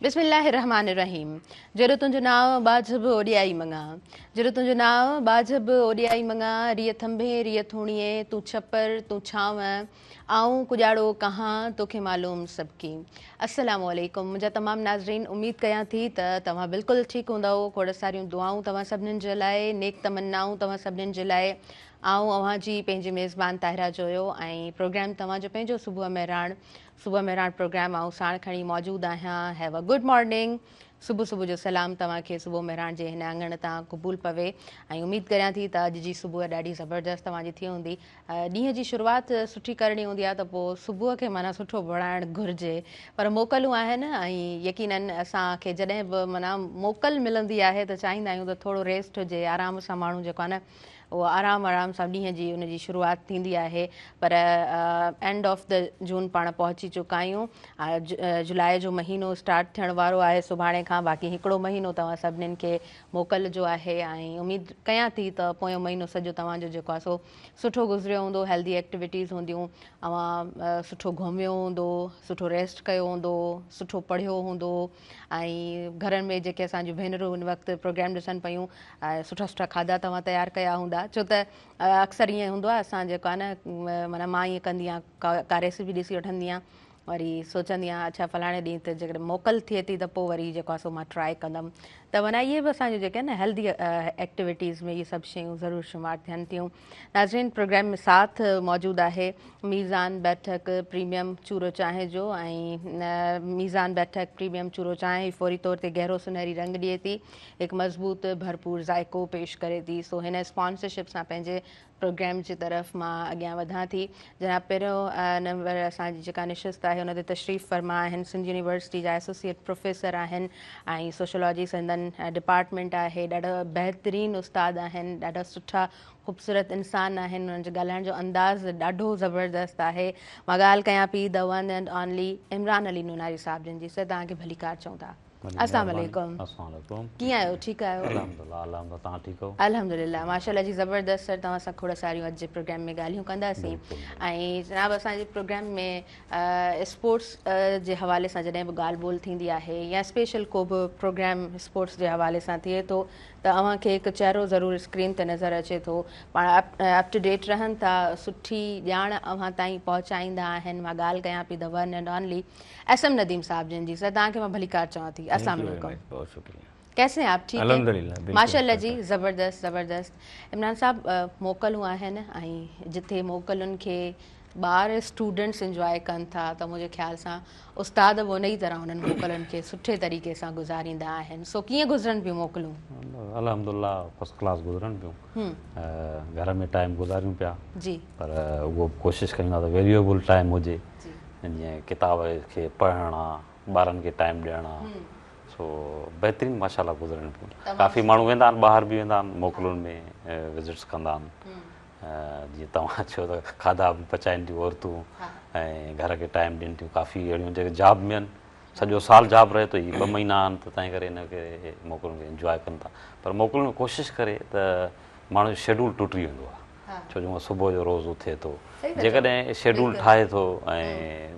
बिस्मिल्लाहिर्रहमानिर्रहीम। जरो तुंहिंजो नाव बाजब ओडियाई मंगा, जरो तुंहिंजो नाव बाजब ओडियाई मंगा, रिय थंभे रिय थूणिए, तूं छपर तूं छांव, आऊं कुॼाड़ो कहाँ तोखे मालूम सबकी। अस्सलामु अलैकुम मुंहिंजा तमामु नाज़रीन, उमेद कयां थी त तव्हां बिल्कुलु ठीकु हूंदव। खोड़ सारियूं दुआऊं तव्हां सभिनीनि जे लाइ, नेक तमन्नाऊं तव्हां सभिनीनि जे लाइ। आऊं अव्हां जी पंहिंजी मेज़बान ताहिरा जोयो ऐं प्रोग्राम तव्हांजो पंहिंजो सुबुह मेहरान प्रोग्राम आऊं साण खणी मौजूदु आहियां। Have a good morning. सुबुह सुबुह जो सलाम तव्हांखे सुबुह मेहरान जे हिन अंगण तां क़बूल पवे ऐं उमेद करियां थी त अॼु जी सुबुह ॾाढी ज़बरदस्त तव्हांजी थी हूंदी। ॾींहं जी शुरूआति सुठी करणी हूंदी आहे त पोइ सुबुह खे माना सुठो बणाइणु घुरिजे, पर मोकलूं आहिनि ऐं यकीनन असांखे जॾहिं बि माना मोकल मिलंदी आहे त चाहींदा आहियूं त थोरो रेस्ट हुजे, आराम सां माण्हू जेको आहे न उहो आराम सां ॾींहं जी उनजी शुरूआति थींदी आहे। पर एंड ऑफ द जून पाण पहुची चुका आहियूं। जुलाई जो महीनो स्टार्ट थियण वारो आहे सुभाणे खां। बाक़ी हिकिड़ो महीनो तव्हां सभिनीनि खे मोकल जो आहे ऐं उमेद कयां थी त पोयों महीनो सॼो तव्हांजो जेको आहे सो सुठो गुज़रियो हूंदो, हेल्दी एक्टिविटीज़ हूंदियूं, अवां सुठो घुमियो हूंदो, सुठो रेस्ट कयो हूंदो, सुठो पढ़ियो हूंदो ऐं घरनि में जेके असांजूं भेनरूं उन वक़्तु प्रोग्राम ॾिसनि पियूं सुठा सुठा खाधा तव्हां तयारु कया हूंदा। छो त अक्सर ईअं हूंदो आहे, असां जेको आहे न माना मां ईअं कंदी आहियां, का रेसिपी ॾिसी वठंदी आहियां, वरी सोचंदी आहियां अच्छा फलाणे ॾींहं ते जेकॾहिं मोकल थिए थी त पोइ वरी जेको आहे सो मां ट्राए कंदमि। त माना इहे बि असांजो जेके आहे न हेल्दी एक्टिविटीज़ में इहे सभु शयूं ज़रूरु शुमारु थियनि थियूं। नाज़रीन, प्रोग्राम में साथ मौजूदु आहे मीज़ान बैठक प्रीमियम चूरो चांहि जो ऐं मीज़ान बैठक प्रीमियम चूरो चांहि फौरी तौर ते गहरो सुनहरी रंग ॾिए थी, हिकु मज़बूत भरपूर ज़ाइको पेश करे थी। सो हिन स्पॉन्सरशिप सां पंहिंजे प्रोग्राम जी तरफ़ मां अॻियां वधां थी। जनाब पहिरियों नंबर असांजी जेका निशस्त आहे हुन ते तशरीफ़ फरमा आहिनि सिंध यूनिवर्सिटी जा एसोसिएट प्रोफेसर आहिनि ऐं सोशोलॉजी संदन डिपार्टमेंट आहे। ॾाढा बहितरीनु उस्ताद आहिनि, ॾाढा सुठा ख़ूबसूरत इंसान आहिनि, उन्हनि जो ॻाल्हाइण जो अंदाज़ ॾाढो ज़बरदस्त आहे। मां ॻाल्हि कयां पई the one and only Imran Ali Nunari Sahib जिन जी। सर तव्हांखे भली कार चऊं था। अस्सलाम वालेकुम। कीअं आहियो? ठीकु आहियो? अल्हम्दुलिल्लाह माशाल्लाह जी ज़बरदस्त। सर तव्हां सां खोड़ सारियूं अॼु जे प्रोग्राम में ॻाल्हियूं कंदासीं ऐं जनाब असांजे प्रोग्राम में स्पोर्ट्स जे हवाले सां जॾहिं बि ॻाल्हि ॿोल थींदी आहे या स्पेशल को बि प्रोग्राम स्पोर्ट्स जे हवाले सां थिए थो त अव्हांखे हिकु चहिरो ज़रूरु स्क्रीन ते नज़र अचे थो। पाण अप टू डेट रहनि था, सुठी ॼाण अव्हां ताईं पहुचाईंदा आहिनि। मां ॻाल्हि कयां पई the one and only SM Nadeem Sahab जिन जी। सर तव्हांखे मां भली कार चवां थी। अस्सलाम वालेकुम। बहुत शुक्रिया। कैसे हैं आप? ठीक है अल्हम्दुलिल्लाह माशाल्लाह जी, ज़बरदस्त ज़बरदस्त। इमरान साहब मोकलूं आहिनि ऐं जिथे मोकलुनि खे ॿार स्टूडेंट्स इंजॉय कनि था त मुंहिंजे ख़्याल सां उस्ताद बि उन ई तरह हुननि मोकलुनि खे सुठे तरीक़े सां गुज़ारींदा आहिनि। सो कीअं गुज़रनि पियूं मोकलूं? अल्हम्दुलिल्लाह फर्स्ट क्लास गुज़रनि पियूं, घर में टाइम गुज़ारियूं पिया जी, पर उहो कोशिशि कयूं था त वेल्यूएबल टाइम हुजे। जीअं किताब खे पढ़णु आहे, ॿारनि खे टाइम ॾियणु आहे, सो बहितरीनु माशाल्लाह गुज़रनि पियूं। काफ़ी माण्हू वेंदा आहिनि, ॿाहिरि बि वेंदा आहिनि, मोकलुनि में विज़िट्स कंदा आहिनि। जीअं तव्हां चयो त खाधा बि पचाइनि थियूं औरतूं ऐं घर खे टाइम ॾियनि थियूं। काफ़ी अहिड़ियूं जेके जॉब में आहिनि, सॼो साल जॉब रहे थो, हीअ 2 महीना आहिनि त तंहिं करे हिनखे मोकलुनि खे इंजॉय कनि था। पर मोकलुनि में कोशिशि करे त माण्हू जो शेड्यूल टुटी वेंदो आहे, छो जो सुबुह जो रोज़ उथे थो। जेकॾहिं शेड्यूल ठाहे थो ऐं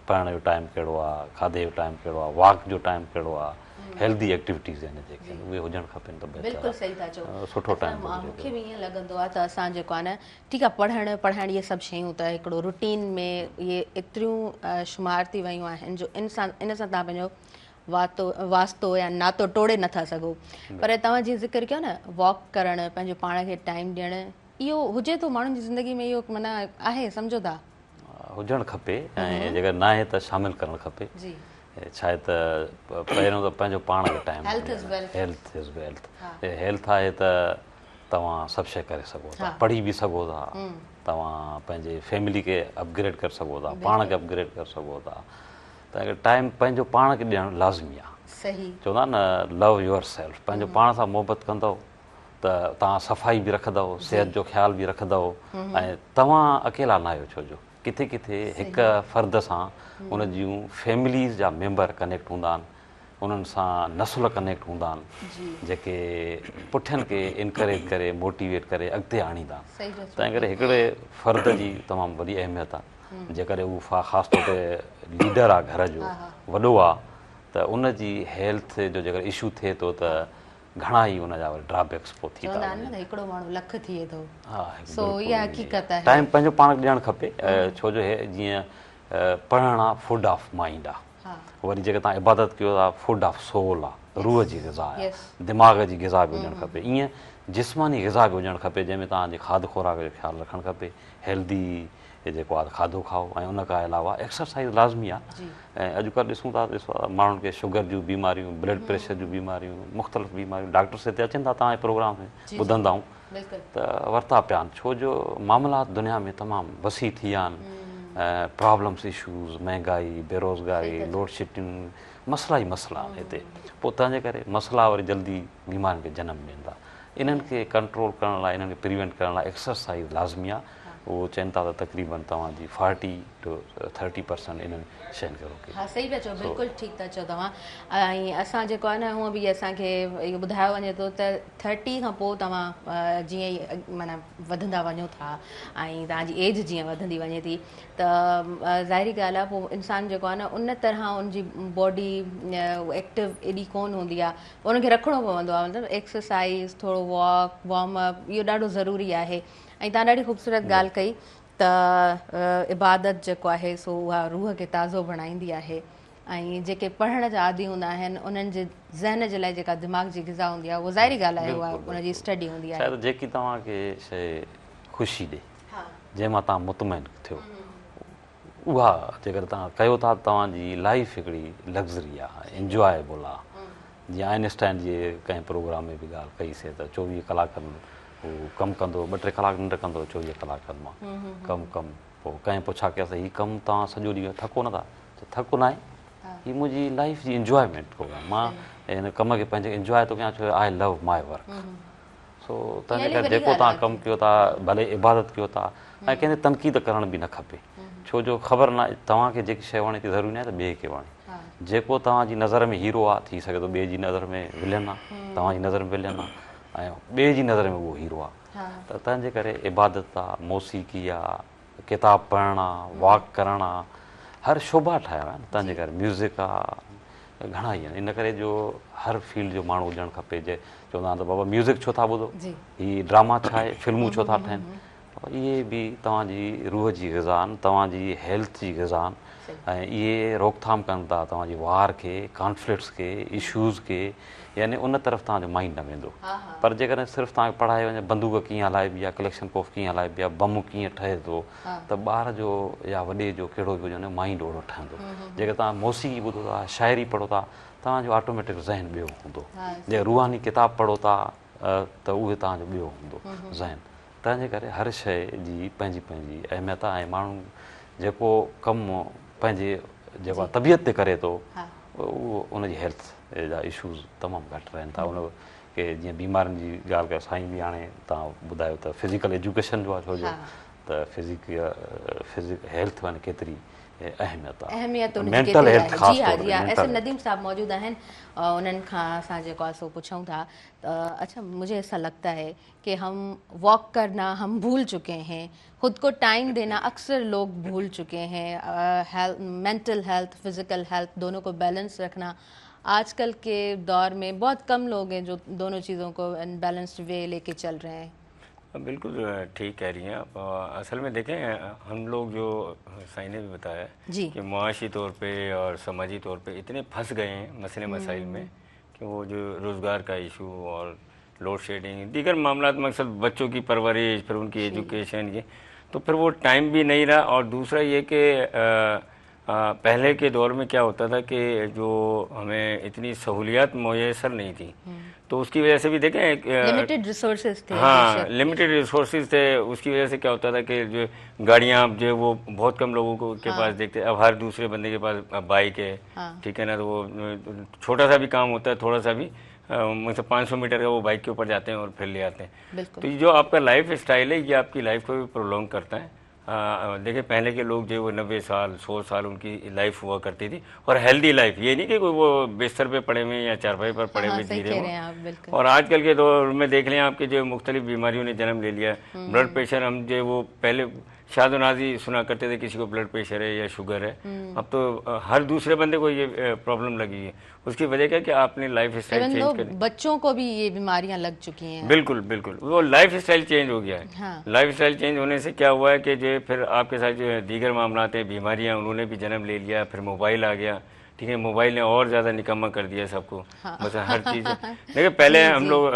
पढ़ण जो टाइम कहिड़ो आहे, खाधे जो टाइम कहिड़ो आहे, वॉक जो टाइम कहिड़ो आहे, हेल्दी एक्टिविटीज़ आहिनि जेके उहे हुजणु खपनि त बिल्कुलु सही था चओ। सुठो टाइम मूंखे बि ईअं लॻंदो आहे त असां जेको आहे न ठीकु आहे पढ़णु इहे सभु शयूं त हिकिड़ो रूटीन में इहे एतिरियूं शुमार थी वियूं आहिनि जो इन सां तव्हां पंहिंजो वास्तो या नातो टोड़े नथा सघो। पर तव्हां जीअं ज़िक्र कयो न वॉक करणु, पंहिंजो पाण खे टाइम ॾियणु, इहो हुजे थो माण्हुनि जी ज़िंदगी में, इहो माना आहे, सम्झो था हुजणु खपे ऐं जेकर न आहे त शामिलु करणु खपे। छा आहे त पहिरियों त पंहिंजो पाण खे टाइम, हेल्थ आहे त तव्हां सभु शइ करे सघो था, पढ़ी बि सघो था, तव्हां पंहिंजे फैमिली खे अपग्रेड करे सघो था, पाण खे अपग्रेड करे सघो था। त टाइम पंहिंजो पाण खे ॾियणु लाज़मी आहे। चवंदा न लव योर सेल्फ, पंहिंजो पाण सां मोहबत कंदव त तव्हां सफ़ाई बि रखंदव, सिहत जो ख़्यालु बि रखंदव ऐं तव्हां अकेला न आहियो। छो जो किथे किथे हिकु फ़र्द सां उन जूं फैमिलीज़ जा मेंबर कनेक्ट हूंदा आहिनि, उन्हनि सां नसुल कनेक्ट हूंदा आहिनि जेके पुठियनि खे इनकरेज करे मोटिवेट करे अॻिते आणींदा आहिनि। तंहिं करे हिकिड़े फ़र्द जी तमामु वॾी अहमियत आहे। जेकॾहिं उहो ख़ासि तौर ते लीडर आहे, घर जो वॾो आहे, त त उन जी हेल्थ जो जेकर इशू थिए थो त घणा ई उन जा वरी ड्रॉबैक्स पोइ थी था चवंदा आहिनि न हिकिड़ो माण्हू लख थिए थो। हा सो इहा हक़ीक़त आहे। टाइम पंहिंजो पाण ॾियणु खपे छो जो हे जीअं पढ़णु आहे फूड ऑफ माइंड आहे, वरी जेके तव्हां इबादत कयो था फूड ऑफ सोल आहे, रूह जी ग़िज़ा आहे, दिमाग़ जी ग़िज़ा बि हुजणु खपे। ईअं जिस्मानी ग़िज़ा बि हुजणु खपे जंहिंमें तव्हांजे खाध खुराक जो ख़्यालु रखणु खपे, हेल्दी जेको आहे खाधो खाओ ऐं उन खां अलावा एक्सरसाइज़ लाज़मी आहे। ऐं अॼुकल्ह ॾिसूं था माण्हुनि खे शुगर जूं बीमारियूं, ब्लड प्रेशर जूं बीमारियूं, मुख़्तलिफ़ बीमारियूं डॉक्टर्स हिते अचनि था, तव्हांजे प्रोग्राम में ॿुधंदा आहियूं त वरिता पिया आहिनि, छो जो मामलात दुनिया में तमामु वसी थी विया आहिनि। प्रॉब्लम्स इशूज़, महांगाई, बेरोज़गारी, लोड शेडिंग, मसला ई मसला आहिनि हिते। पोइ तंहिंजे करे मसला वरी जल्दी बीमारियुनि खे जनम ॾियनि था। इन्हनि खे कंट्रोल करण लाइ, इन्हनि खे प्रिवेंट करण लाइ एक्सरसाइज़ लाज़मी आहे। उहो चवनि था त तक़रीबन तव्हांजी 40 to 30% इन्हनि शयुनि खे रोके। हा सही पिया चओ, बिल्कुलु ठीकु था चओ तव्हां। ऐं असां जेको आहे न हूअं बि असांखे इहो ॿुधायो वञे थो त 30 खां पोइ तव्हां जीअं ई माना वधंदा वञो था ऐं तव्हांजी एज जीअं वधंदी वञे थी त ज़ाहिरी ॻाल्हि आहे पोइ इंसानु जेको आहे न उन तरह उनजी बॉडी एक्टिव एॾी कोन हूंदी आहे, उनखे रखिणो पवंदो आहे। मतिलबु एक्सरसाइज़, थोरो वॉक, वार्म अप, इहो ॾाढो ज़रूरी आहे। ऐं तव्हां ॾाढी ख़ूबसूरत ॻाल्हि कई त इबादत जेको आहे सो उहा रूह खे ताज़ो बणाईंदी आहे। ऐं जेके पढ़ण जा आदी हूंदा आहिनि उन्हनि जे ज़हन जे लाइ जेका दिमाग़ जी ग़िज़ा हूंदी आहे उहा ज़ाहिरी ॻाल्हि आहे, उहा उनजी स्टडी हूंदी आहे। शायदि जेकी तव्हांखे शइ ख़ुशी ॾे, जंहिंमां तव्हां मुतमइन थियो, उहा जेकर तव्हां कयो था तव्हांजी लाइफ हिकिड़ी लग्ज़री आहे, इंजॉयबल आहे। जीअं आइनस्टाइन जे कंहिं प्रोग्राम में बि ॻाल्हि कईसीं त 24 कलाकनि हू कमु कंदो, 2-3 कलाक निंड कंदो, 24 कलाकनि मां कमु पोइ कंहिं पुछा कयोसीं हीउ कमु तव्हां सॼो ॾींहुं थको नथा? थको न आहे, हीअ मुंहिंजी लाइफ जी इंजॉयमेंट प्रोग्राम, मां हिन कम खे पंहिंजे इंजॉय थो कयां, छो आई लव माई वर्क। सो तंहिंजे करे जेको तव्हां कमु कयो था, भले इबादत कयो था, ऐं कंहिंजे तनक़ीद करण बि न खपे, छो जो ख़बर न आहे तव्हांखे जेकी शइ वणे थी ज़रूरी न आहे त ॿिए खे वणे। जेको तव्हांजी नज़र में हीरो आहे थी सघे थो ॿिए जी नज़र में विलन आहे, तव्हांजी नज़र में विलन आहे ऐं ॿिए जी नज़र में उहो हीरो आहे। त तंहिंजे करे इबादत आहे, मौसीक़ी आहे, किताब पढ़णु आहे, वॉक करणु आहे, हर शोभा ठाहिया आहिनि। तंहिंजे करे म्यूज़िक आहे, घणा ई आहिनि। इन करे जो हर फील्ड जो माण्हू हुजणु खपे। जे चवंदा आहिनि त बाबा म्यूज़िक छो था ॿुधो, हीअ ड्रामा छा आहे, फिल्मूं छो था ठहनि, इहे बि तव्हांजी रूह जी ग़िज़ा आहिनि, तव्हांजी हेल्थ जी ग़िज़ा आहिनि ऐं इहे रोकथाम कनि था तव्हांजे वार खे, कॉन्फ्लिक्ट्स खे, इशूज़ खे, यानी उन तरफ़ तव्हांजो माइंड न वेंदो। पर जेकॾहिं सिर्फ़ु तव्हांखे पढ़ाए वञे बंदूक कीअं हलाइबी आहे, कलेक्शन कोफ कीअं हलाइबी आहे, बम कीअं ठहे थो, त ॿार जो या वॾे जो कहिड़ो बि हुजे माइंड ओड़ो ठहंदो। जेकर तव्हां मौसीक़ी ॿुधो था, शाइरी पढ़ो था, तव्हांजो ऑटोमेटिक ज़हन ॿियो हूंदो। जे रूहानी किताब पढ़ो था त उहे तव्हांजो ॿियो हूंदो ज़हन। तंहिंजे करे हर शइ जी पंहिंजी पंहिंजी अहमियत आहे ऐं माण्हू जेको कमु पंहिंजे जेको आहे तबियत ते करे थो उहो उनजी हेल्थ जा इशूज़ तमामु घटि रहनि था। उन खे जीअं बीमारियुनि जी ॻाल्हि कयो साईं बि हाणे तव्हां ॿुधायो त फिज़िकल एजुकेशन जो आहे, छो जो त हेल्थ माने केतिरी अहमियत मेंटल हेल्थ ख़ासि तौर ते। ऐसे नदीम साहब मौजूद आहिनि, उन्हनि खां असां जेको आहे सो पुछूं था त अच्छा मुझे ऐसा लगता है कि हम वॉक करना हम भूल चुके हैं, खुद को टाइम देना अक्सर लोग भूल चुके हैं, मेंटल हेल्थ, फिज़िकल हेल्थ दोनों को बैलेंस रखना आजकल के दौर में बहुत कम लोग हैं जो दोनों चीज़ों को बैलेंस्ड वे लेके चल रहे हैं। बिल्कुल ठीक कह रही हैं आप। असल में देखें हम लोग जो साईं ने भी बताया कि मुआशी तौर पे और समाजी तौर पे इतने फंस गए हैं मसले मसाइल में कि वो जो रोज़गार का इशू और लोड शेडिंग दीगर मामलात, मकसद बच्चों की परवरिश, फिर उनकी एजुकेशन, ये तो फिर वो टाइम भी नहीं रहा। और दूसरा ये कि पहले के दौर में क्या होता था कि जो हमें इतनी सहूलियात मुयसर नहीं थी, तो उसकी वजह से भी देखें लिमिटेड रिसोर्सेज थे। हाँ, लिमिटेड रिसोर्सेज थे। उसकी वजह से क्या होता था कि जो गाड़ियाँ जो वो बहुत कम लोगों को के पास देखते, अब हर दूसरे बंदे के पास बाइक है, ठीक है ना। तो वो छोटा सा भी काम होता है, थोड़ा सा भी मतलब 500 मीटर का वो बाइक के ऊपर जाते हैं और फिर ले आते हैं। तो ये जो आपका लाइफ स्टाइल है ये आपकी लाइफ को भी प्रोलॉन्ग करता है। देखिए पहले के लोग जो वो 90 साल 100 साल उनकी लाइफ हुआ करती थी, और हेल्दी लाइफ, ये नहीं कि कोई वो बिस्तर पे पड़े हुए या चारपाई पर पड़े हुए जी रहे हो। और आजकल के दौर में देख लें आपके जो मुख्तलिफ बीमारियों ने जन्म ले लिया, ब्लड प्रेशर, हम जो वो पहले शाद नाजी सुना करते थे किसी को ब्लड प्रेशर है या शुगर है, अब तो हर दूसरे बंदे को ये प्रॉब्लम लगी है। उसकी वजह क्या है कि आपने लाइफ स्टाइल चेंज कर, बच्चों को भी ये बीमारियां लग चुकी हैं। बिल्कुल बिल्कुल, वो लाइफ स्टाइल चेंज हो गया है। हाँ। लाइफ स्टाइल चेंज होने से क्या हुआ है कि जो फिर आपके साथ जो दीगर मामला हैं, बीमारियां, उन्होंने भी जन्म ले लिया। फिर मोबाइल आ गया, ठीक है, मोबाइल ने और ज़्यादा निकम्मा कर दिया सबको। हाँ। बस हर चीज़ देखिए, पहले हम लोग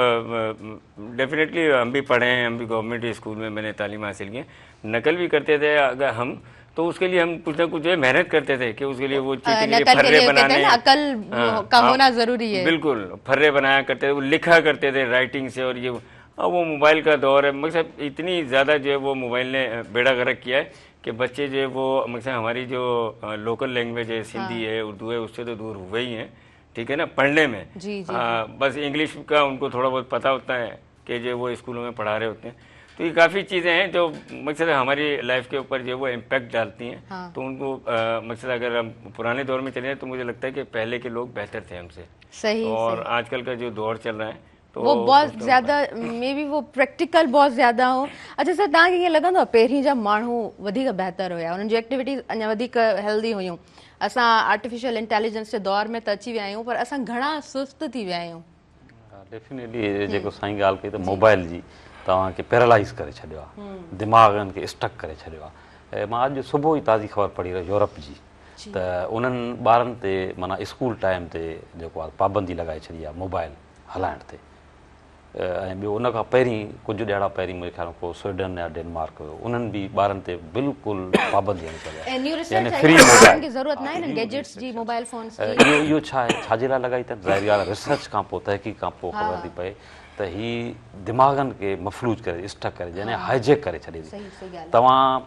डेफिनेटली हम भी पढ़े हैं, हम भी गवर्नमेंट स्कूल में मैंने तालीम हासिल की, नकल भी करते थे अगर हम, तो उसके लिए हम कुछ ना कुछ जो है मेहनत करते थे कि उसके लिए वो चीटिंग के लिए फर्रे बनाने, अकल का होना जरूरी है। बिल्कुल, फर्रे बनाया करते थे, वो लिखा करते थे राइटिंग से। और ये अब वो मोबाइल का दौर है, मतलब इतनी ज़्यादा जो है वो मोबाइल ने बेड़ा गर्क किया है कि बच्चे जो है वो मतलब हमारी जो लोकल लैंग्वेज है, सिंधी है, उर्दू है, उससे तो दूर हुए ही हैं, ठीक है ना, पढ़ने में। जी, जी। बस इंग्लिश का उनको थोड़ा बहुत पता होता है कि जो वो स्कूलों में पढ़ा रहे होते हैं। तो ये काफ़ी चीज़ें हैं जो मकसद हमारी लाइफ के ऊपर जो वो इम्पैक्ट डालती हैं। हाँ। तो उनको मकसद अगर हम पुराने दौर में चले तो मुझे लगता है कि पहले के लोग बेहतर थे हमसे। सही। और आजकल का जो दौर चल रहा है तो वो बहुत ज़्यादा मे बी वो प्रैक्टिकल बहुत ज़्यादा हो। अच्छा सर, तव्हांखे ईअं लॻंदो आहे पहिरीं जा माण्हू वधीक बहितर हुया, उन्हनि जी एक्टिविटीज़ अञा वधीक हेल्दी हुयूं? असां आर्टिफिशियल इंटेलिजेंस जे दौर में त अची विया आहियूं, पर असां घणा सुस्त थी विया आहियूं। डेफिनेटली जेको साईं ॻाल्हि कई त मोबाइल जी तव्हांखे पैरालाइज़ करे छॾियो आहे, दिमाग़नि खे स्टक करे छॾियो आहे। ऐं मां अॼु सुबुह ई ताज़ी ख़बर पढ़ी रहियो यूरोप जी, त उन्हनि ॿारनि ते माना स्कूल टाइम ते जेको आहे पाबंदी लॻाए छॾी आहे मोबाइल हलाइण ते। ऐं ॿियो उन खां पहिरीं कुझु ॾियारा पहिरीं मुंहिंजे ख्याल में को स्वीडन या डेनमार्क हुयो, उन्हनि बि ॿारनि ते बिल्कुलु पाबंदी हणी छॾी आहे, फ्री मोबाइल। इहो छा आहे, छाजे लाइ लॻाई अथनि? ज़ाहिर ॻाल्हि आहे रिसर्च खां पोइ, तहक़ीक़ खां पोइ ख़बर थी पए त हीअ दिमाग़नि खे मफ़लूज करे, स्टक करे, यानी हाइजेक करे छॾे थी। तव्हां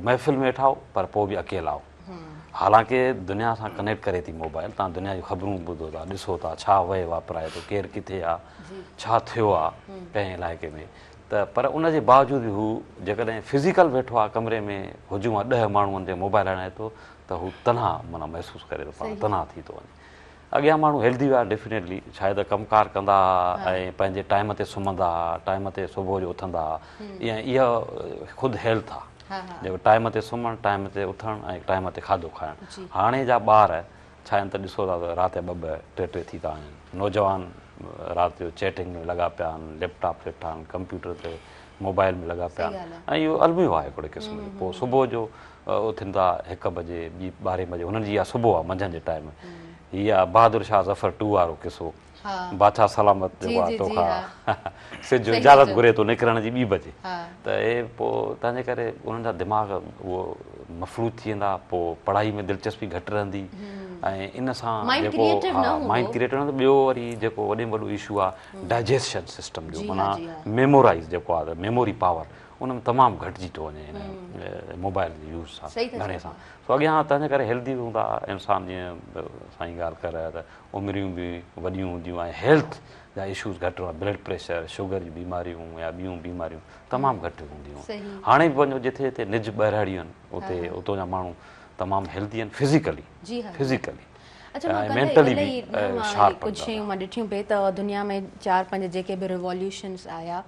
महफ़िल में वेठा हो पर पोइ बि अकेला हो, हालांकि दुनिया सां कनेक्ट करे थी मोबाइल, तव्हां दुनिया जूं ख़बरूं ॿुधो था, ॾिसो था छा वहे वापराए थो, केरु किथे आहे, छा थियो आहे कंहिं इलाइक़े में। त पर उन जे बावजूदि हू जेकॾहिं फिज़िकल वेठो आहे कमरे में, हुजूं 10 माण्हुनि ते मोबाइल हणाए थो त हू तनहा माना महसूसु करे थो, पाण तनहा थी थो वञे। अॻियां माण्हू हेल्दी हुआ डेफिनेटली, शायदि कमकार कंदा ऐं पंहिंजे टाइम ते सुम्हंदा, टाइम ते सुबुह जो उथंदा, इहा ख़ुदि हेल्थ आहे, जेको टाइम ते सुम्हणु, टाइम ते उथणु ऐं टाइम ते खाधो खाइणु। हाणे जा ॿार छा आहिनि त ॾिसो था त राति जा 2-2, 3 थी था वञनि, नौजवान राति जो चैटिंग में लॻा पिया आहिनि, लैपटॉप ते वेठा आहिनि, कंप्यूटर ते मोबाइल में लॻा पिया आहिनि, ऐं इहो अलमियो आहे हिकिड़े क़िस्म जो। पोइ सुबुह जो उथनि था 1 बजे, 12 बजे, हुननि जी इहा सुबुह आहे, मंझंदि जे टाइम। हीअ बहादुर शाह ज़फ़र 2 वारो किसो, बादशाह सलामत जेको आहे तोखां सिज इजाज़त घुरे थो निकिरण जी 2 बजे, त हे पोइ तंहिंजे करे उन्हनि जा दिमाग़ उहो मफ़लूज थी वेंदा, पोइ पढ़ाई में दिलचस्पी घटि रहंदी, ऐं इन सां जेको माइंड क्रिएट रहंदो। ॿियो वरी जेको वॾे में वॾो इशू आहे डाइजेशन सिस्टम जो, माना मेमोराइज़ जेको आहे मेमोरी पावर उन में तमामु घटिजी थो वञे मोबाइल जे यूज़ सां, घणे सां। सो अॻियां तंहिंजे करे हेल्दी हूंदा इंसान, जीअं साईं ॻाल्हि करे रहिया त उमिरियूं बि वॾियूं हूंदियूं ऐं हेल्थ जा इशूज़ घटि रहंदा, ब्लड प्रेशर, शुगर जी बीमारियूं या ॿियूं बीमारियूं तमामु घटि हूंदियूं। हाणे बि वञो जिथे जिथे निज ॿाहिराड़ियूं आहिनि, उते उतां जा माण्हू तमामु हेल्दी आहिनि, फिज़िकली मेंटली बि शार्प। कुझु शयूं मां ॾिठियूं पिए त दुनिया में 4-5 जेके बि रिवॉल्यूशन्स आया,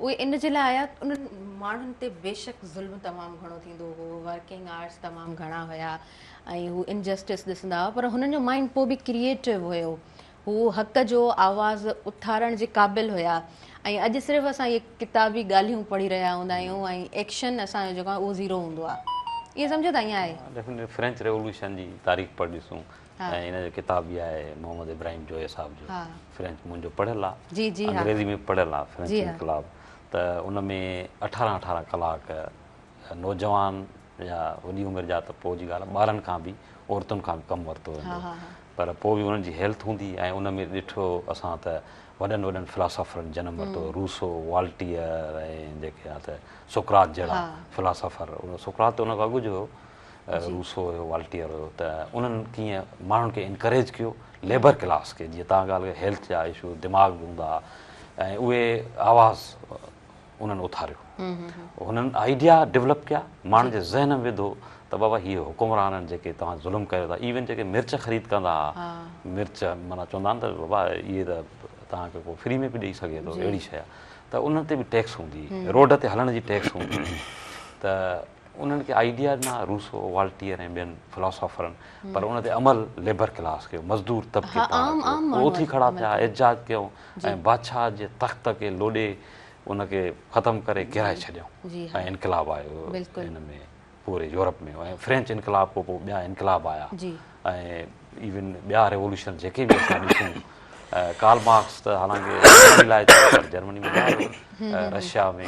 उहे इन जे लाइ आया उन्हनि माण्हुनि ते बेशक ज़ुल्म तमामु घणो थींदो हो, वर्किंग आवर्स तमामु घणा हुया ऐं हू इनजस्टिस ॾिसंदा हुआ, पर हुननि जो माइंड पोइ बि क्रिएटिव हुयो, हू हक़ जो आवाज़ उथारण जे क़ाबिल हुया। ऐं अॼु सिर्फ़ु असां इहे किताबी ॻाल्हियूं पढ़ी रहिया हूंदा आहियूं ऐं एक्शन असांजो जेको आहे उहो ज़ीरो हूंदो आहे। इहे सम्झो था ईअं आहे? डेफिनेटली फ्रेंच रेवोल्यूशन जी तारीख़ पढ़ ॾिसूं, ऐं हिन जो किताब बि आहे मोहम्मद इब्राहिम जोए साहब जो, फ्रेंच मुंहिंजो पढ़ियलु आहे, अंग्रेज़ी में पढ़ियलु आहे फ्रेंच इनकलाब, त उन में 18-18 कलाक नौजवान या वॾी उमिरि जा, त पोइ जी ॻाल्हि आहे ॿारनि खां बि औरतुनि खां बि कमु वरितो वेंदो, पर पोइ बि उन्हनि जी हेल्थ हूंदी। ऐं उन में ॾिठो असां त वॾनि वॾनि फिलासफ़रनि जनमु वरितो, रूसो, वाल्टियर ऐं जेके आहे त सुकरात जहिड़ा फिलासफ़र। सुकरात उन खां अॻु जो हुयो, रूसो हुयो, वाल्टियर हुयो, त उन्हनि कीअं माण्हुनि खे इनकरेज कयो, लेबर क्लास खे, जीअं तव्हां ॻाल्हि कयो हेल्थ जा इशू, दिमाग़ हूंदा, ऐं उहे आवाज़ उन्हनि उथारियो, हुननि आइडिया डेवलप कया, माण्हुनि जे ज़हन में विधो त बाबा हीअ हुकुमराननि जेके तव्हां ज़ुल्म कयो था, इवन जेके मिर्च ख़रीद कंदा हुआ, मिर्च माना चवंदा आहिनि त बाबा इहे त तव्हांखे को फ्री में बि ॾेई सघे थो, अहिड़ी शइ आहे, त उन्हनि ते बि टैक्स हूंदी, रोड ते हलण जी टैक्स हूंदी, त त उन्हनि खे आइडिया ॾिना रूसो वाल्टियर ऐं ॿियनि फिलोसोफरनि, पर उन ते अमल लेबर क्लास कयो, मज़दूर तबिके पाण उथी खड़ा थिया, एजाद कयो ऐं बादशाह जे तख़्त खे लोॾे उनखे ख़तमु करे गिराए छॾियऊं ऐं इनकलाब आयो हिन में पूरे यूरोप में, ऐं फ्रेंच इनकलाब खां पोइ ॿिया इनकलाब आया ऐं इवन ॿिया रेवोल्यूशन जेके बि असां ॾिसूं, कार्ल मार्क्स त हालांकि जर्मनी लाइ चयो, पर जर्मनी में रशिया में,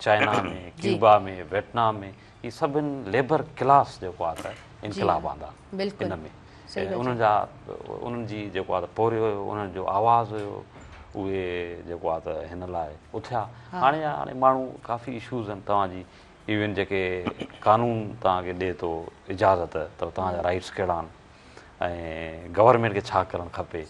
चाइना में, क्यूबा में, वियतनाम में, ये सभिनि लेबर क्लास जेको आहे त इनकलाब आंदा हिन में, उन्हनि जा उन्हनि जी जेको आहे त पोरियो हुयो, उन्हनि जो आवाज़ु हुयो, उहे जेको आहे त हिन लाइ उथिया। हाणे माण्हू काफ़ी इशूज़ आहिनि तव्हांजी, इवन जेके कानून तव्हांखे ॾिए थो इजाज़त त तव्हांजा राइट्स कहिड़ा आहिनि ऐं गवर्नमेंट खे छा करणु खपे,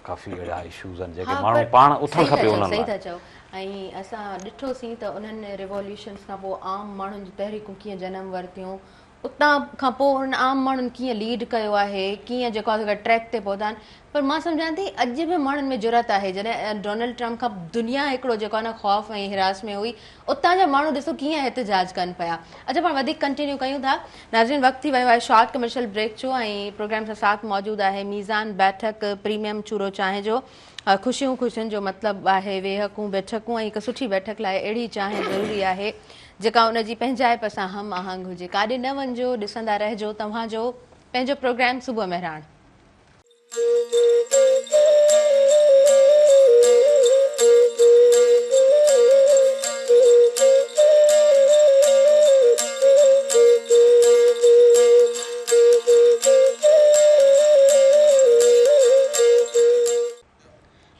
काफ़ी अहिड़ा इशूज़ आहिनि जेके माण्हू पाण उथणु खपे उन्हनि लाइ। ऐं असां ॾिठोसीं त उन्हनि रिवॉल्यूशन्स खां पोइ आम माण्हुनि जी तहरीकूं कीअं जनम वरितियूं, उतां खां पोइ हुन आम माण्हुनि कीअं लीड कयो आहे, कीअं जेको आहे ट्रैक ते पहुता आहिनि। पर मां सम्झां थी अॼु बि माण्हुनि में ज़रूरत आहे, जॾहिं डोनाल्ड ट्रम्प खां दुनिया हिकिड़ो जेको आहे न ख़ौफ़ ऐं हिरास में हुई, उतां जा माण्हू ॾिसो कीअं एहतिजाज कनि पिया। अच्छा, पाण वधीक कंटिन्यू कयूं था, नाज़रीन वक़्तु थी वियो आहे शॉर्ट कमर्शियल ब्रेक जो ऐं प्रोग्राम सां साथ मौजूदु आहे मीज़ान बैठक प्रीमियम चूरो चांहि जो। ख़ुशियूं ख़ुशियुनि जो मतिलबु आहे वेहकूं बैठकूं, ऐं हिकु सुठी बैठक लाइ अहिड़ी चांहि ज़रूरी आहे जेका उनजी पंहिंजाइप सां हम आहंग हुजे। काॾे न वञिजो, ॾिसंदा रहिजो तव्हांजो पंहिंजो प्रोग्राम सुबुह महिराण।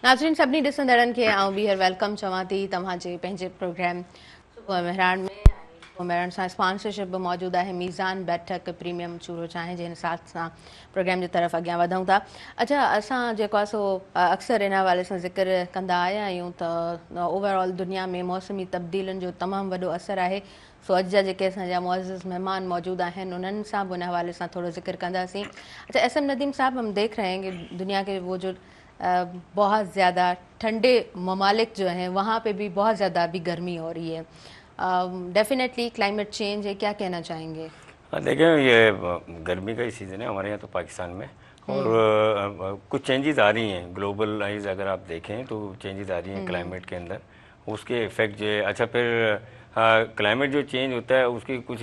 नाज़रीन सभिनी ॾिसंदड़नि खे आउं ॿीहर वेलकम चवां थी तव्हांजे पंहिंजे प्रोग्राम सुबुह महिराण में। सुबुह महिराण सां स्पॉन्सरशिप बि मौजूदु आहे मीज़ान बैठक प्रीमियम चूरो चांहि, जे साथ सां प्रोग्राम जी तरफ़ अॻियां वधूं था। अच्छा, असां जेको आहे सो अक्सर इन हवाले सां ज़िक्र कंदा आया आहियूं त ओवरऑल दुनिया में मौसमी तब्दीलियुनि जो तमामु वॾो असरु आहे। सो अॼु जा जेके असांजा मुअज़्ज़िज़ महिमान मौजूदु आहिनि उन्हनि सां बि उन हवाले सां थोरो ज़िक्र कंदासीं। अच्छा, एस एम नदीम साहब, हम देख रहे हैं कि दुनिया के वो जो बहुत ज़्यादा ठंडे ममालिक जो हैं वहाँ पे भी बहुत ज़्यादा अभी गर्मी हो रही है, डेफिनेटली क्लाइमेट चेंज है, क्या कहना चाहेंगे? देखिए, ये गर्मी का ही सीज़न है हमारे यहाँ तो पाकिस्तान में, और कुछ चेंजेस आ रही हैं ग्लोबलाइज, अगर आप देखें तो चेंजेस आ रही हैं क्लाइमेट के अंदर, उसके इफेक्ट जो है। अच्छा, फिर क्लाइमेट जो चेंज होता है उसकी कुछ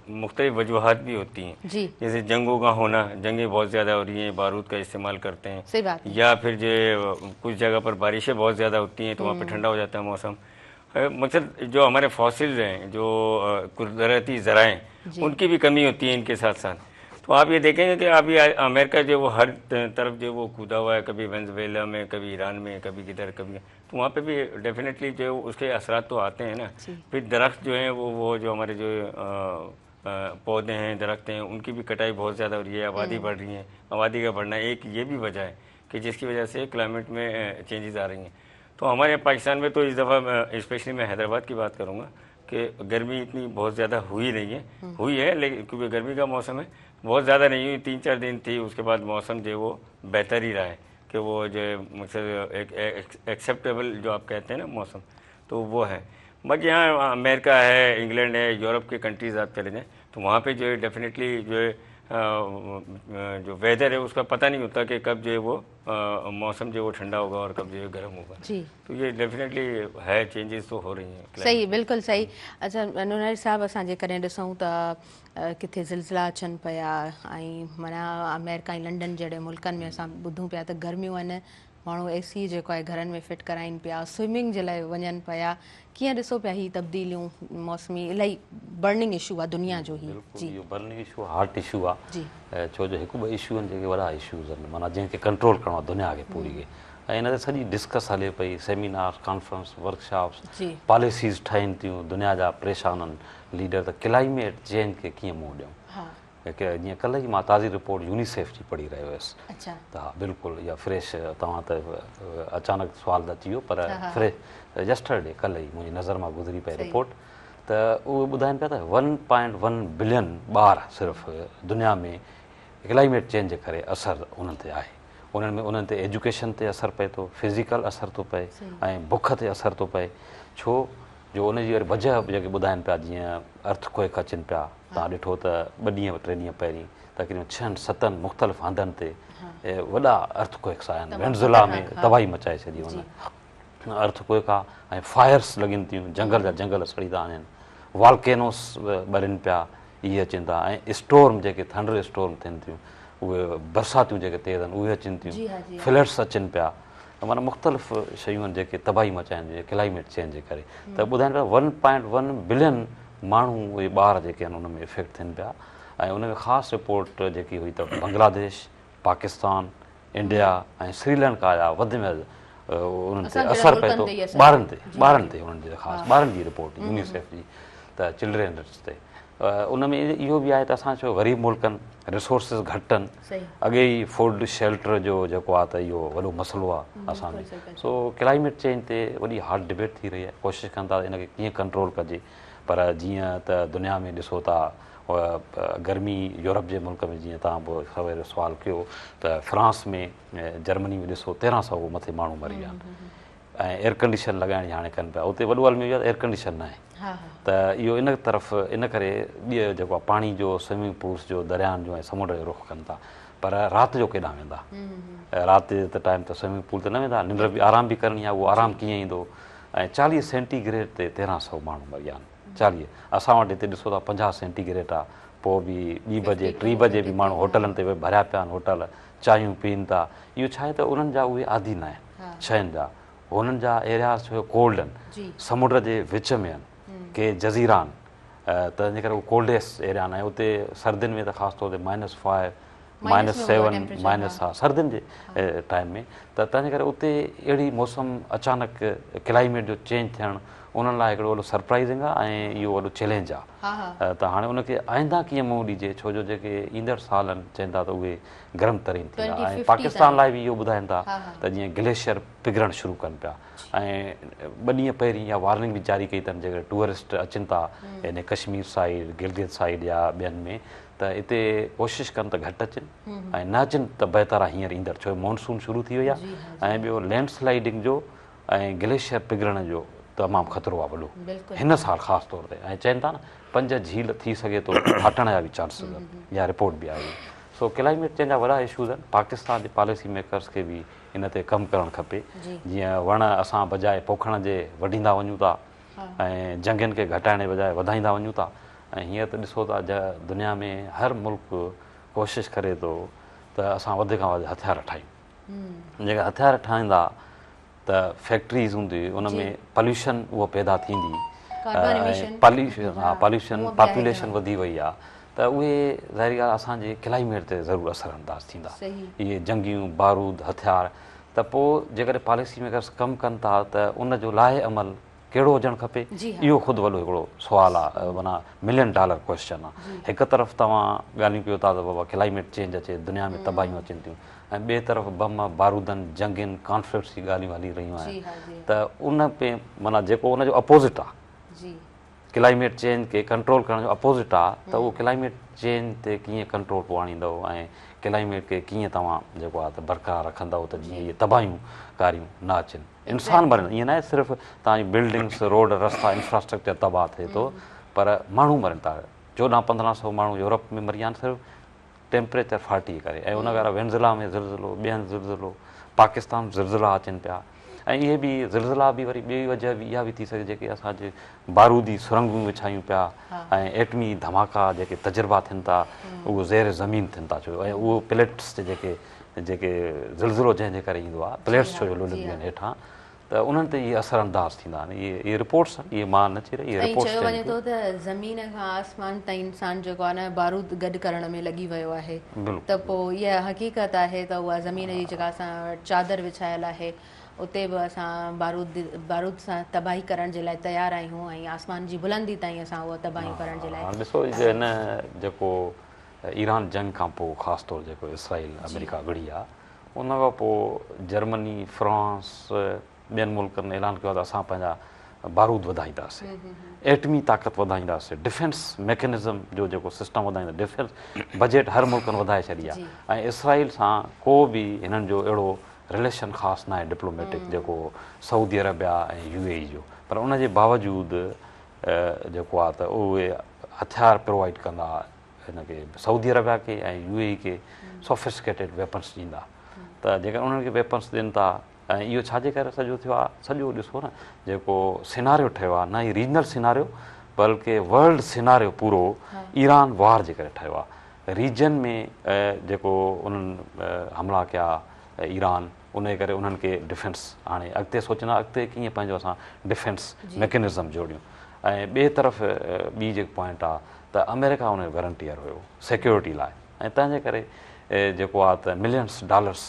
मुख्तलिफ वजूहात भी होती हैं, जैसे जंगों का होना, जंगें बहुत ज़्यादा हो रही हैं, बारूद का इस्तेमाल करते हैं, सही बात है। या फिर जो कुछ जगह पर बारिशें बहुत ज़्यादा होती हैं तो वहाँ पर ठंडा हो जाता है मौसम। मतलब जो हमारे फॉसिल्स हैं, जो कुदरती ज़राएँ, उनकी भी कमी होती है इनके साथ साथ। तो आप ये देखेंगे कि अभी अमेरिका जो वो हर तरफ जो वो कूदा हुआ है, कभी वेनेजुएला में, कभी ईरान में, कभी किधर, कभी, तो वहाँ पे भी डेफिनेटली जो उसके असरात तो आते हैं ना। फिर दरख्त जो हैं वो जो हमारे जो पौधे हैं, दरख्त हैं, उनकी भी कटाई बहुत ज़्यादा हो रही है, आबादी बढ़ रही है। आबादी का बढ़ना एक ये भी वजह है कि जिसकी वजह से क्लाइमेट में चेंजेस आ रही हैं। तो हमारे पाकिस्तान में तो इस दफ़ा स्पेशली मैं हैदराबाद की बात करूँगा कि गर्मी इतनी बहुत ज़्यादा हुई नहीं है, हुई है लेकिन क्योंकि गर्मी का मौसम है, बहुत ज़्यादा नहीं हुई, 3-4 दिन थी, उसके बाद मौसम जो वो बेहतर ही रहा है कि वो जो मतलब एक एक्सेप्टेबल जो आप कहते हैं ना मौसम, तो वो है। बाकी यहाँ अमेरिका है, इंग्लैंड है, यूरोप के कंट्रीज़ आप चले जाएँ तो वहाँ पे जो है डेफिनेटली जो है जो वेदर है उसका पता नहीं होता कि कब जो है वो मौसम जो है वो ठंडा होगा और कब जो है गर्म होगा। तो ये डेफिनेटली है, चेंजेस तो हो रही हैं। सही, बिल्कुल सही। अच्छा नूनारी साहब, असां जेकॾहिं ॾिसूं त किथे ज़िलज़िला अचनि पिया ऐं माना अमेरिका ऐं लंडन जहिड़े मुल्कनि में असां ॿुधूं पिया त गर्मियूं आहिनि, माण्हू एसी जेको आहे घरनि में फिट कराइनि पिया, स्विमिंग जे लाइ वञनि पिया, कीअं ॾिसो पिया हीअ तब्दीलियूं मौसमी इलाही बर्निंग इशू आहे दुनिया जो ही? जी, इहो बर्निंग इशू हार्ट इशू आहे, छो जो हिकु ॿ इशू आहिनि जेके वॾा इशूज़ आहिनि, माना जंहिंखे कंट्रोल करिणो आहे दुनिया खे पूरी खे, ऐं इन ते सॼी डिस्कस हले पई, सेमिनार, कॉन्फ्रेंस, वर्कशॉप्स, पॉलिसीज़ ठहनि थियूं, दुनिया जा परेशान आहिनि लीडर त क्लाइमेट चेंज खे कीअं मुंहुं ॾियूं। जीअं कल्ह ई मां ताज़ी रिपोर्ट यूनिसेफ जी पढ़ी रहियो हुयुसि, त हा बिल्कुलु इहा फ्रेश, तव्हां त अचानक सुवाल अची वियो, पर फ्रेश यस्टरडे कल्ह ई मुंहिंजी नज़र मां गुज़री पई रिपोर्ट, त उहे ॿुधाइनि पिया त 1.1 बिलियन ॿार सिर्फ़ु दुनिया में क्लाइमेट चेंज जे करे असरु उन्हनि ते आहे। उन्हनि ते एजुकेशन ते असरु पए थो, फिज़िकल असरु थो पए ऐं बुख ते असरु थो पए, छो जो उनजी वरी वजह जेके ॿुधाइनि पिया जीअं अर्थक्वेक अचनि पिया तव्हां ॾिठो त 2 ॾींहं 3 ॾींहं पहिरीं तक़रीबन 6-7 मुख़्तलिफ़ हंधनि ते वॾा अर्थक्वेक्स आया आहिनि वेनेज़ुएला में तबाही मचाए छॾी हुन अर्थक्वेक आहे ऐं फायर्स लॻनि थियूं जंगल जा जंगल सड़ी था वञनि वॉल्केनोस ॿरनि पिया इहे अचनि था ऐं स्टोर्म जेके थंडर स्टोर्म थियनि थियूं उहे बरसातियूं जेके तेज़ आहिनि उहे अचनि थियूं फ्लड्स अचनि पिया माना मुख़्तलिफ़ शयूं आहिनि जेके तबाही मचाइनि क्लाइमेट चेंज जे करे त ॿुधाइनि पिया 1.1 बिलियन माण्हू उहे ॿार जेके आहिनि उन में इफेक्ट थियनि पिया ऐं उन में ख़ासि रिपोर्ट जेकी हुई त बांग्लादेश पाकिस्तान इंडिया ऐं श्रीलंका जा वधि में वधि उन्हनि ते असरु पए थो ॿारनि ते उन्हनि जी ख़ासि ॿारनि जी रिपोर्ट यूनिसेफ जी त चिल्ड्रेन्स ते उन में इहो बि आहे त असां चयो ग़रीब मुल्कनि रिसोर्सिस घटि आहिनि अॻे ई फूड शेल्टर जो जेको आहे त इहो वॾो मसइलो आहे असांजो सो क्लाइमेट चेंज ते वॾी हार्ड डिबेट थी रही आहे कोशिशि कनि था इनखे कीअं कंट्रोल कजे पर जीअं त दुनिया में ॾिसो था गर्मी यूरोप जे मुल्क में जीअं तव्हां पोइ सवेर सुवालु कयो त फ्रांस में जर्मनी में ॾिसो 1300 मथे माण्हू मरी विया आहिनि ऐं एयर कंडीशन लॻाइण हाणे कनि पिया उते वॾो अलमी आहे एयर कंडीशन न आहे त इहो इन तरफ़ इन करे ॿियो जेको आहे पाणी जो स्विमिंग पूल्स जो दरियानि जो ऐं समुंड जो रुख कनि था पर राति जो केॾांहुं वेंदा राति जे टाइम त स्विमिंग पूल ते न वेंदा निंड बि आराम बि करणी आहे उहो आराम कीअं ईंदो ऐं 40 सेंटीग्रेड ते 1300 माण्हू मरी विया आहिनि 40 असां वटि हिते ॾिसो था 50 सेंटीग्रेड आहे पोइ बि 2 बजे 3 बजे बि माण्हू होटलनि ते भरिया पिया आहिनि होटल चांहियूं पीअनि था इहो छा आहे त उन्हनि जा उहे आदी न आहिनि शयुनि जा हुननि जा एरियाज़ छो कोल्ड आहिनि समुंड जे विच में आहिनि के जज़ीरा आहिनि त इन करे उहो कोल्डेस्ट एरिया आहिनि ऐं उते सर्दियुनि में त ख़ासि तौर ते -5 -7 माइनस आहे सर्दियुनि जे टाइम में त तंहिंजे करे उते अहिड़ी मौसम अचानक क्लाइमेट जो चेंज थियणु उन्हनि लाइ हिकिड़ो वॾो सरप्राइज़िंग आहे ऐं इहो वॾो चैलेंज आहे त हाणे उनखे आईंदा कीअं मुंहुं ॾिजे छो जो जेके ईंदड़ साल आहिनि चवनि था त उहे गरम तरीन थींदा ऐं पाकिस्तान लाइ बि इहो ॿुधाइनि था त जीअं ग्लेशियर पिघरणु शुरू कनि पिया ऐं 2 ॾींहं पहिरीं इहा वार्निंग बि जारी कई अथनि जेके टूरिस्ट अचनि था इन कश्मीर साइड गिलगित साइड या ॿियनि में त हिते कोशिशि कनि त घटि अचनि ऐं न अचनि त बहितर आहे हींअर ईंदड़ छो मॉनसून शुरू थी वई आहे ऐं ॿियो लैंडस्लाइडिंग जो ऐं ग्लेशियर पिघरण जो तमामु ख़तरो आहे वॾो हिन साल ख़ासि तौर ते ऐं चवनि था न 5 झील थी सघे थो फाटण जा बि चांसिस आहिनि इहा रिपोर्ट बि आई सो क्लाइमेट चेंज जा वॾा इशूज़ आहिनि पाकिस्तान जे पॉलिसी मेकर्स खे बि इन ते कमु करणु खपे जीअं वण असां बजाए पोखण जे वढींदा वञूं था ऐं जंगनि खे घटाइण जे बजाए वधाईंदा वञूं था ऐं हीअं त ॾिसो था दुनिया में हर मुल्क कोशिशि करे थो त असां वधि खां वधि हथियार ठाहियूं जेका हथियार ठाहींदा त फैक्ट्रीज़ हूंदी उन में पॉल्यूशन उहो पैदा थींदी पॉल्यूशन पॉपुलेशन वधी वई आहे त उहे ज़ाहिरी ॻाल्हि असांजे क्लाइमेट ते ज़रूरु असरु अंदाज़ थींदा इहे जंगियूं बारूद हथियार त पोइ जेकॾहिं पॉलिसी मेकर्स कमु कनि था त उनजो लाहे अमल कहिड़ो हुजणु खपे इहो ख़ुदि वॾो हिकिड़ो सुवालु आहे माना $1 मिलियन क्वेश्चन आहे हिकु तरफ़ तव्हां ॻाल्हियूं कयो था त बाबा क्लाइमेट चेंज अचे दुनिया में तबाहियूं अचनि थियूं ऐं ॿिए तरफ़ बम बारूदनि जंगियुनि कॉन्फ्लिक्ट्स जी ॻाल्हियूं हली रहियूं आहिनि त उन में माना जेको उनजो अपोज़िट आहे क्लाइमेट चेंज खे कंट्रोल करण जो अपोज़िट आहे त उहो क्लाइमेट चेंज ते कीअं कंट्रोल पोइ आणींदव ऐं क्लाइमेट खे कीअं तव्हां जेको आहे त बरक़रार रखंदव त जीअं इहे तबाहियूं कारियूं न अचनि इंसान मरनि ईअं न आहे सिर्फ़ु तव्हांजी बिल्डिंग्स रोड रस्ता इंफ्रास्ट्रक्चर तबाह थिए थो पर माण्हू मरनि था 1400-1500 माण्हू यूरोप में मरी विया आहिनि सिर्फ़ु टेम्परेचर फाटी करे ऐं उन वारा वेनेज़ुएला में ज़िलज़िलो ॿियनि ज़िलज़िलो पाकिस्तान ज़िलज़िला अचनि पिया ऐं इहे बि ज़िलज़िला बि वरी ॿी वजह बि इहा बि थी सघे जेके असांजे बारूदी सुरंगूं विछायूं पिया ऐं एटमी धमाका जेके तजुर्बा थियनि था उहो ज़ेर ज़मीन थियनि था छो ऐं उहो प्लेट्स जेके ज़िलज़िलो जंहिंजे करे ईंदो आहे प्लेट्स छो जो लुलंदियूं आहिनि हेठां त उन्हनि ते इहे असरअंदाज़ थींदा आहिनि इहे रिपोर्ट्स इहे मां न चई रही चयो वञे थो त ज़मीन खां आसमान ताईं इंसान जेको आहे न बारूद गॾु करण में लॻी वियो आहे त पोइ इहा हक़ीक़त आहे त उहा ज़मीन जी जेका असां वटि चादर विछायल आहे उते बि असां बारूद सां तबाही करण जे लाइ तयारु आहियूं ऐं आसमान जी बुलंदी ताईं असां उहा तबाही करण जे लाइ ॾिसो हिन जेको ईरान जंग खां पोइ ख़ासि तौरु जेको इसराइल अमेरिका विढ़ी आहे उन खां पोइ जर्मनी फ्रांस ॿियनि मुल्कनि ऐलान कयो आहे त असां पंहिंजा बारूद वधाईंदासीं एटमी ताक़त वधाईंदासीं डिफेंस मैकेनिज़म जो जेको सिस्टम वधाईंदा डिफेंस बजट हर मुल्कनि वधाए छॾी आहे ऐं इसराइल सां को बि हिननि जो अहिड़ो रिलेशन ख़ासि न आहे डिप्लोमेटिक जेको सऊदी अरबिया ऐं UAE जो, पर उन जे बावजूदि जेको आहे त उहे हथियार प्रोवाइड कंदा हिनखे सऊदी अरबिया खे ऐं UAE खे सोफिस्टिकेटेड वेपन्स ॾींदा। त जेकर उन्हनि खे वेपन्स ॾियनि था ऐं इहो छाजे करे सॼो थियो आहे, सॼो ॾिसो न जेको सिनारियो ठहियो आहे, न ई रीजनल सिनारियो बल्कि वर्ल्ड सिनारियो पूरो ईरान वार जे करे ठहियो आहे। रीजन में जेको उन्हनि हमला कया ईरान, उन जे करे उन्हनि खे डिफेंस हाणे अॻिते सोचंदा अॻिते कीअं पंहिंजो असां डिफेंस मैकेनिज़म जोड़ियूं। ऐं ॿिए तरफ़ ॿी जेको पॉइंट आहे त अमेरिका उन जो गारंटीयर हुयो सिक्योरिटी लाइ, ऐं तंहिंजे करे जेको आहे त मिलियन्स डॉलर्स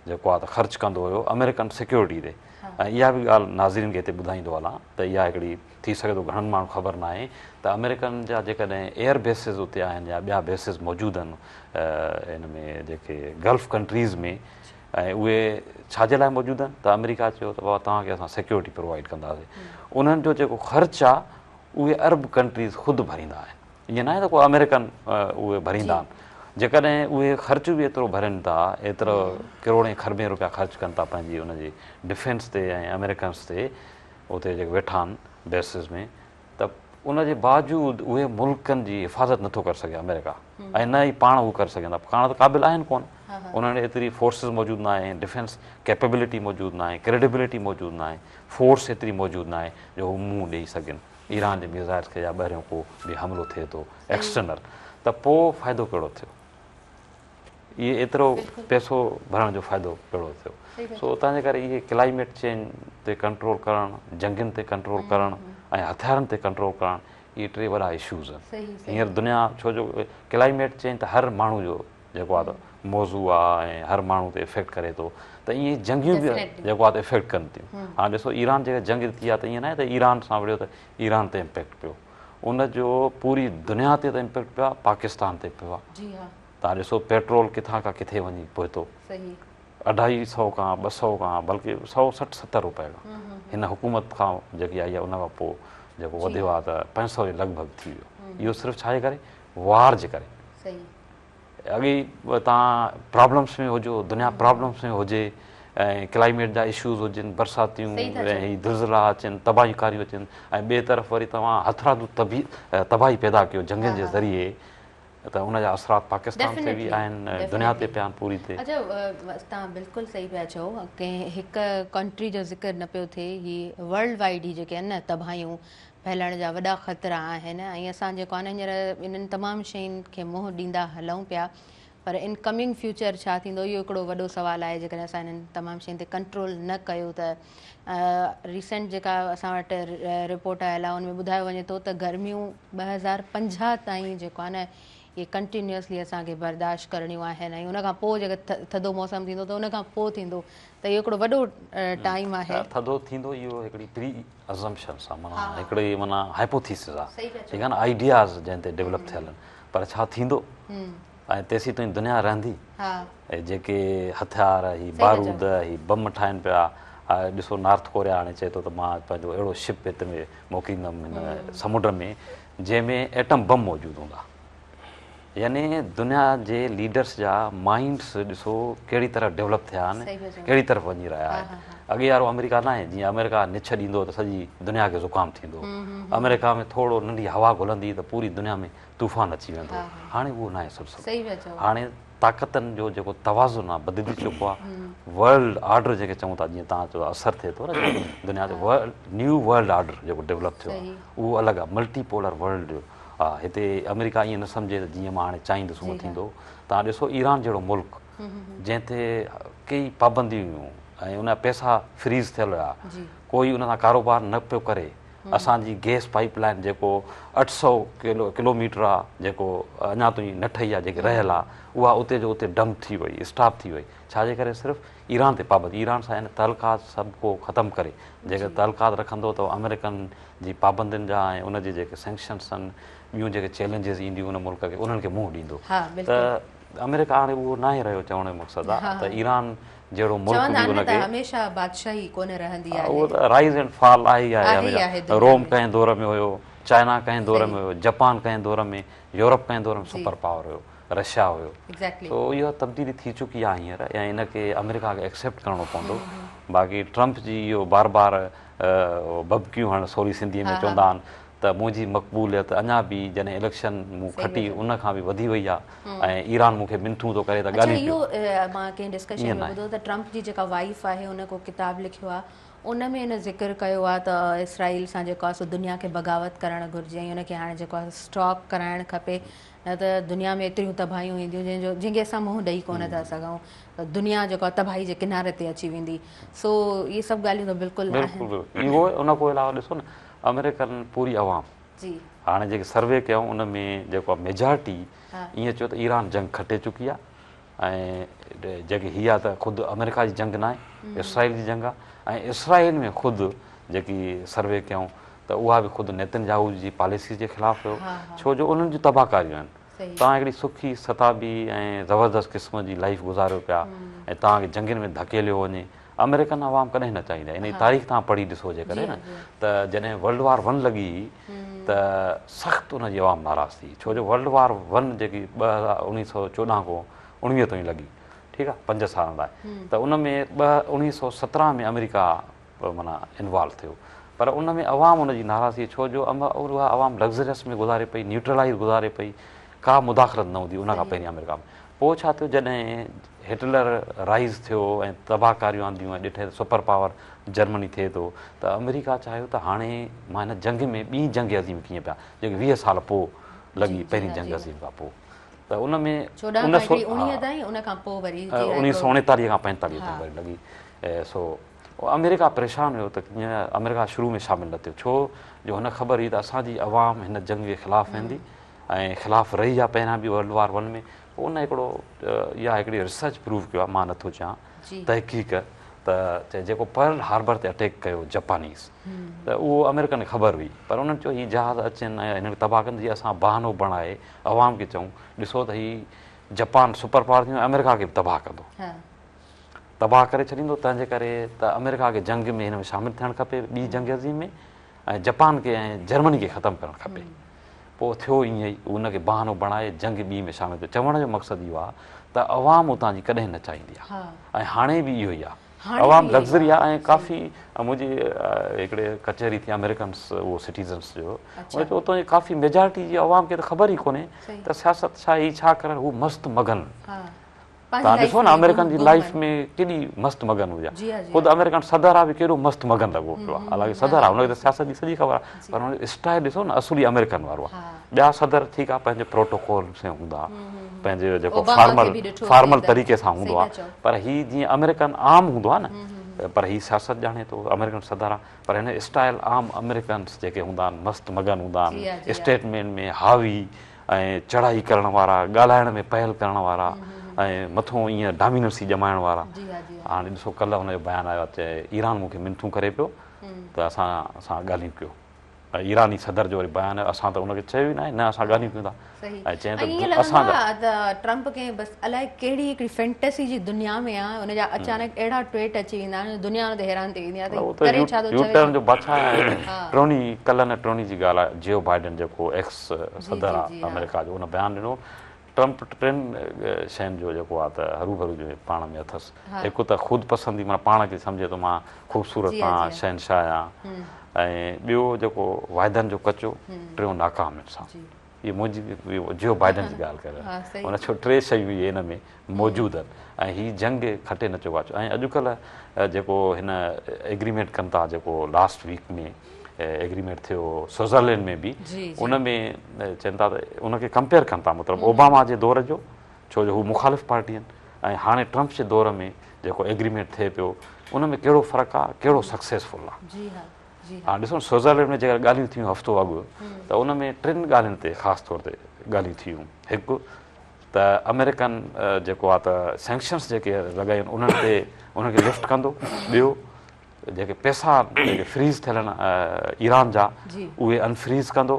जेको आहे त ख़र्चु कंदो हुयो अमेरिकन सिक्योरिटी ते। ऐं इहा बि ॻाल्हि नाज़रीन खे हिते ॿुधाईंदो हलां त इहा हिकिड़ी थी सघे थो घणनि माण्हू ख़बर न आहे त अमेरिकन जा जेकॾहिं एयर बेसिस उते आहिनि या ॿिया बेसिस मौजूदु आहिनि हिन में जेके गल्फ कंट्रीज़ में, ऐं उहे छाजे लाइ मौजूदु आहिनि त अमेरिका चयो त बाबा तव्हांखे असां सिक्योरिटी प्रोवाइड कंदासीं। उन्हनि जो जेको ख़र्चु आहे उहे अरब कंट्रीज़ ख़ुदि भरींदा आहिनि, ईअं न आहे त को अमेरिकन उहे भरींदा आहिनि। जेकॾहिं उहे ख़र्चु बि एतिरो भरनि था, एतिरो करोड़े खरबे रुपया ख़र्चु कनि था पंहिंजी उनजी डिफेंस ते ऐं अमेरिकन्स ते उते जेके वेठा आहिनि बेसिस में, त उनजे बावजूदि उहे मुल्कनि जी हिफ़ाज़त नथो करे सघे अमेरिका, ऐं न ई पाण उहे करे सघंदा, पाण त क़ाबिल आहिनि कोन, उन्हनि एतिरी फोर्सिस मौजूदु न आहे, डिफेंस कैपेबिलिटी मौजूदु न आहे, क्रेडिबिलिटी मौजूदु न आहे, फोर्स एतिरी मौजूदु न आहे जो हू मुंहुं ॾेई सघनि ईरान जे मिज़ाइल्स खे या ॿाहिरियों को बि हमिलो थिए थो एक्सटर्नल, त पोइ फ़ाइदो कहिड़ो थियो, इहे एतिरो पैसो भरण जो फ़ाइदो कहिड़ो थियो। सो तंहिंजे करे इहे क्लाइमेट चेंज ते कंट्रोल करणु, जंगियुनि ते कंट्रोल करणु ऐं हथियारनि ते कंट्रोल करणु, इहे टे वॾा इशूज़ आहिनि हींअर दुनिया, छो जो क्लाइमेट चेंज त हर माण्हू जो जेको आहे त मौज़ू आहे ऐं हर माण्हू ते इफेक्ट करे थो, त ईअं जंगियूं बि जेको आहे त इफेक्ट कनि थियूं। हाणे ॾिसो ईरान जेका जंग थी आहे त ईअं न आहे त ईरान सां विढ़ियो त ईरान ते इम्पैक्ट पियो, उनजो पूरी दुनिया ते त इम्पैक्ट पियो आहे, पाकिस्तान ते पियो आहे। तव्हां ॾिसो पेट्रोल किथां खां किथे वञी पहुतो, 250 खां 200 खां बल्कि 160-70 रुपए खां हिन हुकूमत खां जेकी आई आहे उन खां पोइ जेको वधियो आहे त 500 जे लॻभॻि थी वियो। इहो सिर्फ़ु छाजे करे, वार जे करे। अॻे तव्हां प्रॉब्लम्स में हुजो, दुनिया प्रॉब्लम्स में हुजे ऐं क्लाइमेट जा इशूज़ हुजनि, बरसातियूं ऐं ज़िलज़िला अचनि, तबाहीकारियूं अचनि, ऐं ॿिए तरफ़ वरी तव्हां हथरादू तबाही पैदा कयो जंगनि जे ज़रिए, त उनजा असरात पाकिस्तान ते बि आहिनि, दुनिया ते पिया आहिनि पूरी ते। अच्छा, तव्हां बिल्कुलु सही पिया चओ, कंहिं हिकु कंट्री जो ज़िक्र न पियो थिए, ही वर्ल्ड वाइड ही जेके आहिनि न तबाहियूं फैलण जा वॾा ख़तरा आहिनि, ऐं असां जेको आहे न हींअर इन्हनि तमामु शयुनि खे मुंहुं ॾींदा हलूं पिया, पर इनकमिंग फ्यूचर छा थींदो इहो हिकिड़ो वॾो सुवालु आहे। जेकॾहिं असां इन्हनि तमामु शयुनि ते कंट्रोल न कयो त रीसेंट जेका असां वटि रिपोर्ट आयल आहे उनमें ॿुधायो वञे थो त गर्मियूं 2050 ताईं जेको आहे न इहे कंटिन्यूअसली असांखे बर्दाश्त करणियूं आहिनि, ऐं उनखां पोइ जेकर थधो मौसम थींदो त उनखां पोइ थींदो, त इहो हिकिड़ो वॾो टाइम आहे। थधो थींदो इहो हिकिड़ी प्री अज़म्पशन्स आहे, माना हिकिड़ी माना हाइपोथीसिस आहे, जेका न आइडियाज़ जंहिं ते डेवलप थियल आहिनि, पर छा थींदो ऐं तेसीं ताईं दुनिया रहंदी। ऐं जेके हथियार ही बारूद ही बम ठाहिनि पिया, ॾिसो नॉर्थ कोरिया हाणे चए थो त मां पंहिंजो अहिड़ो शिप हिते में मोकिलींदुमि हिन समुंड में जंहिंमें एटम बम मौजूदु हूंदा, यानी दुनिया जे लीडर्स जा माइंड्स ॾिसो कहिड़ी तरह डेवलप थिया आहिनि, कहिड़ी तरफ़ वञी रहिया आहिनि। अॻे वारो अमेरिका न आहे, जीअं अमेरिका निछ ॾींदो त सॼी दुनिया खे ज़ुकाम थींदो, अमेरिका में थोरो नंढी हवा घुलंदी त पूरी दुनिया में तूफ़ान अची वेंदो, हाणे उहो न आहे सिलसिलो। हाणे ताक़तनि जो जेको तवाज़ुन आहे बदिलिजी चुको आहे, वर्ल्ड ऑर्डर जेके चऊं था, जीअं तव्हां चयो असरु थिए थो न दुनिया ते, न्यू वर्ल्ड ऑर्डर जेको डेवलप थियो आहे उहो अलॻि आहे, मल्टीपोलर वर्ल्ड हा। हिते अमेरिका ईअं न सम्झे त जीअं मां हाणे चाहींदुसि उहो थींदो। तव्हां ॾिसो ईरान जहिड़ो मुल्क जंहिं ते कई पाबंदियूं हुयूं ऐं उन जा पैसा फ्रीज़ थियल हुया, कोई उन सां कारोबार न पियो करे, असांजी गैस पाइप लाइन जेको 800 किलोमीटर आहे जेको अञा ताईं न ठही आहे, जेकी रहियल आहे, उहा उते जो उते डंप थी वई, स्टॉप थी वई। छाजे करे? सिर्फ़ु ईरान ते पाबंदी, ईरान सां हिन तहलकात सभु को ख़तमु करे, जेके तहलकात रखंदो त अमेरिकन जी पाबंदियुनि जा ऐं उनजी जेके सैंक्शन्स आहिनि, ॿियूं जेके चैलेंजिस ईंदियूं उन मुल्क खे, उन्हनि खे मुंहुं ॾींदो। त अमेरिका हाणे उहो न ई रहियो, चवण जो मक़सदु आहे त ईरान जहिड़ो मुल्क बि उनखे हमेशह बादशाही कोन रहंदी आहे, उहो त राइज़ एंड फॉल आहे ई आहे। रोम कंहिं दौर में हुयो, चाइना कंहिं दौर में हुयो, जापान कंहिं दौर में, यूरोप कंहिं दौर में सुपर पावर हुयो, रशिया हुयो। एग्जैक्टली सो इहा तब्दीली थी चुकी आहे हींअर ऐं इनखे अमेरिका खे एक्सेप्ट करिणो पवंदो। बाक़ी ट्रंप जी इहो बार बार बबकियूं हण सॉरी सिंधीअ में चवंदा आहिनि त मुंहिंजी मक़बूलियत अञा बि जॾहिं इलेक्शन मूं खटी उन खां बि वधी वई आहे ऐं ईरान मूंखे मिनथूं थो करे त अच्छा ॻाल्हियूं इहो मां कंहिं डिस्कशन में ॿुधो त ट्रंप जी जेका वाइफ आहे हुन को किताबु लिखियो आहे उन में हिन ज़िक्र कयो आहे त इसराइल सां जेको आहे सो दुनिया खे बग़ावत करणु घुरिजे ऐं उनखे हाणे जेको आहे स्टॉप कराइणु खपे न त दुनिया में एतिरियूं तबाहियूं ईंदियूं जंहिंखे असां मुंहुं ॾेई कोन था सघूं। दुनिया जेको आहे तबाही जे किनारे ते अची वेंदी। सो इहे सभु ॻाल्हियूं त बिल्कुलु बिल्कुलु इहो उन खां अलावा ॾिसो न अमेरिकन पूरी आवाम जी हाणे जेके सर्वे कयूं उन में जेको आहे मेजॉरिटी ईअं चयो त ईरान जंग खटे चुकी आहे ऐं जेके हीअ आहे त ख़ुदि अमेरिका जी जंग न आहे इसराइल जी जंग आहे ऐं इसराइल में ख़ुदि जेकी सर्वे कयूं त उहा बि ख़ुदि नेतन्याहू जी पॉलिसी जे ख़िलाफ़ हुयो छो जो उन्हनि जूं तबाहकारियूं आहिनि। तव्हां हिकिड़ी सुखी सताबी ऐं ज़बरदस्त क़िस्म जी लाइफ गुज़ारियो पिया ऐं तव्हांखे जंगनि में धकेलियो वञे अमेरिकन आवाम कॾहिं न चाहींदा। इन जी तारीख़ तव्हां पढ़ी ॾिसो जेकॾहिं न त जॾहिं वर्ल्ड वार 1 लॻी त सख़्तु उनजी आवाम नाराज़ थी छो जो वर्ल्ड वार 1 जेकी 1914 खां 19 ताईं लॻी ठीकु आहे 5 सालनि लाइ त उन में 1917 में अमेरिका माना इन्वॉल्व थियो पर उन में आवाम उनजी नाराज़गी छो जो उहा आवाम लग्ज़रियस में गुज़ारे पई न्यूट्रलाइज़ गुज़ारे पई का मुदाख़लत न हूंदी उन खां पहिरीं अमेरिका में। पोइ छा थियो जॾहिं हिटलर राइज़ थियो ऐं तबाहकारियूं आंदियूं ऐं ॾिठे सुपर पावर जर्मनी थिए थो त अमेरिका चाहियो त हाणे मां हिन जंग में ॿी जंग अज़ीम कीअं पिया जेके 20 साल पोइ लॻी पहिरीं जंग अज़ीम खां पोइ त उन में 1949 खां 45 ताईं वरी लॻी। सो अमेरिका परेशान हुयो त कीअं अमेरिका शुरू में शामिलु न थियो छो जो हुन ख़बर हुई त असांजी आवाम हिन जंग जे ख़िलाफ़ु वेंदी ऐं ख़िलाफ़ु रही आहे पहिरियां बि वर्ल्ड वार 1 में। पोइ उन हिकिड़ो इहा हिकिड़ी रिसर्च प्रूव कयो आहे मां नथो चाहियां तहक़ीक़ त जेको पर्ल हार्बर ते अटैक कयो जापानीज़ त उहो अमेरिकन खे ख़बर हुई पर उन्हनि चयो हीअ जहाज़ अचनि ऐं हिनखे तबाह कंदी असां बहानो बणाए आवाम खे चऊं ॾिसो त हीअ जापान सुपर पावर थी अमेरिका खे बि तबाह कंदो तबाह करे छॾींदो तंहिंजे करे त अमेरिका खे जंग में हिन में शामिलु थियणु खपे ॿी जंग अज़ीम में ऐं जापान खे ऐं जर्मनी खे ख़तमु करणु खपे। पोइ थियो ईअं ई उनखे बहानो बणाए जंग ॿी में शामिलु थियो। चवण जो मक़सदु इहो आहे त आवाम उतां जी कॾहिं न चाहींदी आहे ऐं हाणे बि इहो ई आहे आवाम लग्ज़री आहे ऐं काफ़ी मुंहिंजी हिकिड़े कचहरी थी अमेरिकन्स उहो सिटीज़न्स जो उन चयो उतां जी काफ़ी मेजॉरिटी जी आवाम खे त ख़बर ई कोन्हे त सियासत छा ही छा करणु हू मस्तु मगन। तव्हां ॾिसो न अमेरिकन जी लाइफ में केॾी मस्तु मगन हुजे ख़ुदि अमेरिकन सदर आहे बि कहिड़ो मस्तु मगन लॻो पियो आहे हालांकि सदर आहे हुनखे त सियासत जी सॼी ख़बर आहे पर हुनजो स्टाइल ॾिसो न असुली अमेरिकन वारो आहे। ॿिया सदर ठीकु आहे पंहिंजे प्रोटोकॉल से हूंदा पंहिंजे जेको फॉर्मल तरीक़े सां हूंदो आहे पर हीअ जीअं अमेरिकन आम हूंदो आहे न पर हीअ सियासत ॼाणे थो अमेरिकन सदर आहे पर हिन स्टाइल आम अमेरिकन्स जेके हूंदा आहिनि मस्तु मगन हूंदा आहिनि स्टेटमेंट में हावी ऐं चढ़ाई करण वारा ॻाल्हाइण में पहल करण वारा ऐं मथां ईअं डामिनेंसी ॼमाइण वारा। हाणे ॾिसो कल्ह हुनजो बयानु आयो आहे चए ईरान मूंखे मिनथूं करे पियो त असां ॻाल्हियूं कयो ऐं ईरानी सदर जो वरी बयानु असां त हुनखे चयो ई न आहे न असां ॻाल्हियूं कयूं था ऐं चए त ट्रंप खे बसि अलाए कहिड़ी हिकिड़ी फैंटेसी जी दुनिया में आहे हुनजा अचानक अहिड़ा ट्वीट अची वेंदा आहिनि दुनिया ते हैरान थी वेंदी आहे यूटर्न जो बादशाह आहे। ट्रोनी कल्ह न ट्रोनी जी ॻाल्हि आहे जियो बाइडन जेको एक्स सदर आहे अमेरिका जो हुन बयानु ॾिनो ट्रंप 3 शयुनि जो जेको आहे त हरूभरू जो पाण में अथसि हिकु त ख़ुदि पसंदी माना पाण खे सम्झे थो मां ख़ूबसूरत आहियां शहनशाह आहियां ऐं ॿियो जेको वाइदनि जो कचो टियों नाकाम इंसान इहे मुंहिंजी जियो बाइडन जी ॻाल्हि करे हुन छो 3 शयूं इहे हिन में मौजूदु आहिनि ऐं हीअ जंग खटे न चुका ऐं अॼुकल्ह जेको हिन एग्रीमेंट कनि था जेको लास्ट वीक में एग्रीमेंट थियो स्विट्ज़रलैंड में बि उन में चवनि था त उनखे कंपेयर कनि था मतिलबु ओबामा जे दौर जो छो जो हू मुखालिफ़ पार्टी आहिनि ऐं हाणे ट्रंप जे दौर में जेको एग्रीमेंट थिए पियो उन में कहिड़ो फ़र्क़ु आहे कहिड़ो सक्सेसफुल आहे। हाणे ॾिसो स्विट्ज़रलैंड में जेका ॻाल्हियूं थियूं हफ़्तो अॻु त उन में 3 ॻाल्हियुनि ते ख़ासि तौर ते ॻाल्हियूं थियूं। हिकु त अमेरिकन जेको आहे त सैंक्शन्स जेके लॻाई आहिनि उन्हनि ते उनखे लिफ्ट कंदो। ॿियो जेके पैसा जेके फ्रीज़ थियल आहिनि ईरान जा उहे अनफ्रीज़ कंदो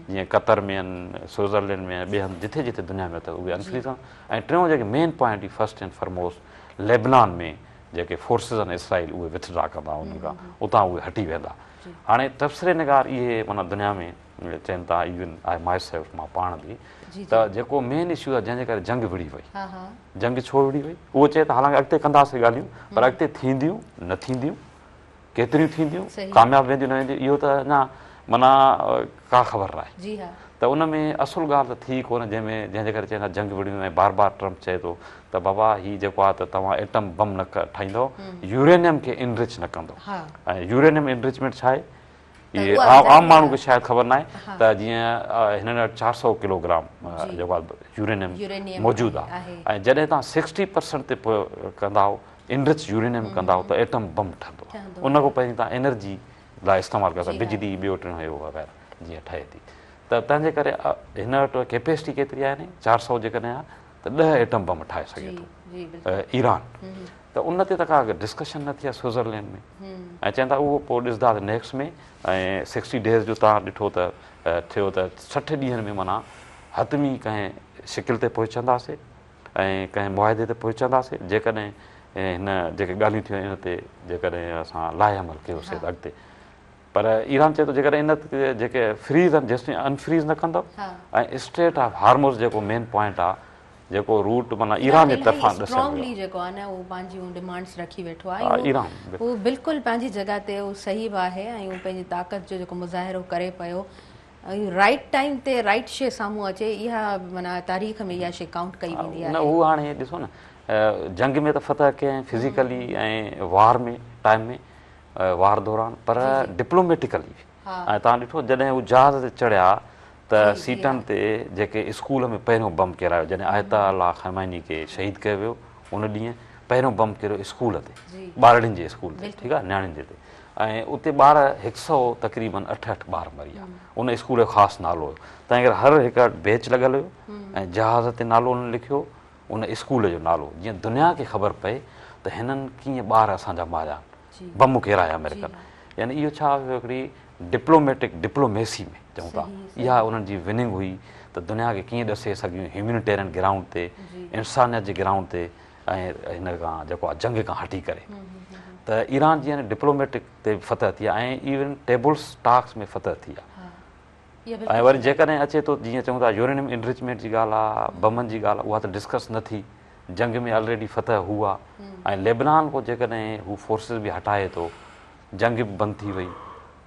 जीअं कतर में आहिनि स्विट्ज़रलैंड में ॿिए हंधि जिथे जिथे दुनिया में अथव उहे अनफ्रीज़ कंदो। ऐं टियों जेके main point E first and foremost Lebanon में जेके फोर्सिस आहिनि इसराइल उहे विथड्रा कंदा उन्हनि खां उतां उहे हटी वेंदा। हाणे तबसरे निगार इहे माना दुनिया में चवनि था इवन आई माई सेल्फ मां पाण बि त जेको मेन इशू आहे जंहिंजे करे जंग विड़ी वई, जंग छो विड़ी वई उहो चए त हालांकि अॻिते कंदासीं ॻाल्हियूं पर अॻिते थींदियूं न थींदियूं, केतिरियूं थींदियूं, कामयाबु वेंदियूं न वेंदियूं, इहो त अञा माना का ख़बर न आहे। त उन में असुलु ॻाल्हि त थी कोन जंहिंजे करे चवंदा जंग विड़ियूं ऐं बार बार ट्रम्प चए थो त बाबा हीउ जेको आहे त तव्हां एटम बम न ठाहींदो, यूरेनियम खे इनरिच न कंदो। ऐं यूरेनियम इनरिचमेंट छा आहे इहे आम माण्हू खे शायदि ख़बर न आहे त जीअं हिन वटि 400 किलोग्राम जेको आहे यूरेनियम मौजूदु आहे ऐं जॾहिं तव्हां 60% ते कंदा इनरिच यूरेनियम कंदा त एटम बम ठहंदो, उन खां पहिरीं तव्हां एनर्जी लाइ इस्तेमालु कंदा, बिजली ॿियो टियों इहो वग़ैरह जीअं ठहे थी। त तंहिंजे करे हिन वटि कैपेसिटी केतिरी आहे नी 400 जेकॾहिं आहे त 10 एटम बम ठाहे सघे थो ईरान। त उन ते त का डिस्कशन न थी आहे स्विट्ज़रलैंड में ऐं चवनि था उहो पोइ ॾिसंदा त नेक्स्ट में ऐं 60 डेज़ जो तव्हां ॾिठो त थियो त 60 ॾींहंनि में माना हतमी कंहिं शिकिल ते पहुचंदासीं ऐं कंहिं मुआदे ते पहुचंदासीं जेकॾहिं हिन जेके ॻाल्हियूं थियूं इन ते जेकॾहिं असां लाहे अमल कयोसीं त अॻिते। पर ईरान चए थो जेकॾहिं इन जेके फ्रीज़ आहिनि जेसिताईं अनफ्रीज़ न कंदव ऐं स्ट्रेट ऑफ हार्मोज़ जेको मेन पॉइंट आहे जेको रूट माना ईरान जे तरफ़ां स्ट्रॉन्गली जेको आहे न उहो पंहिंजी डिमांड्स रखी वेठो आहे, ईरान उहो बिल्कुलु पंहिंजी जॻह ते उहो सही बि आहे ऐं उहो पंहिंजी ताक़त जो जेको मुज़ाहिरो करे पियो ऐं राइट टाइम ते राइट शइ साम्हूं अचे, इहा माना तारीख़ में इहा शइ काउंट कई वेंदी आहे। न उहो हाणे ॾिसो न जंग में त फतह कयईं फिज़िकली ऐं वार में टाइम में वार दौरान, पर डिप्लोमेटिकली ऐं तव्हां ॾिठो जॾहिं हू जहाज़ ते चढ़िया त सीटनि ते जेके स्कूल में पहिरियों बम किरायो जॾहिं आयतुल्लाह ख़मैनी खे शहीद कयो वियो उन ॾींहुं पहिरियों बम किरियो स्कूल ते, ॿारनि जे स्कूल ते, ठीकु आहे, नियाणियुनि जे ते ऐं उते ॿार 100 तक़रीबन 8 ॿार मरी विया, उन स्कूल जो ख़ासि नालो हुयो। तंहिं करे हर हिकु बैच लॻल हुयो ऐं जहाज़ ते नालो उन्हनि लिखियो उन स्कूल जो नालो, जीअं दुनिया खे ख़बर पए त हिननि कीअं ॿार असांजा मारिया बम किराया अमेरिकन। यानी इहो छा हुयो हिकिड़ी डिप्लोमेसी में चऊं था, इहा उन्हनि जी विनिंग हुई त दुनिया खे कीअं ॾसे सघियूं ह्यूमैनिटेरियन ग्राउंड ते, इंसानियत जे ग्राउंड ते ऐं हिन खां जेको आहे जंग खां हटी करे। त ईरान जी डिप्लोमेटिक ते फतह थी आहे ऐं इवन टेबल्स टाक्स में फतह थी आहे। ऐं वरी जेकॾहिं अचे थो जीअं चऊं था यूरेनियम इनरिचमेंट जी ॻाल्हि आहे, बमनि जी ॻाल्हि आहे, उहा त डिस्कस न थी, जंग में ऑलरेडी फतह हुआ ऐं लेबनान को जेकॾहिं हू फोर्सिस बि हटाए थो जंग बि बंदि थी वई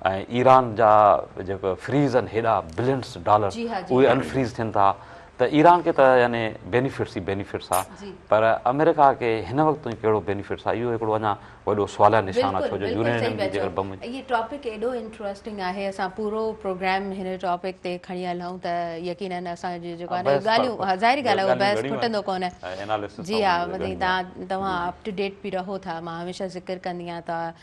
ऐं ईरान जा जेको फ्रीज़ आहिनि हेॾा $बिलियंस उहे अनफ्रीज़ थियनि था त ईरान खे त यानी बेनिफिट्स ई बेनिफिट्स आहे, पर अमेरिका खे हिन वक़्तु कहिड़ो बेनिफिट्स आहे इहो हिकिड़ो अञा वॾो सुवालिया निशान आहे। छो जो यूरेनियम जी जेकर बम इहे टॉपिक एॾो इंट्रस्टिंग आहे, असां पूरो प्रोग्राम हिन टॉपिक ते खणी हलूं त यकीनन असांजी जेको आहे ॻाल्हियूं ज़ाहिरी ॻाल्हि आहे उहो बहस खुटंदो कोन। जी हा, तव्हां अप टू डेट बि रहो था, मां हमेशह ज़िक्र कंदी आहियां त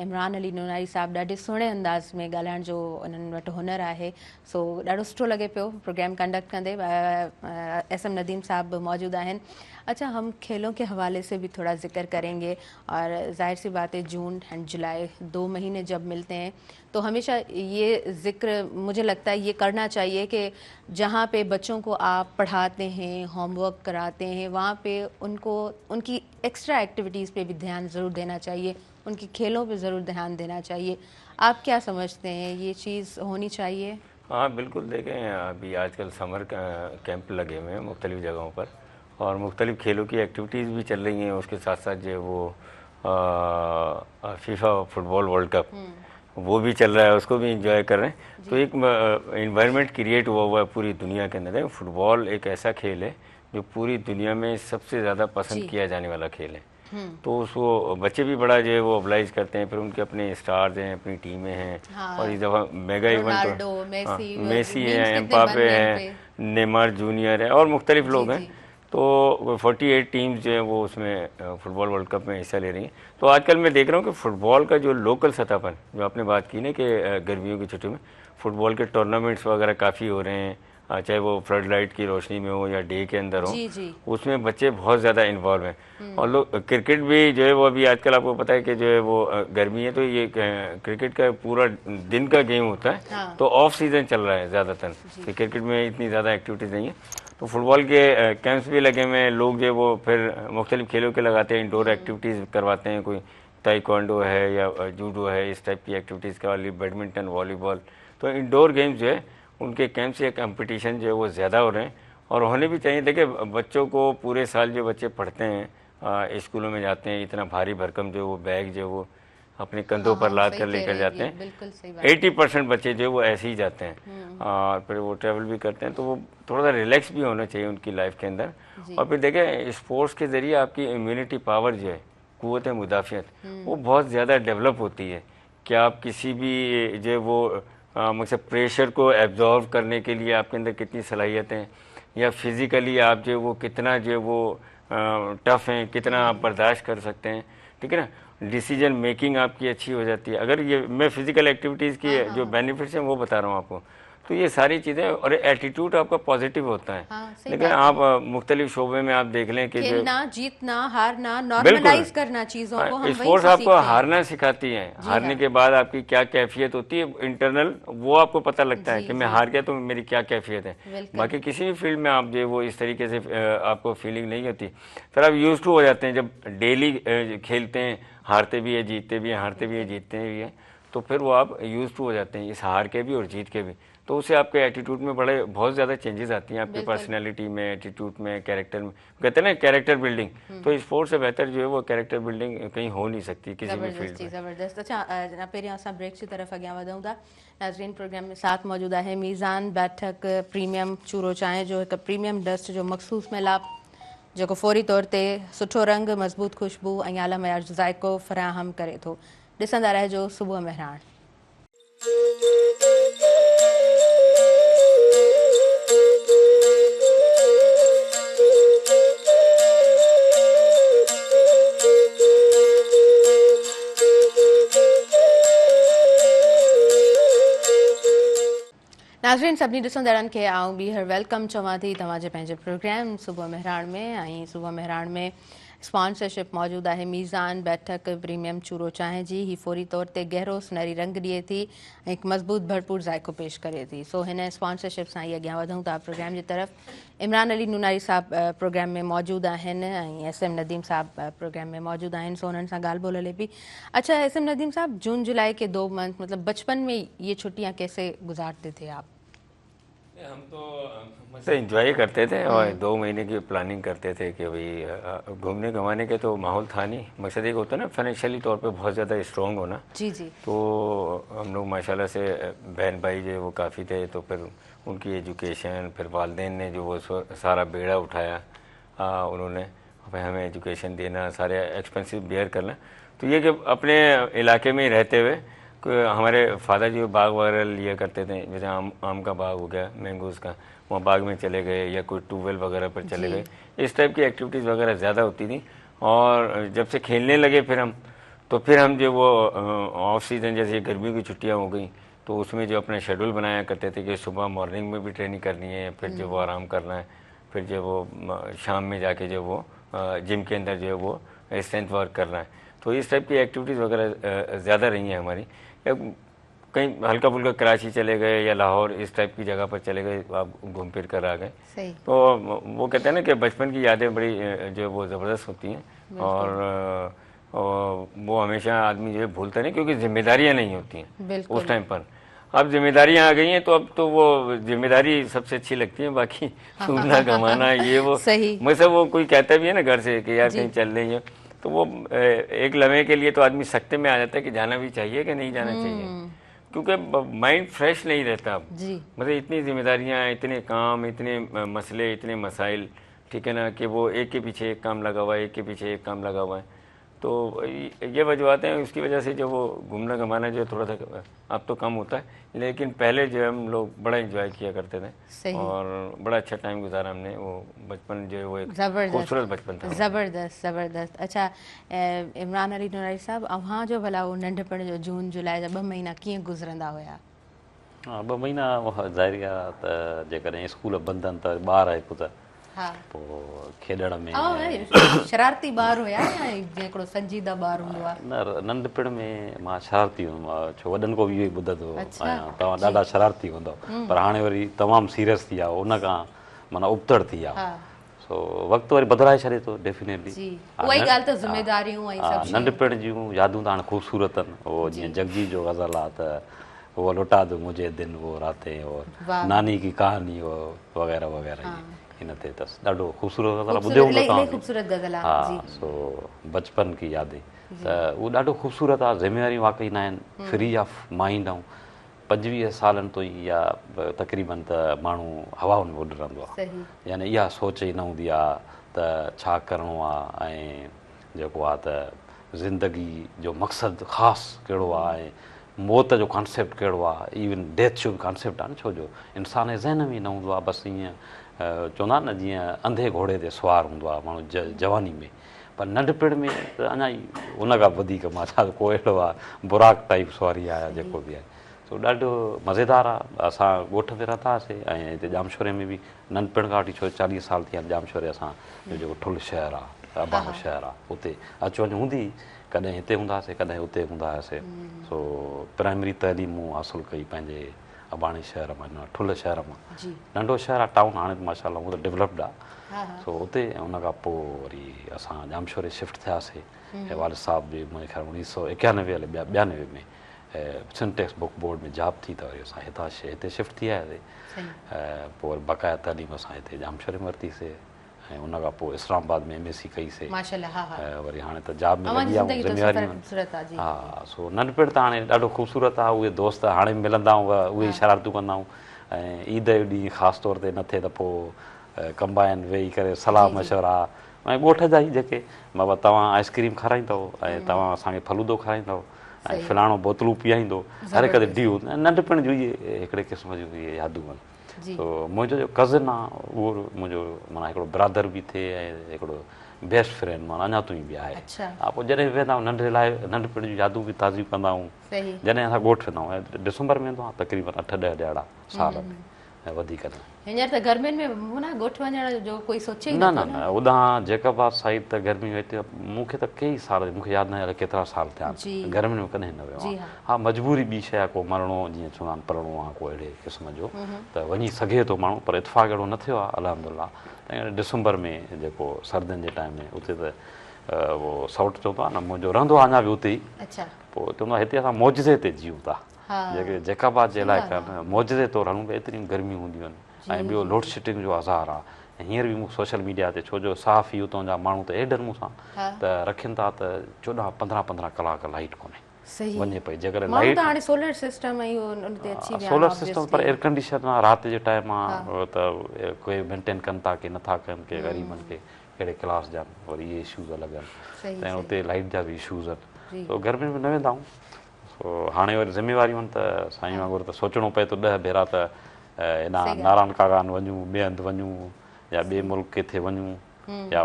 इमरान अली नूनारी साहिबु ॾाढे सुहिणे अंदाज़ में ॻाल्हाइण जो उन्हनि वटि हुनर आहे, सो ॾाढो सुठो लॻे पियो प्रोग्राम कंडक्ट कंदे। SM नदीम साहब मौजूद हैं। अच्छा, हम खेलों के हवाले से भी थोड़ा जिक्र करेंगे और जाहिर सी बात है जून एंड जुलाई 2 महीने जब मिलते हैं तो हमेशा ये जिक्र मुझे लगता है ये करना चाहिए कि जहाँ पे बच्चों को आप पढ़ाते हैं, होमवर्क कराते हैं, वहाँ पे उनको उनकी एक्स्ट्रा एक्टिविटीज़ पे भी ध्यान ज़रूर देना चाहिए, उनकी खेलों पे ज़रूर ध्यान देना चाहिए। आप क्या समझते हैं, ये चीज़ होनी चाहिए? हाँ बिल्कुल, देखें अभी आजकल समर कैंप लगे हुए हैं मुख्तलिफ़ जगहों पर और मुख्तलिफ़ खेलों की एक्टिविटीज़ भी चल रही हैं। उसके साथ साथ जो वो फीफा फुटबॉल वर्ल्ड कप वो भी चल रहा है, उसको भी इंजॉय कर रहे हैं। तो एक इन्वायरमेंट क्रिएट हुआ है पूरी दुनिया के अंदर। फुटबॉल एक ऐसा खेल है जो पूरी दुनिया में सबसे ज़्यादा पसंद किया जाने वाला खेल है। तो उसको बच्चे भी बड़ा जो है वो ऑब्लाइज करते हैं, फिर उनके अपने स्टार्स हैं, अपनी टीमें हैं। हाँ, और इस दफ़ा मेगा इवेंट मेसी है, एम्बापे है, नेमार जूनियर है और मुख्तलिफ लोग हैं। तो 48 टीम्स जो हैं वो उसमें फुटबॉल वर्ल्ड कप में हिस्सा ले रही हैं। तो आजकल मैं देख रहा हूँ कि फ़ुटबॉल का जो लोकल सतह पर, जो आपने बात की ना कि गर्मियों की छुट्टियों में फुटबॉल के टूर्नामेंट्स वगैरह काफ़ी हो रहे हैं, चाहे वो फ्लड लाइट की रोशनी में हो या डे के अंदर हो, उसमें बच्चे बहुत ज़्यादा इन्वॉल्व हैं। और लोग क्रिकेट भी जो है वो अभी आजकल आपको पता है कि जो है वो गर्मी है तो ये क्रिकेट का पूरा दिन का गेम होता है। हाँ। तो ऑफ सीज़न चल रहा है ज़्यादातर, तो क्रिकेट में इतनी ज़्यादा एक्टिविटीज़ नहीं है। तो फुटबॉल के कैंप्स भी लगे हुए हैं, लोग जो वो फिर मुख्तलिफ खेलों के लगाते हैं, इंडोर एक्टिविटीज़ करवाते हैं, कोई ताइक्वांडो है या जूडो है, इस टाइप की एक्टिविटीज़ करवा ली, बैडमिंटन, वॉलीबॉल। तो इंडोर गेम्स जो है उनके कैंप से कंपटीशन जो है वो ज़्यादा हो रहे हैं और होने भी चाहिए। देखिए बच्चों को पूरे साल जो बच्चे पढ़ते हैं स्कूलों में जाते हैं, इतना भारी भरकम जो वो बैग जो वो अपने कंधों पर लाद कर लेकर जाते हैं, 80% बच्चे जो वो ऐसे ही जाते हैं और फिर वो ट्रैवल भी करते हैं, तो वो थोड़ा सा रिलैक्स भी होना चाहिए उनकी लाइफ के अंदर। और फिर देखें स्पोर्ट्स के ज़रिए आपकी इम्यूनिटी पावर जो है, क़ुव्वत मुदाफ़ियत, वो बहुत ज़्यादा डेवलप होती है कि आप किसी भी जो वो मतलब प्रेशर को एब्जॉर्व करने के लिए आपके अंदर कितनी सलाहियत हैं, या फिज़िकली आप जो वो कितना जो वो टफ़ हैं, कितना आप बर्दाश्त कर सकते हैं, ठीक है ना। डिसीजन मेकिंग आपकी अच्छी हो जाती है। अगर ये मैं फिजिकल एक्टिविटीज़ की जो बेनिफिट्स हैं वो बता रहा हूँ आपको, तो ये सारी चीज़ें, और एटीट्यूड आपका पॉजिटिव होता है। लेकिन आप मुख्तलिफ शोबे में आप देख लें कि खेलना, जीतना, हारना, नॉर्मलाइज करना चीज़ों को, हम स्पोर्ट्स आपको हारना सिखाती है। हारने के बाद आपकी क्या कैफियत होती है इंटरनल, वो आपको पता लगता है कि मैं हार गया तो मेरी क्या कैफियत है। बाकी किसी भी फील्ड में आप जो वो इस तरीके से आपको फीलिंग नहीं होती, फिर आप यूज टू हो जाते हैं। जब डेली खेलते हैं, हारते भी है, जीतते भी हैं, हारते भी है, जीतते भी हैं, तो फिर वो आप यूज टू हो जाते हैं इस हार के भी और जीत के भी। तो उससे आपके एटीट्यूड में बहुत ज़्यादा चेंजेस आती हैं, आपकी पर्सनैलिटी में, एटीट्यूड में, कैरेक्टर में। कहते हैं ना कैरेक्टर बिल्डिंग, तो स्पोर्ट्स से बेहतर जो है वो कैरेक्टर बिल्डिंग कहीं हो नहीं सकती किसी भी फील्ड में। ज़बरदस्त। अच्छा जनाब, पहिरियों असां ब्रेक की तरफ अॻियां वधूं था। नाज़रीन, प्रोग्राम में साथ मौजूद है मीज़ान बैठक प्रीमियम चूरो चांहि जो एक प्रीमियम डस्ट जो मखसूस मिलाप जो फौरी तौर ते सुठो रंग, मज़बूत खुशबू ऐं आला मयार जो ज़ाइको फ़राहम करे थो। ॾिसंदा रहिजो सुबुह मेहराण। नाज़रीन, सभिनी ॾिसंदड़नि खे आऊं ॿीहर वेलकम चवां थी तव्हांजे पंहिंजे प्रोग्राम सुबुह मेहराण में। ऐं सुबुह मेहराण में स्पॉन्सरशिप मौजूद है मीज़ान बैठक प्रीमियम चूरो चांहि जी। ही फौरी तौर ते गहरो सुनहरी रंग ॾिए थी, एक मज़बूत भरपूर ज़ाइको पेश करे थी। सो हिन स्पॉन्सरशिप सां ही अॻियां वधूं था प्रोग्राम जी तरफ़। इमरान अली नूनारी साहब प्रोग्राम में मौजूद आहिनि ऐं SM नदीम साहब प्रोग्राम में मौजूद आहिनि। सो उन्हनि सां ॻाल्हि ॿोल हले पई। अच्छा SM नदीम साहब, जून जुलाई के 2 मंथ, मतलब बचपन में ये छुट्टियाँ कैसे गुजारते थे आप? हम तो एंजॉय करते थे और 2 महीने की प्लानिंग करते थे कि भाई घूमने घुमाने के तो माहौल था नहीं। मकसद एक होता है ना फाइनेंशियली तौर पे बहुत ज़्यादा स्ट्रॉन्ग होना। जी जी। तो हम लोग माशाल्लाह से बहन भाई जो वो काफ़ी थे, तो फिर उनकी एजुकेशन, फिर वालिदैन ने जो वो सारा बेड़ा उठाया, उन्होंने भाई हमें एजुकेशन देना, सारे एक्सपेंसिव बेयर करना। तो ये कि अपने इलाके में ही रहते हुए हमारे फादर जी बाग वगैरह लिया करते थे, जैसे आम का बाग हो गया, मैंगोज़ का, वहाँ बाग में चले गए या कोई ट्यूबवेल वगैरह पर चले गए। इस टाइप की एक्टिविटीज़ वगैरह ज़्यादा होती थी। और जब से खेलने लगे फिर हम जो वो ऑफ सीज़न जैसे गर्मियों की छुट्टियाँ हो गई, तो उसमें जो अपना शेड्यूल बनाया करते थे कि सुबह मॉर्निंग में भी ट्रेनिंग करनी है, फिर जो वो आराम करना है, फिर जो वो शाम में जाके जो वो जिम के अंदर जो है वो स्ट्रेंथ वर्क करना है। तो इस टाइप की एक्टिविटीज़ वगैरह ज़्यादा रही हैं हमारी। कहीं हल्का फुल्का कराची चले गए या लाहौर इस टाइप की जगह पर चले गए, आप घूम फिर कर आ गए। तो वो कहते हैं ना कि बचपन की यादें बड़ी जो वो ज़बरदस्त होती हैं और वो हमेशा आदमी जो है भूलता नहीं, क्योंकि जिम्मेदारियाँ नहीं होती हैं उस टाइम पर। अब जिम्मेदारियाँ आ गई हैं तो अब तो वो जिम्मेदारी सबसे अच्छी लगती है, बाकी घूमना कमाना ये वो मतलब वो कोई कहता भी है ना घर से कि यार कहीं चल रही है, तो वो एक लम्हे के लिए तो आदमी सख्ते में आ जाता है कि जाना भी चाहिए कि नहीं जाना चाहिए, क्योंकि माइंड फ्रेश नहीं रहता अब। मतलब इतनी जिम्मेदारियां, इतने काम, इतने मसले, इतने मसाइल, ठीक है ना, कि वो एक के पीछे एक काम लगा हुआ है, एक के पीछे एक काम लगा हुआ है। तो ये वजूहतें हैं, उसकी वजह से जो वो घूमना घमाना जो थोड़ा सा अब तो कम होता है, लेकिन पहले जो हम लोग बड़ा एंजॉय किया करते थे और बड़ा अच्छा टाइम गुजारा हमने। वो बचपन जो है वो एक खूबसूरत बचपन था। ज़बरदस्त ज़बरदस्त। अच्छा इमरान अली नूनारी साहब, अव्हां जो भला वो नंढपण जो जून जुलाई जा 2 महीना कीअं गुज़रंदा हुया? 2 महीना ज़ाहिर आहे त जेकॾहिं स्कूल बंदि आहिनि त ॿार आहे पुट, पोइ खेॾण में शरारती ॿार हुया या हिकिड़ो संजीदा ॿार हूंदो आहे? न, नंढपण में मां शरारती हुयुमि, छो वॾनि खां बि इहो ई ॿुधंदो आहियां तव्हां ॾाढा शरारती हूंदव, पर हाणे वरी तमामु सीरियस थी विया, उन खां माना उबतड़ थी विया। सो वक़्तु वरी बदिलाए छॾे थो डेफिनेटली। नंढपण जूं यादूं त हाणे ख़ूबसूरत आहिनि। उहो जीअं जगजीत जो ग़ज़ल आहे त वो लुटा दो मुझे दिन वो रातें और नानी की कहानी और वग़ैरह वग़ैरह इन ते अथसि ॾाढो ख़ूबसूरत गज़ल ॿुधियो हूंदो तव्हां ख़ूबसूरत गज़ल आहे हा सो बचपन की यादें त उहो ॾाढो ख़ूबसूरत आहे ज़िम्मेवारियूं वाक़ई न आहिनि फ्री ऑफ माइंड ऐं 25 सालनि तो ई या तक़रीबन त माण्हू हवाउनि में उॾ रहंदो आहे यानी इहा सोच ई न हूंदी आहे त छा करिणो आहे ऐं जेको आहे त ज़िंदगी जो मक़सदु ख़ासि कहिड़ो आहे ऐं मौत जो कॉन्सेप्ट कहिड़ो आहे इवन डेथ जो बि कॉन्सेप्ट आहे न छो जो इंसान जे ज़हन में ई न हूंदो आहे बसि ईअं चवंदा आहिनि न जीअं अंधे घोड़े ते सुवारु हूंदो आहे माण्हू जवानी में पर नंढपिण में त अञा ई उन खां वधीक मां छा को अहिड़ो आहे बुराक टाइप सुवारी आहे जेको बि आहे सो ॾाढो मज़ेदार आहे असां ॻोठ में रहंदा हुआसीं ऐं हिते जामशोरे में बि नंढपिण खां वठी छो 40 साल थी विया जामशोरे असांजो जेको ठुल शहरु आहे अबाणो शहरु आहे उते अचु वञु हूंदी कॾहिं हिते हूंदा हुआसीं कॾहिं हुते हूंदा हुआसीं सो प्राइमरी तइलीम मूं हासिलु कई पंहिंजे अबाणी शहर मां ठुल शहर मां नंढो शहरु आहे टाउन हाणे त माशाल्लाह उहो त डेवलप्ड आहे सो उते ऐं उन खां पोइ वरी असां जामशोरे शिफ्ट थियासीं ऐं वालिद साहब बि मुंहिंजे ख़्याल 1991 हले 92 में सिंटेक्स बुक बोर्ड में जॉब थी त वरी असां हिते शिफ्ट थी आयासीं पोइ वरी बक़ाया तइलीम असां हिते जामशोरे में वरितीसीं ऐं उन खां पोइ इस्लामाबाद में MSc कईसीं वरी हाणे त जॉब में लॻी आहियूं ज़िम्मेवारियूं हा सो नंढपिण त हाणे ॾाढो ख़ूबसूरत आहे उहे दोस्त हाणे बि मिलंदा आहियूं उहे ई शरारतूं कंदा आहियूं ऐं ईद जो ॾींहुं ख़ासि तौर ते न थिए त पोइ कंबाइन वेही करे सलाह मशवरा ऐं ॻोठ जा ई जेके बाबा तव्हां आइस्क्रीम खाराईंदव ऐं तव्हां असांखे फलूदो खाराईंदव ऐं फलाणो बोतलूं पीआईंदो हर हिकु ड्यू नंढपिण जूं इहे हिकिड़े क़िस्म जूं इहे यादूं आहिनि सो मुंहिंजो जो कज़न आहे उहो मुंहिंजो माना हिकिड़ो ब्रदर बि थिए ऐं हिकिड़ो बेस्ट फ्रेंड माना अञा ताईं बि आहे हा पोइ जॾहिं वेंदा आहियूं नंढे लाइ नंढपिण जूं यादूं बि ताज़ियूं कंदा आहियूं जॾहिं असां ॻोठ वेंदा आहियूं ऐं डिसंबर में वेंदो आहे तक़रीबन 8-10 ॾियारा साल में ऐं वधीक न हींअर त गर्मियुनि में ॻोठ वञण जो कोई सोचे ई न न न होॾां जैकबाद साइड त गर्मी हिते मूंखे त कई साल मूंखे यादि न आहे केतिरा साल थिया गर्मियुनि में कॾहिं न वियो आहे हा मजबूरी ॿी शइ आहे को मरणो जीअं चवंदा आहिनि पढ़णो आहे को अहिड़े क़िस्म जो त वञी सघे थो माण्हू पर इतफ़ाक़ अहिड़ो न थियो आहे अल्हम्दुलिल्लाह ऐं डिसंबर में जेको सर्दियुनि जे टाइम में उते त उहो सौट चवंदो आहे न मुंहिंजो रहंदो आहे अञा बि उते ई पोइ चवंदो आहे हिते असां मौजज़े ते जियूं था जेके जैकाबाद जे इलाइक़े में मौजज़े तौरु हलूं पिया एतिरियूं गर्मियूं हूंदियूं आहिनि ऐं ॿियो लोड शेडिंग जो आज़ार आहे हींअर बि मूं सोशल मीडिया ते छो जो साफ़ ई उतां जा माण्हू त एडनि मूंसां त रखनि था त 14-15 कलाक लाइट कोन्हे वञे पई जेकर लाइट सोलर सिस्टम पर एयर कंडीशन आहे राति जे टाइम आहे त कोई मेंटेन कनि था की नथा कनि के ग़रीबनि खे कहिड़े क्लास जा वरी इहे इशूज़ अलॻि आहिनि ऐं उते लाइट जा बि इशूज़ आहिनि सो गर्मियुनि में न वेंदा आहियूं सो हाणे वरी ज़िम्मेवारियूं आहिनि त साईं वांगुरु त सोचणो पए थो 10 भेरा त हेॾा नारायण कागान वञूं ॿिए हंधि वञूं या ॿिए मुल्क किथे वञूं या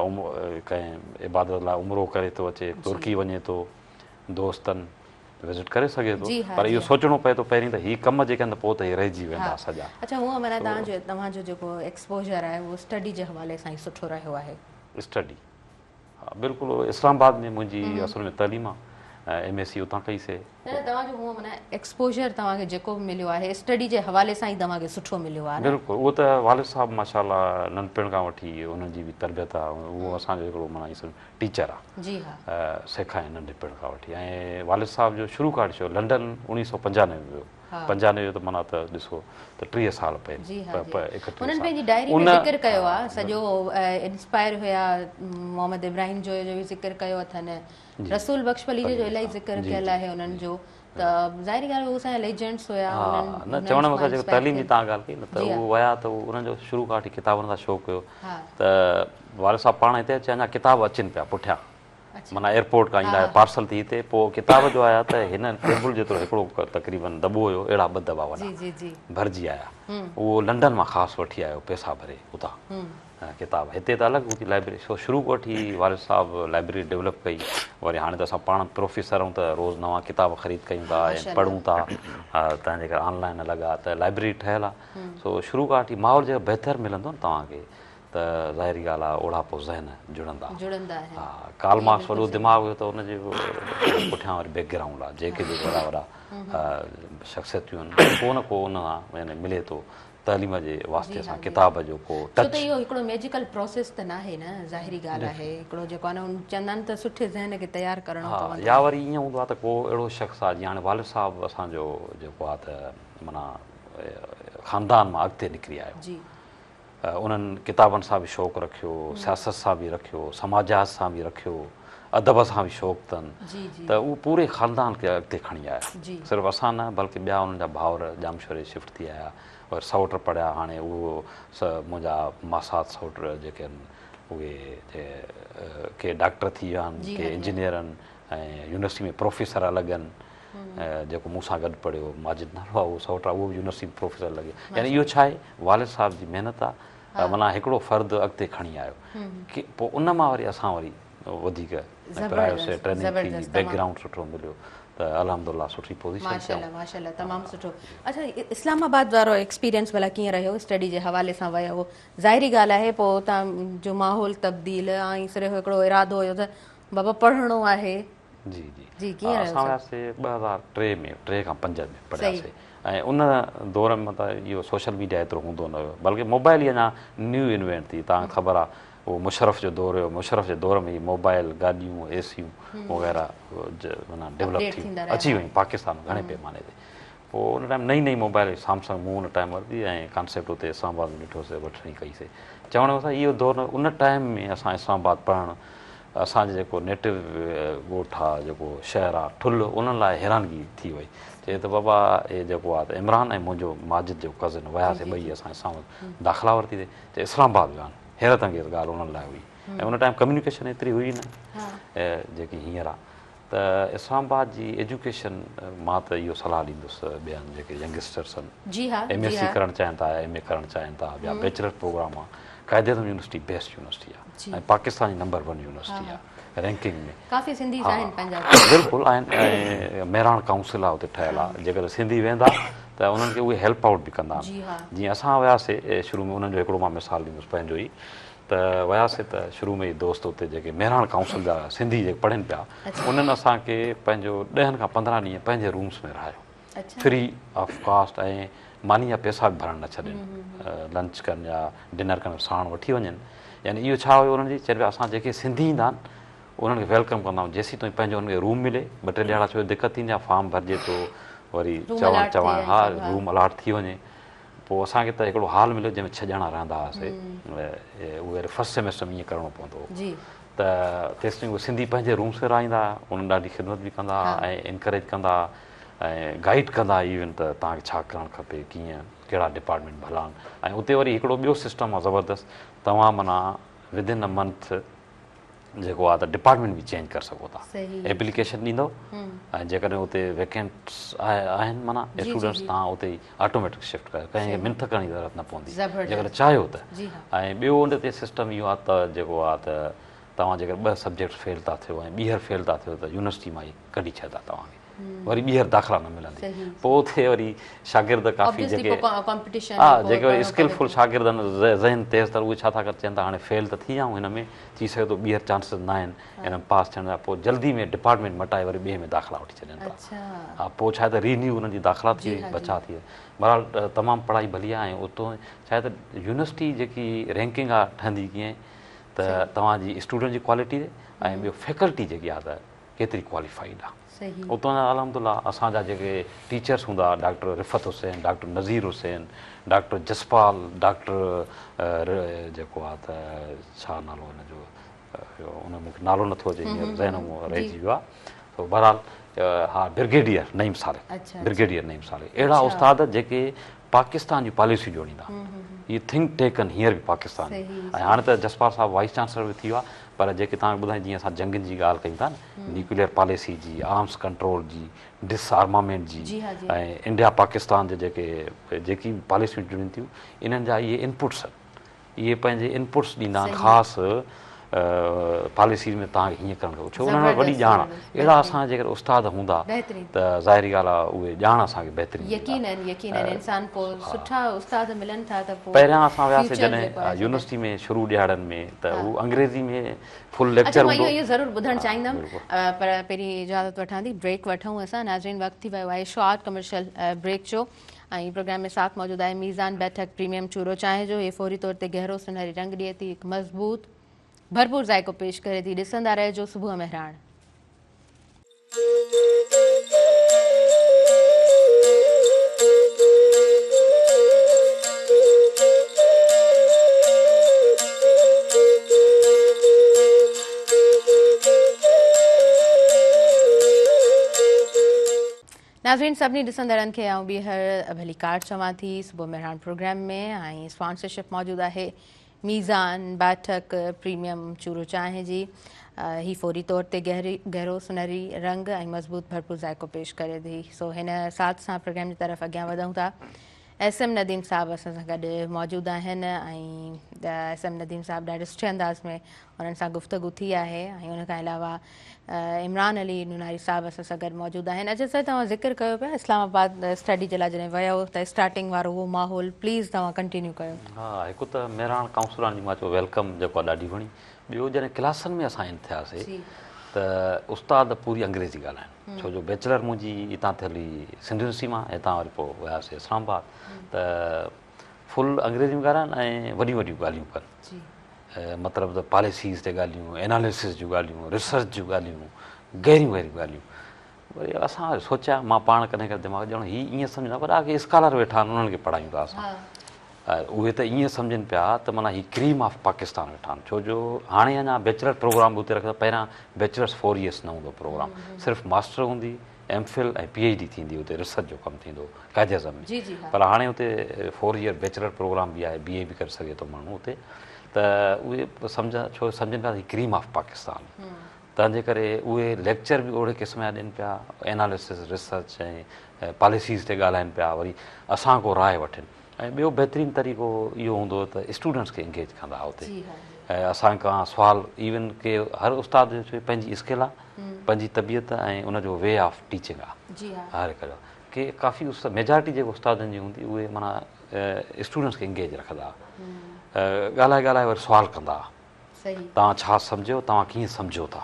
कंहिं इबादत लाइ उमिरो करे थो अचे तुर्की वञे थो दोस्तनि विज़िट करे सघे थो पर इहो सोचणो पए थो पहिरीं त हीअ कम जेके आहिनि त पोइ त इहे रहिजी वेंदा सॼा अच्छा हूअं माना तव्हांजो जेको एक्सपोजर आहे उहो स्टडी जे हवाले सां ई सुठो रहियो आहे स्टडी हा बिल्कुलु इस्लामाबाद में मुंहिंजी असुल में तइलीम आहे MSc उतां कईसीं तव्हांजो हूअं माना एक्सपोजर तव्हांखे जेको बि मिलियो आहे स्टडी जे हवाले सां ई तव्हांखे सुठो मिलियो आहे बिल्कुलु उहो त वालिद साहब माशाल्लाह नंढपिण खां वठी उन्हनि जी बि तरबियत आहे उहो असांजो हिकिड़ो माना टीचर आहे जी हा सेखारे नंढपिण खां वठी ऐं वालिद साहब जो शुरू खां ॾिसो लंडन 1995 में वियो 95 त माना त ॾिसो त 30 साल पहिरीं उन्हनि पंहिंजी डायरी में ज़िक्र कयो आहे सॼो इंस्पायर हुया मोहम्मद इब्राहिम जो बि ज़िक्र कयो अथनि रसूल बख्श अली जो इलाही ज़िक्र कयल आहे उन्हनि जो त ज़ाहिरी ॻाल्हि उहे असांजा लेजेंड्स हुया न चवण जो मतिलबु जेको तइलीम जी तव्हां ॻाल्हि कई न त उहो विया त उन्हनि जो शुरू खां वठी किताबनि सां शौक़ु हुयो त वालिद साहब पाण हिते अचे अञा किताब अचनि पिया पुठियां माना एयरपोर्ट खां ईंदा पार्सल थी हिते पोइ किताब जो आया त हिन टेबल जेतिरो हिकिड़ो तक़रीबन दॿो हुयो अहिड़ा 2 दॿा वॾा भरिजी आया उहो लंडन मां ख़ासि वठी आयो पैसा भरे उतां किताब हिते त अलॻि हूंदी लाइब्रेरी सो शुरू वठी वालिद साहब लाइब्रेरी डेवलप कई वरी हाणे त असां पाण प्रोफेसर आहियूं त रोज़ नवां किताब ख़रीद कयूं था ऐं पढ़ूं था तंहिंजे करे ऑनलाइन अलॻि आहे त लाइब्रेरी ठहियलु आहे सो शुरू खां वठी माहौल जेको बहितरु मिलंदो न तव्हांखे त ज़ाहिरी ॻाल्हि आहे ओढ़ापो ज़हन जुड़ंदा हा कार्ल मार्क्स वॾो दिमाग़ हुयो त हुनजे पुठियां वरी बैकग्राउंड आहे जेके बि वॾा शख़्सियतूं आहिनि को न को उन सां मिले थो त तालीम जे वास्ते सां किताब जो को छो टच त इहो हिकिड़ो मैजिकल प्रोसेस त नाहे न, ज़ाहिरी ॻाल्हि आहे हिकिड़ो जेको आहे न उन चवंदा आहिनि त सुठे ज़हन खे तयारु करणो हा पवंदो या वरी ईअं हूंदो आहे त को अहिड़ो शख़्स आहे जीअं हाणे वालिद साहिबु असांजो जेको आहे त माना ख़ानदान मां अॻिते निकिरी आयो, जी उन्हनि किताबनि सां बि शौक़ु रखियो, सियासत सां बि रखियो, समाजात सां बि रखियो, अदब सां बि शौक़ु अथनि, जी जी त उहो पूरे ख़ानदान खे अॻिते खणी आया। जी सिर्फ़ु असां न बल्कि ॿिया उन्हनि जा भाउर जामशोरे शिफ्ट थी आया, और सौट पढ़िया, हाणे उहो मुंहिंजा मासात सौट जेके आहिनि उहे के डॉक्टर थी विया आहिनि, के इंजीनियर आहिनि, ऐं यूनिवर्सिटी में प्रोफेसर अलॻि आहिनि, जेको मूंसां गॾु पढ़ियो माजिद नालो आहे उहो सौट आहे, उहो बि यूनिवर्सिटी में प्रोफेसर लॻे। यानी इहो छा आहे वालिद साहिब जी महिनत आहे, माना हिकिड़ो फ़र्दु अॻिते खणी आयो की पोइ उन मां वरी असां वरी वधीक पिरायोसीं, ट्रेनिंग थी, बैकग्राउंड सुठो मिलियो, त अल्हम्दुलिल्लाह सुठी पोज़ीशन। माशाल्लाह माशाल्लाह तमामु सुठो। अच्छा इस्लामाबाद वारो एक्सपीरियंस भला कीअं रहियो, स्टडी जे हवाले सां वियो हो? ज़ाहिरी ॻाल्हि आहे पोइ उतां जो माहौल तब्दील ऐं सिर्फ़ु हिकिड़ो इरादो हुयो त बाबा पढ़णो आहे। जी जी जी कीअं रहियो? असां वियासीं 2003 में, 3 खां 5 में पढ़ियासीं, ऐं उन दौर में मतिलबु इहो सोशल मीडिया एतिरो हूंदो न हुयो, बल्कि मोबाइल ई अञा न्यू इन्वेंट थी। तव्हांखे ख़बर आहे उहो मुशरफ जो दौर हुयो, मुशरफ जे दौर में ई मोबाइल, गाॾियूं, एसियूं वग़ैरह माना डेवलप थी अची वियूं पाकिस्तान में घणे पैमाने ते। पोइ उन टाइम नई नई मोबाइल सैमसंग मूं उन टाइम वरिती, ऐं कॉन्सेप्ट उते इस्लामाबाद में ॾिठोसीं, वठणी कईसीं। चवण जो इहो दौर उन टाइम में असां इस्लामाबाद पढ़णु, असांजो जेको नेटिव ॻोठु आहे, जेको शहर आहे ठुल्ह, उन्हनि लाइ हैरानगी थी वई। चए त बाबा इहे जेको आहे त इमरान ऐं मुंहिंजो माजिद जो कज़िन वियासीं ॿई असां इस्लामाबाद, दाख़िला वरिती चए इस्लामाबाद विया आहिनि। हैरत अंगेज़ ॻाल्हि उन्हनि लाइ हुई, ऐं उन टाइम कम्यूनिकेशन एतिरी हुई न जेकी हींअर आहे। त इस्लामाबाद जी एजुकेशन मां त इहो सलाह ॾींदुसि ॿियनि जेके यंगस्टर्स आहिनि, MSc करणु चाहिनि था, MA करणु चाहिनि था, या बैचलर प्रोग्राम आहे, क़ाइदे आज़म यूनिवर्सिटी बेस्ट यूनिवर्सिटी आहे, ऐं पाकिस्तान जी नंबर 1 यूनिवर्सिटी आहे रैंकिंग में। काफ़ी सिंधी आहिनि पंहिंजा, बिल्कुलु आहिनि, ऐं मेराण काउंसिल आहे उते ठहियलु आहे, जेकर सिंधी वेंदा त उन्हनि खे उहे हेल्प आउट बि कंदा आहिनि। जीअं असां वियासीं शुरू में, उन्हनि जो हिकिड़ो मां मिसाल ॾींदुसि पंहिंजो ई, त वियासीं त शुरू में ई दोस्त उते जेके मेराण काउंसिल जा सिंधी जेके पढ़नि पिया, उन्हनि असांखे पंहिंजो 10 खां 15 ॾींहं पंहिंजे रूम्स में रहायो, फ्री ऑफ कास्ट, ऐं मानी जा पैसा बि भरणु न छॾनि, लंच कनि या डिनर कनि साण वठी वञनि। यानी इहो छा हुयो उन्हनि जी, चइनि पिया असां जेके सिंधी ईंदा आहिनि उन्हनि खे वेलकम कंदा आहियूं, जेसीं ताईं पंहिंजो हुनखे रूम मिले, 2-3 ॾींहं छो दिक़त थींदी आहे, फॉर्म भरिजे थो, वरी चवण हा रूम अलाट थी वञे। पोइ असांखे त हिकिड़ो हॉल मिलियो जंहिंमें 6 ॼणा रहंदा हुआसीं, उहे फर्स्ट सेमेस्टर में ईअं करिणो पवंदो हो, त तेसिताईं उहे सिंधी पंहिंजे रूम्स में रहंदा, उन्हनि ॾाढी ख़िदमत बि कंदा ऐं इनकरेज कंदा ऐं गाइड कंदा इवन त तव्हांखे छा करणु खपे, कीअं कहिड़ा डिपार्टमेंट भला आहिनि। ऐं उते वरी हिकिड़ो ॿियो सिस्टम आहे ज़बरदस्त, तव्हां माना विदिन अ मंथ जेको आहे त डिपार्टमेंट बि चेंज करे सघो था, एप्लीकेशन ॾींदव, ऐं जेकॾहिं उते वेकेंट्स आहिनि माना स्टूडेंट्स, तव्हां उते ई ऑटोमेटिक शिफ्ट कयो, कंहिंखे मिंथ करण जी ज़रूरत न पवंदी जेकॾहिं चाहियो त। ऐं ॿियो उन ते सिस्टम इहो आहे त जेको आहे त तव्हां जेकर 2 सब्जेक्ट फेल था थियो ऐं ॿीहर फेल था थियो त यूनिवर्सिटी मां ई कढी छॾंदा तव्हांखे, वरी ॿीहर दाख़िला न मिलंदी। पोइ उते वरी शागिर्द काफ़ी जेके जेके वरी स्किलफुल शागिर्द आहिनि, ज़हन तेज़ अथनि, उहे छा था कनि, चवनि था हाणे फेल त थी विया आहियूं हिन में, थी सघे थो ॿीहर चांसिस न आहिनि हिन में पास थियण जा, पोइ जल्दी में डिपार्टमेंट मटाए वरी ॿिए में दाख़िला वठी छॾनि था। हा पोइ छा आहे त रिन्यू हुननि जी दाख़िला थी वई, बचा थी वई। बहरहाल तमामु पढ़ाई भली आहे, ऐं उतां छा आहे त यूनिवर्सिटी जेकी रैंकिंग आहे ठहंदी कीअं त तव्हांजी स्टूडेंट जी क्वालिटी ऐं ॿियो फैकल्टी जेकी आहे त केतिरी क्वालिफाइड आहे। उतां जा अल्हम्दुलिल्लाह असांजा जेके टीचर्स हूंदा, डॉक्टर रिफ़त हुसैन, डॉक्टर नज़ीर हुसैन, डॉक्टर जसपाल, डॉक्टर जेको आहे त छा नालो हुनजो, उन मूंखे नालो नथो अचे, ज़हन मां रहिजी वियो आहे, त बहरहाल हा ब्रिगेडियर नईम साले, ब्रिगेडियर नईम साले, अहिड़ा उस्ताद जेके पाकिस्तान जी पॉलिसी जोड़ींदा, इहे थिंक टेकन हींअर बि पाकिस्तान। ऐं हाणे त जसपाल साहिबु वाइस चांसलर बि थी वियो आहे, पर जेके तव्हांखे ॿुधायूं जीअं असां जंगनि जी ॻाल्हि कयूं था न, न्यूक्लियर पॉलिसी जी, आर्म्स कंट्रोल जी, डिसआर्मामेंट जी, ऐं इंडिया पाकिस्तान जे जेकी पॉलिसियूं जुड़नि थियूं, इन्हनि जा इहे इनपुट्स आहिनि, इहे पंहिंजे इनपुट्स ॾींदा आहिनि ख़ासि पॉलिसी में तव्हांखे हीअं करणु खपे, छो उन्हनि वटि वॾी ॼाण आहे। अहिड़ा असां जेकर उस्ताद हूंदा त ज़ाहिरी ॻाल्हि आहे उहे ॼाण असांखे बहितरीनु। पहिरियां असां वियासीं जॾहिं यूनिवर्सिटी में शुरू ॾियारनि में, त उहो अंग्रेज़ी में फुल लेक्चर हूंदो। इहो ज़रूरु ॿुधणु चाहींदमि, पर पहिरीं इजाज़त वठां थी, ब्रेक वठूं असां। नाज़रीन वक़्तु थी वियो आहे शॉर्ट कमर्शियल ब्रेक जो। ऐं प्रोग्राम में साथ मौजूद आहे मीज़ान बैठक प्रीमियम चूरो चांहि जो। ये फौरी तौर ते गहरो सुनहरी रंग ॾिए थी, हिकु मज़बूत भरपूर ज़ाइको पेश करे थी। ॾिसंदा रहिजो सुबुह मेहराण। नाज़रीन सभिनी ॾिसंदड़नि खे आउं ॿीहर भली कार्ड चवां थी सुबुह मेहरान प्रोग्राम में। ऐं स्पॉन्सरशिप मौजूदु आहे मीज़ान बैठक प्रीमियम चूरो चांहि जी। ही फौरी तौर ते गहरो सुनहरी रंग ऐं मज़बूत भरपूर ज़ाइको पेश करे थी। सो हिन साथ सां प्रोग्राम जी तरफ़ अॻियां वधूं था। SM नदीम साहब असां सां गॾु मौजूदु आहिनि ऐं SM नदीम साहब ॾाढे सुठे अंदाज़ में उन्हनि सां गुफ़्तगू थी आहे। ऐं उन खां अलावा इमरान अली नुनारी साहब असां सां गॾु मौजूदु आहिनि। अजय सर तव्हां ज़िक्र कयो पिया इस्लामाबाद स्टडी जे लाइ जॾहिं वियो त स्टार्टिंग वारो उहो माहौल प्लीज़ तव्हां कंटिन्यू कयो। हा, हिकु त मेहरान काउंसलर जी मां चयो वेलकम जेको आहे ॾाढी वणी। ॿियो जॾहिं क्लासनि में असां इन थियासीं त उस्ताद पूरी अंग्रेज़ी ॻाल्हाइनि, छो जो बैचलर मुंहिंजी हितां थियल हुई सिंध यूनिवर्सिटी मां, हितां वरी पोइ वियासीं इस्लामाबाद त फुल अंग्रेज़ी में ॻाल्हाइनि ऐं वॾियूं वॾियूं ॻाल्हियूं कनि। मतिलबु त पॉलिसीज़ ते ॻाल्हियूं, एनालिसिस जूं ॻाल्हियूं, रिसर्च जूं ॻाल्हियूं, गहरियूं गहरियूं ॻाल्हियूं। वरी असां सोचिया, मां पाण कॾहिं कॾहिं दिमाग़ ॼण हीअ ईअं सम्झंदा वॾा के स्कॉलर वेठा आहिनि उन्हनि खे पढ़ायूं था असां। उहे त ईअं सम्झनि पिया त माना हीअ क्रीम ऑफ पाकिस्तान वेठा आहिनि, छो जो हाणे अञा बैचलर प्रोग्राम बि हुते रखंदा। पहिरियां बैचलर्स 4 years न हूंदो प्रोग्राम, सिर्फ़ु मास्टर हूंदी, MPhil ऐं PhD थींदी, हुते रिसर्च जो कमु थींदो काइदे अज़म में। पर हाणे हुते 4 year बैचलर प्रोग्राम बि आहे, BA बि करे सघे थो माण्हू हुते। त उहे छो सम्झनि पिया हीअ क्रीम ऑफ पाकिस्तान, तंहिंजे करे उहे लेक्चर बि ओहिड़े क़िस्म जा ॾियनि पिया, एनालिसिस रिसर्च ऐं पॉलिसीज़ ते ॻाल्हाइनि पिया, वरी असां को राय वठनि। ऐं ॿियो बहितरीनु तरीक़ो इहो हूंदो त स्टूडेंट्स खे इंगेज कंदा हुते। ऐं असां खां सुवाल इवन के हर उस्ताद जो पंहिंजी स्किल आहे, पंहिंजी तबियत ऐं उनजो वे ऑफ टीचिंग आहे हर हिकु जो। के काफ़ी मेजॉरिटी जेको उस्तादनि जी हूंदी उहे माना स्टूडेंट्स खे इंगेज रखंदा, ॻाल्हाए ॻाल्हाए वरी सुवाल कंदा, तव्हां छा सम्झो, तव्हां कीअं सम्झो था,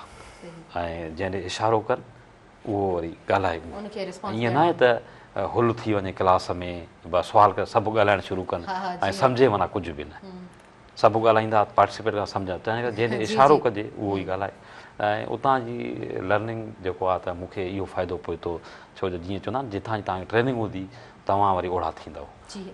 ऐं जंहिं ॾे इशारो कनि उहो वरी ॻाल्हाए। ईअं न आहे त हुल थी वञे क्लास में, बसि सुवाल कर सभु ॻाल्हाइणु शुरू कनि ऐं सम्झे माना कुझु बि न। सभु ॻाल्हाईंदा पार्टिसिपेट खां सम्झनि, तंहिं करे जंहिं ॾे इशारो कजे उहो ई ॻाल्हाए। ऐं उतां जी लर्निंग जेको आहे त मूंखे इहो फ़ाइदो पए थो, छो जो जीअं चवंदा आहिनि जिथां जी तव्हांखे ट्रेनिंग हूंदी तव्हां वरी ओड़ा थींदव।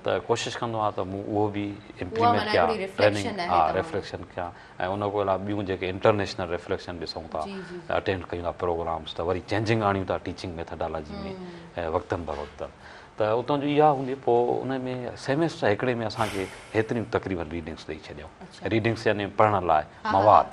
त कोशिशि कंदो आहे त मूं उहो बि इम्प्लीमेंट कयां, ट्रेनिंग हा रिफ्लेक्शन कयां। ऐं उन खां अलावा ॿियूं जेके इंटरनेशनल रिफ्लेक्शन ॾिसूं था, अटेंड कयूं था प्रोग्राम्स, त वरी चेंजिंग आणियूं था टीचिंग मेथडोलॉजी में वक़्तनि ब वक़्तनि। त उतां जो इहा हूंदी, पोइ उन में सेमेस्टर हिकिड़े में असांखे हेतिरियूं तक़रीबन रीडिंग्स ॾेई छॾियऊं। रीडिंग्स यानी पढ़ण लाइ मवाद।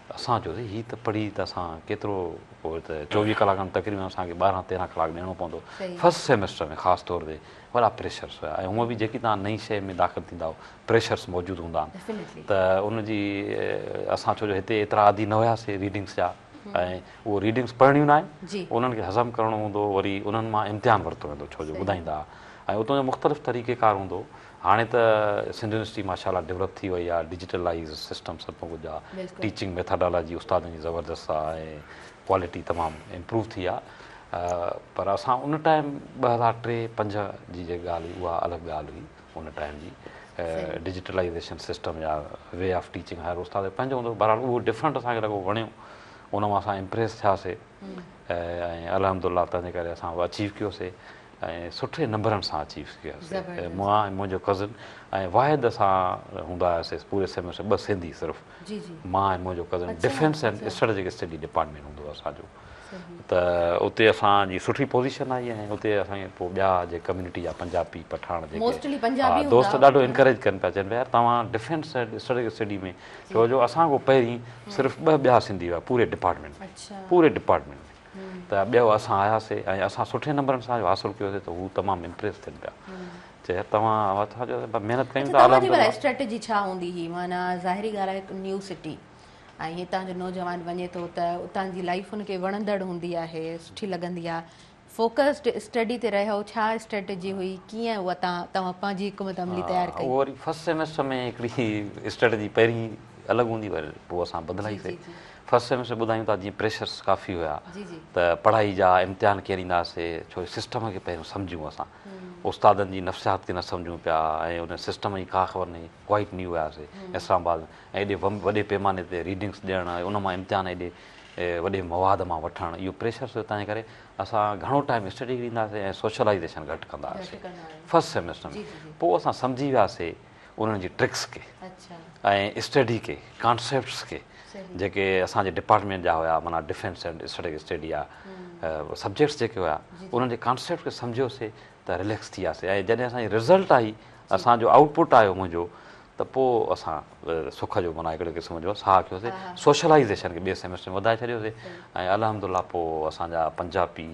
असां चयोसीं हीअ त पढ़ी त असां केतिरो, पोइ त 24 कलाकनि तक़रीबन असांखे 12-13 कलाक ॾियणो पवंदो फस्ट सेमेस्टर में ख़ासि तौर ते। वॾा प्रेशर्स हुया, ऐं हूअं बि जेकी तव्हां नई शइ में दाख़िल थींदा प्रेशर्स मौजूदु हूंदा आहिनि। त उनजी असां छो जो हिते एतिरा आदी न हुयासीं रीडिंग्स जा, ऐं उहो रीडिंग्स पढ़णियूं न आहिनि, उन्हनि खे हज़म करिणो हूंदो, वरी उन्हनि मां इम्तिहान वरितो वेंदो, छो जो ॿुधाईंदा। ऐं उतां जो मुख़्तलिफ़ तरीक़ेकार हूंदो। हाणे त सिंध यूनिवर्सिटी माशाल्लाह डेवलप थी वई आहे, डिजिटलाइज़ सिस्टम सभु कुझु आहे, टीचिंग मेथडोलॉजी उस्तादनि जी ज़बरदस्त आहे, ऐं क्वालिटी तमामु इम्प्रूव थी आहे। पर असां उन टाइम 2003-05 जी जेकी ॻाल्हि हुई उहा अलॻि ॻाल्हि हुई। उन टाइम जी डिजिटलाइज़ेशन सिस्टम या वे ऑफ टीचिंग हर उस्ताद पंहिंजो हूंदो। बहरहाल उहो डिफरेंट असांखे लॻो, वणियो, उन मां असां इम्प्रेस थियासीं ऐं अल्हम्दुलिल्लाह तंहिंजे करे असां उहो अचीव कयोसीं ऐं सुठे नंबरनि सां अचीव कयोसीं। मां ऐं मुंहिंजो कज़िन ऐं वाहिद असां हूंदा हुआसीं पूरे सेमेस्टर 2 सिंधी सिर्फ़ु, मां ऐं मुंहिंजो cousin. Defence and strategic study department हूंदो असांजो। त उते असांजी सुठी पोज़ीशन आई ऐं उते असांखे पोइ ॿिया जे कम्यूनिटी जा पंजाबी पठान जेके दोस्त ॾाढो इनकरेज कनि पिया, चवनि पिया यार तव्हां डिफेंस एंड स्ट्रेटेजिक स्टडी में, छो जो असां खां पहिरीं सिर्फ़ु 2 ॿिया सिंधी हुआ पूरे डिपार्टमेंट में, पूरे डिपार्टमेंट में। त ॿियो असां आयासीं ऐं असां सुठे नंबरनि सां हासिलु कयोसीं, त हू तमामु इम्प्रेस थियनि पिया, चए तव्हां महिनत कयूं था। स्ट्रेटेजी छा हूंदी हुई? माना ज़ाहिरी ॻाल्हि आहे न्यू सिटी ऐं हितां जो नौजवान वञे थो त उतां जी लाइफ हुनखे वणंदड़ हूंदी आहे, सुठी लॻंदी आहे, फोकस्ड स्टडी ते रहियो, छा स्ट्रेटेजी हुई, कीअं उहा तव्हां पंहिंजी हुकूमत अमली तयारु कई? उहो वरी फस्ट सेमेस्टर में हिकिड़ी स्ट्रेटेजी पहिरीं अलॻि हूंदी, वरी पोइ असां बदिलाईसीं। फस्ट सेमेस्टर ॿुधायूं था जीअं प्रेशर्स काफ़ी हुया, त पढ़ाई जा इम्तिहान कीअं ॾींदासीं, छो सिस्टम खे पहिरियों सम्झूं असां। उस्तादनि जी नफ़्सियात खे न सम्झूं पिया ऐं उन सिस्टम जी का ख़बर नहीं, क्वाइट न्यू वियासीं इस्लामाबाद में, ऐं एॾे वॾे पैमाने ते रीडिंग्स ॾियणु, उन मां इम्तिहान एॾे वॾे मवाद मां वठणु, इहो प्रेशर तंहिं करे असां घणो टाइम स्टडी ॾींदासीं ऐं सोशलाइज़ेशन घटि कंदा हुआसीं फस्ट सेमेस्टर में। पोइ असां सम्झी वियासीं उन्हनि जी ट्रिक्स खे ऐं स्टडी खे, कॉन्सेप्ट्स खे, जेके असांजे डिपार्टमेंट जा हुया, माना डिफेंस एंड स्टडी स्टडी आहे, सब्जेक्ट्स जेके हुया उन्हनि जे कॉन्सेप्ट खे सम्झियोसीं त रिलैक्स थी वियासीं। ऐं जॾहिं असांजी रिज़ल्ट आई, असांजो आउटपुट आयो मुंहिंजो, त पोइ असां सुख जो माना हिकिड़े क़िस्म जो साह कयोसीं, सोशलाइज़ेशन खे ॿिए सेमेस्टर में वधाए छॾियोसीं ऐं अल्हम्दुलिल्लाह पोइ असांजा पंजाबी,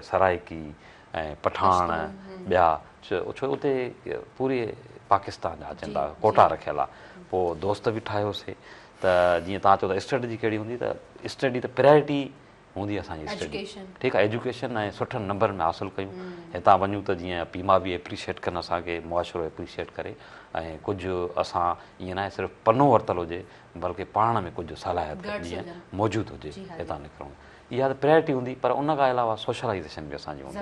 सराइकी ऐं पठान ॿिया, छो उते पूरे पाकिस्तान जा अचनि था, कोटा रखियलु आहे। पोइ दोस्त बि ठाहियोसीं त जीअं तव्हां चओ था स्टडी जी कहिड़ी हूंदी, त स्टडी त प्रायोरिटी हूंदी असांजी स्टडी, ठीकु आहे, एजुकेशन ऐं सुठनि नंबर में हासिलु कयूं। हितां वञूं त जीअं पीमा बि एप्रिशिएट कनि असांखे, मुआशिरो एप्रिशिएट करे, ऐं कुझु असां ईअं न आहे सिर्फ़ु पनो वरितलु हुजे, बल्कि पाण में कुझु सलाहियत जीअं मौजूदु हुजे हितां निकिरूं, इहा त प्रायोरिटी हूंदी। पर उन खां अलावा सोशलाइज़ेशन बि असांजी हूंदी,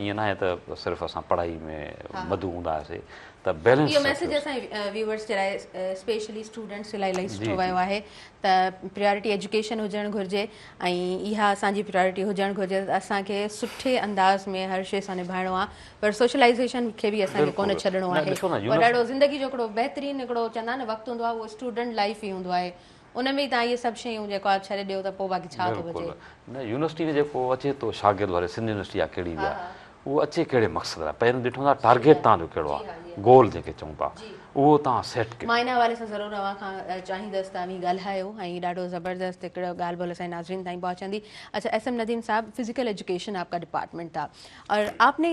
ईअं न आहे त सिर्फ़ु असां पढ़ाई में मधु हूंदा हुआसीं। त बैलेंस इहो मैसेज असां व्यूअर्स जे लाइ स्पेशली स्टूडेंट्स जे लाइ इलाही सुठो वियो आहे त प्रायोरिटी एजुकेशन हुजणु घुरिजे ऐं इहा असांजी प्रायोरिटी हुजणु घुरिजे त असांखे सुठे अंदाज़ में हर शइ सां निभाइणो आहे, पर सोशलाइज़ेशन खे बि असांखे कोन छॾिणो आहे। और ॾाढो ज़िंदगी जो हिकिड़ो बहितरीनु हिकिड़ो चवंदा न वक़्तु हूंदो आहे, उहो स्टूडेंट लाइफ ई हूंदो आहे, उन में तव्हां इहे सभु शयूं जेको आहे छॾे ॾियो त पोइ बाक़ी छा थो बचे। न यूनिवर्सिटी में जेको अचे थो शागिर्द वारे, सिंध यूनिवर्सिटी आहे कहिड़ी बि आहे, उहो अचे कहिड़े मक़सद लाइ, पहिरियों ॾिठो था टारगेट तव्हांजो कहिड़ो आहे, गोल जेके चऊं था उहो तव्हां सेट कयो। मां इन हवाले सां ज़रूरु अव्हां खां चाहींदसि त अव्हीं ॻाल्हायो ऐं ॾाढो ज़बरदस्त हिकिड़ो ॻाल्हि ॿोल असांजे नाज़रीन ताईं पहुचंदी। अच्छा SM नदीम साहब, फिजिकल एजुकेशन आपका डिपार्टमेंट था और आपने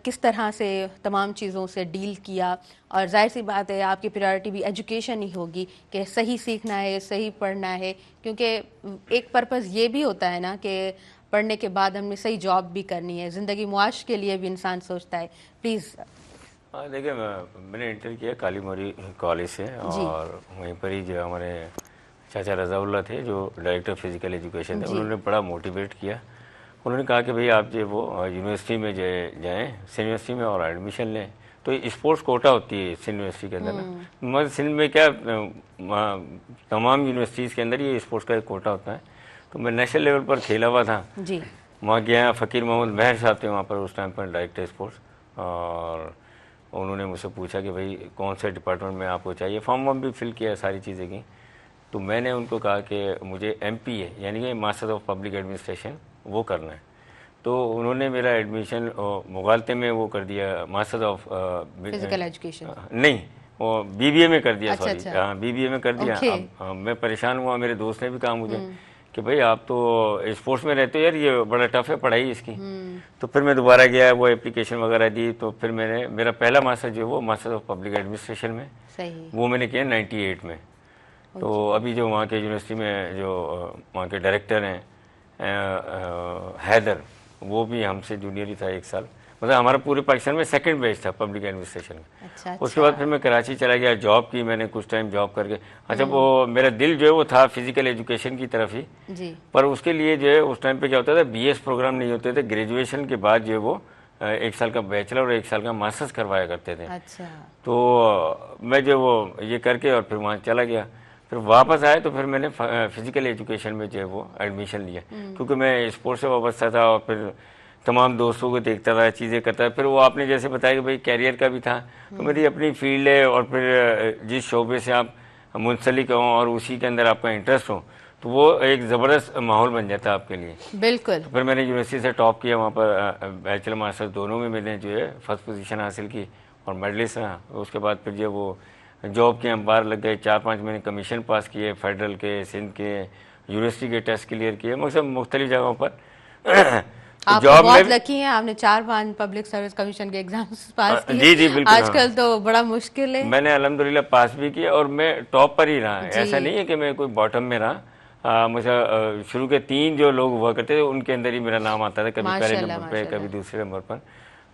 किस तरह से तमाम चीज़ों से डील किया, और जाहिर सी बात है आपकी प्रायोरिटी भी एजुकेशन ही होगी कि सही सीखना है, सही पढ़ना है, क्योंकि एक पर्पज़ ये भी होता है ना कि पढ़ने के बाद हमने सही जॉब भी करनी है, ज़िंदगी मुआश के लिए भी इंसान सोचता है। प्लीज़। देखिए, मैंने इंटर किया काली मोरी कॉलेज से, और वहीं पर ही जो हमारे चाचा रज़ाउल्लाह थे जो डायरेक्टर फिजिकल एजुकेशन थे, उन्होंने बड़ा मोटिवेट किया। उन्होंने कहा कि भाई आप जो वो यूनिवर्सिटी में जाएँ, सिंध यूनिवर्सिटी में, और एडमिशन लें। तो स्पोर्ट्स कोटा होती है सिंध यूनिवर्सिटी के अंदर ना, मतलब सिंध में क्या तमाम यूनिवर्सिटीज़ के अंदर ये स्पोर्ट्स का एक कोटा होता है। तो मैं नेशनल लेवल पर खेला हुआ था जी, वहाँ गया, फ़कीर मोहम्मद महर साहब थे वहाँ पर उस टाइम पर डायरेक्टर स्पोर्ट्स, और उन्होंने मुझसे पूछा कि भाई कौन से डिपार्टमेंट में आपको चाहिए, फॉर्म वॉर्म भी फिल किया, सारी चीज़ें की। तो मैंने उनको कहा कि मुझे MPA यानी कि मास्टर ऑफ पब्लिक एडमिनिस्ट्रेशन वो करना है। तो उन्होंने मेरा एडमिशन मुगालते में वो कर दिया, मास्टर ऑफ फिजिकल एजुकेशन नहीं, वो BBA में कर दिया, सॉरी हाँ BBA में कर दिया। मैं परेशान हुआ, मेरे दोस्त ने भी कहा मुझे कि भाई आप तो स्पोर्ट्स में रहते हो यार, ये बड़ा टफ है पढ़ाई इसकी। तो फिर मैं दोबारा गया, वो एप्लीकेशन वगैरह दी, तो फिर मैंने मेरा पहला मास्टर जो वो मास्टर ऑफ पब्लिक एडमिनिस्ट्रेशन में सही, वो मैंने किया 98 में। तो अभी जो वहाँ के यूनिवर्सिटी में जो वहाँ के डायरेक्टर हैं हैदर, वो भी हमसे जूनियर ही था 1 साल, मतलब हमारा पूरे पाकिस्तान में सेकंड बैच था पब्लिक एडमिनिस्ट्रेशन में। अच्छा। उसके बाद फिर मैं कराची चला गया, जॉब की मैंने कुछ टाइम जॉब करके। अच्छा, वो मेरा दिल जो है वो था फिजिकल एजुकेशन की तरफ ही जी। पर उसके लिए जो है उस टाइम पे क्या होता था, BS प्रोग्राम नहीं होते थे, ग्रेजुएशन के बाद जो है वो 1 साल का बैचलर और 1 साल का मास्टर्स करवाया करते थे। अच्छा। तो मैं जो वो ये करके और फिर वहाँ चला गया, फिर वापस आए तो फिर मैंने फिजिकल एजुकेशन में जो है वो एडमिशन लिया, क्योंकि मैं स्पोर्ट्स से वाबस्ता था और फिर तमाम दोस्तों को देखता था, चीज़ें करता था। फिर वो आपने जैसे बताया कि भाई कैरियर का भी था, तो मेरी अपनी फील्ड है, और फिर जिस शोबे से आप मुंसलिक हों और उसी के अंदर आपका इंटरेस्ट हो, तो वो एक ज़बरदस्त माहौल बन जाता है आपके लिए। बिल्कुल। तो फिर मैंने यूनिवर्सिटी से टॉप किया, वहाँ पर बैचलर मास्टर दोनों में मैंने जो है फर्स्ट पोजीशन हासिल की और मेडलिस्ट रहा। उसके बाद फिर जो वो जॉब के अंबार लग गए, 4-5 महीने कमीशन पास किए, फेडरल के, सिंध के, यूनिवर्सिटी के टेस्ट क्लियर किए, मतलब मुख्तलिफ जगहों पर। आप जॉब बहुत लकी हैं, आपने 4-5 पब्लिक सर्विस कमीशन के एग्जाम्स पास किए। जी जी बिल्कुल। आजकल तो बड़ा मुश्किल है। मैंने अल्हम्दुलिल्लाह पास भी किया और मैं टॉप पर ही रहा, ऐसा नहीं है कि मैं कोई बॉटम में रहा। मुझे शुरू के 3 जो लोग हुआ करते थे उनके अंदर ही मेरा नाम आता था, कभी पहले नंबर पे, कभी दूसरे नंबर पर।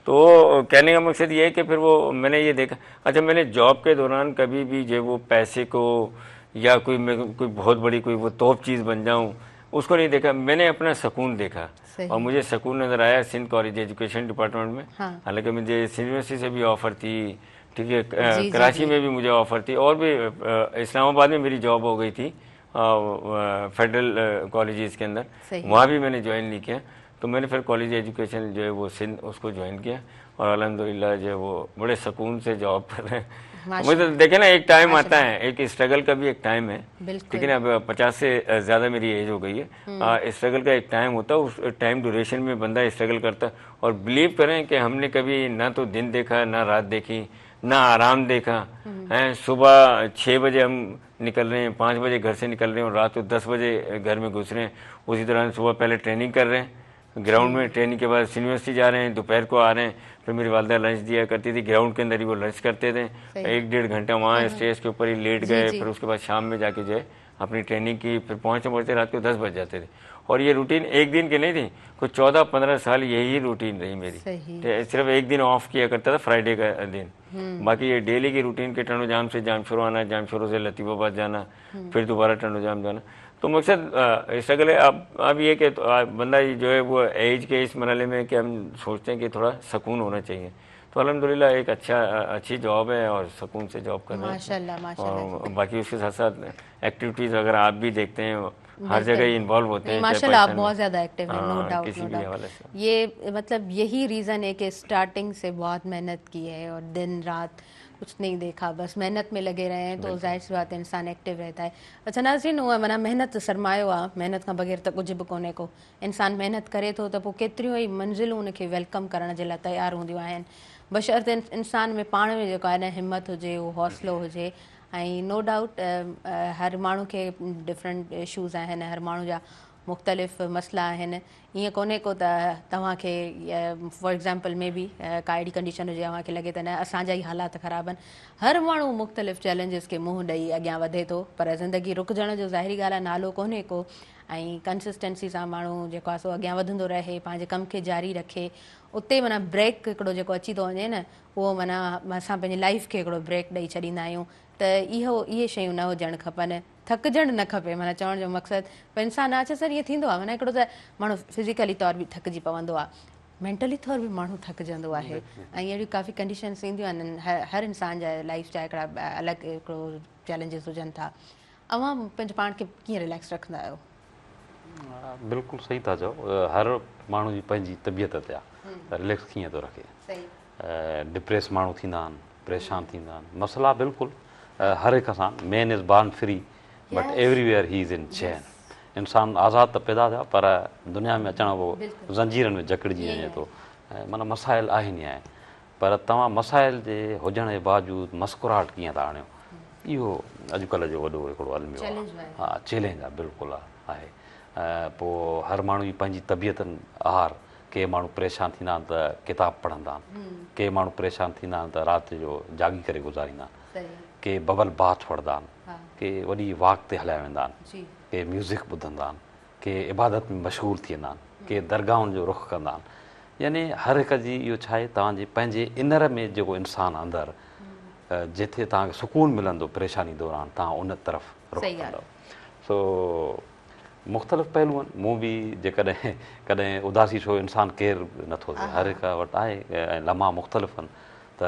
तो कहने का मकसद ये है कि फिर वो मैंने ये देखा। अच्छा, मैंने जॉब के दौरान कभी भी जो वो पैसे को या कोई बहुत बड़ी कोई वो तोप चीज़ बन जाऊँ, उसको नहीं देखा, मैंने अपना सुकून देखा और मुझे सुकून नज़र आया सिंध कॉलेज एजुकेशन डिपार्टमेंट में। हालांकि मुझे यूनिवर्सिटी से भी ऑफ़र थी, ठीक है, कराची में भी मुझे ऑफ़र थी, और भी इस्लामाबाद में मेरी जॉब हो गई थी फेडरल कॉलेजेस के अंदर, वहाँ भी मैंने ज्वाइन नहीं किया। तो मैंने फिर कॉलेज एजुकेशन जो है वो सिंध उसको ज्वाइन किया और अल्हम्दुलिल्लाह जो है वो बड़े सुकून से जॉब कर रहे हैं। मुझे तो देखे ना, एक टाइम आता है, एक स्ट्रगल का भी एक टाइम है, ठीक है ना। अब 50 से ज़्यादा मेरी एज हो गई है, स्ट्रगल का एक टाइम होता है, उस टाइम ड्यूरेशन में बंदा स्ट्रगल करता है। और बिलीव करें कि हमने कभी ना तो दिन देखा ना रात देखी ना आराम देखा है। सुबह 6 बजे हम निकल रहे हैं, 5 बजे घर से निकल रहे हैं और रात को 10 बजे घर में घुस रहे हैं। उसी तरह सुबह पहले ट्रेनिंग कर रहे हैं ग्राउंड में, ट्रेनिंग के बाद यूनिवर्सिटी जा रहे हैं, दोपहर को आ रहे हैं। फिर मेरी वालदा लंच दिया करती थी, ग्राउंड के अंदर ही वो लंच करते थे, 1-1.5 घंटा वहाँ स्टेज के ऊपर ही लेट गए। फिर उसके बाद शाम में जाके जो है अपनी ट्रेनिंग की, फिर पहुँचते रात को 10 बज जाते थे। और ये रूटीन एक दिन की नहीं थी, कुछ 14-15 साल यही रूटीन रही मेरी। सिर्फ एक दिन ऑफ किया करता था, फ्राइडे का दिन, बाकी ये डेली की रूटीन के टंडो जाम से जामशोरो आना, जामशोरो से लतीफ़ाबाद जाना, फिर दोबारा टंडो जाम जाना। तो मकसद स्ट्रगल है। अब ये कि बंदा जो है वो एज के इस मरहले में कि हम सोचते हैं कि थोड़ा सुकून होना चाहिए। तो अल्हम्दुलिल्लाह एक अच्छी जॉब है और सुकून से जॉब कर रहे हैं माशाल्लाह। और बाकी उसके साथ साथ एक्टिविटीज़ अगर आप भी देखते हैं हर जगह इन्वॉल्व होते हैं। माशाल्लाह आप बहुत ज़्यादा एक्टिव हैं, नो डाउट, किसी नो भी हवाले डाउट। से। ये मतलब यही रीज़न है कि स्टार्टिंग से बहुत मेहनत की है और दिन रात कुछ नहीं देखा, बस मेहनत में लगे रहे हैं, तो जाहिर सी बात है इंसान एक्टिव रहता है। अच्छा नाज़रीन, हुआ माना मेहनत सरमायो आहे, मेहनत खां बग़ैर त कुझु बि कोन्हे को। इंसान मेहनत करे थो त पोइ केतिरियूं ई मंज़िलूं उनखे वेलकम करण जे लाइ तयारु हूंदियूं आहिनि, बशर्ते इंसान में पाण में जेको आहे न हिमत हुजे, उहो हौसलो हुजे। ऐं नो डाउट हर माण्हू खे डिफरेंट इशूज़ आहिनि, हर माण्हू जा मुख़्तलिफ़ मसइला आहिनि। ईअं कोन्हे को त तव्हांखे फॉर एग्ज़ाम्पल में बि का अहिड़ी कंडीशन हुजे तव्हांखे लॻे त न असांजा ई हालात ख़राबु आहिनि। हर माण्हू मुख़्तलिफ़ चैलेंजिस खे मुंहुं ॾेई अॻियां वधे थो, पर ज़िंदगी रुकजण जो ज़ाहिरी ॻाल्हि आहे नालो कोन्हे को। ऐं कंसिस्टेंसी सां माण्हू जेको आहे सो अॻियां वधंदो रहे, पंहिंजे कम खे जारी रखे। उते माना ब्रेक हिकिड़ो जेको अची थो वञे न, उहो माना असां पंहिंजी लाइफ खे हिकिड़ो ब्रेक ॾेई छॾींदा आहियूं। त इहे शयूं न हुजणु खपनि, थकिजणु न खपे। माना चवण जो मक़सदु पर इंसानु आहे सर ईअं थींदो आहे, माना हिकिड़ो त माण्हू फिज़िकली तौर बि थकिजी पवंदो आहे, मेंटली तौर बि माण्हू थकिजंदो आहे। ऐं अहिड़ियूं काफ़ी कंडीशन्स ईंदियूं आहिनि, हर इंसान जा लाइफ जा हिकिड़ा अलॻि हिकिड़ो चैलेंजिस हुजनि था। अवां पंहिंजे पाण खे कीअं रिलैक्स रखंदा आहियो? बिल्कुलु सही था चओ, हर माण्हू जी पंहिंजी तबियत ते आहे त रिलैक्स कीअं थो रखे। डिप्रेस माण्हू थींदा आहिनि, परेशान थींदा आहिनि, मसइला बिल्कुलु हर हिक सां। Man is born free but everywhere he is in chain. इंसानु आज़ादु त पैदा थिया पर दुनिया में अचण पोइ ज़ंजीरनि में जकड़िजी वञे थो। माना मसाइल आहिनि ई आहिनि, पर तव्हां मसाइल जे हुजण जे बावजूदि मुस्कुराहट कीअं था आणियो, इहो अॼुकल्ह जो वॾो हिकिड़ो अलमियो आहे। हा, चैलेंज आहे, बिल्कुलु आहे। पोइ हर माण्हू जी पंहिंजी तबियतनि आहार, के माण्हू परेशान थींदा आहिनि त किताबु पढ़ंदा आहिनि, के माण्हू परेशान थींदा आहिनि त राति जो जागी करे गुज़ारींदा आहिनि, के बबल बाथ वठंदा आहिनि, के वॾी वॉक ते हलिया वेंदा आहिनि, के म्यूज़िक ॿुधंदा आहिनि, के इबादत में मशहूरु थी वेंदा आहिनि, के दरगाहुनि जो रुख़ कंदा आहिनि। यानी हर हिक जी इहो छा आहे, तव्हांजे पंहिंजे इनर में जेको इंसानु अंदरि जिथे तव्हांखे सुकून मिलंदो परेशानी दौरान, तव्हां उन तरफ़ रुख़ कंदव। सो मुख़्तलिफ़ पहलू आहिनि। मूं बि जेकॾहिं कॾहिं उदासी छो इंसानु केरु नथो थिए, हर हिक वटि आहे ऐं लम्हा मुख़्तलिफ़ आहिनि, त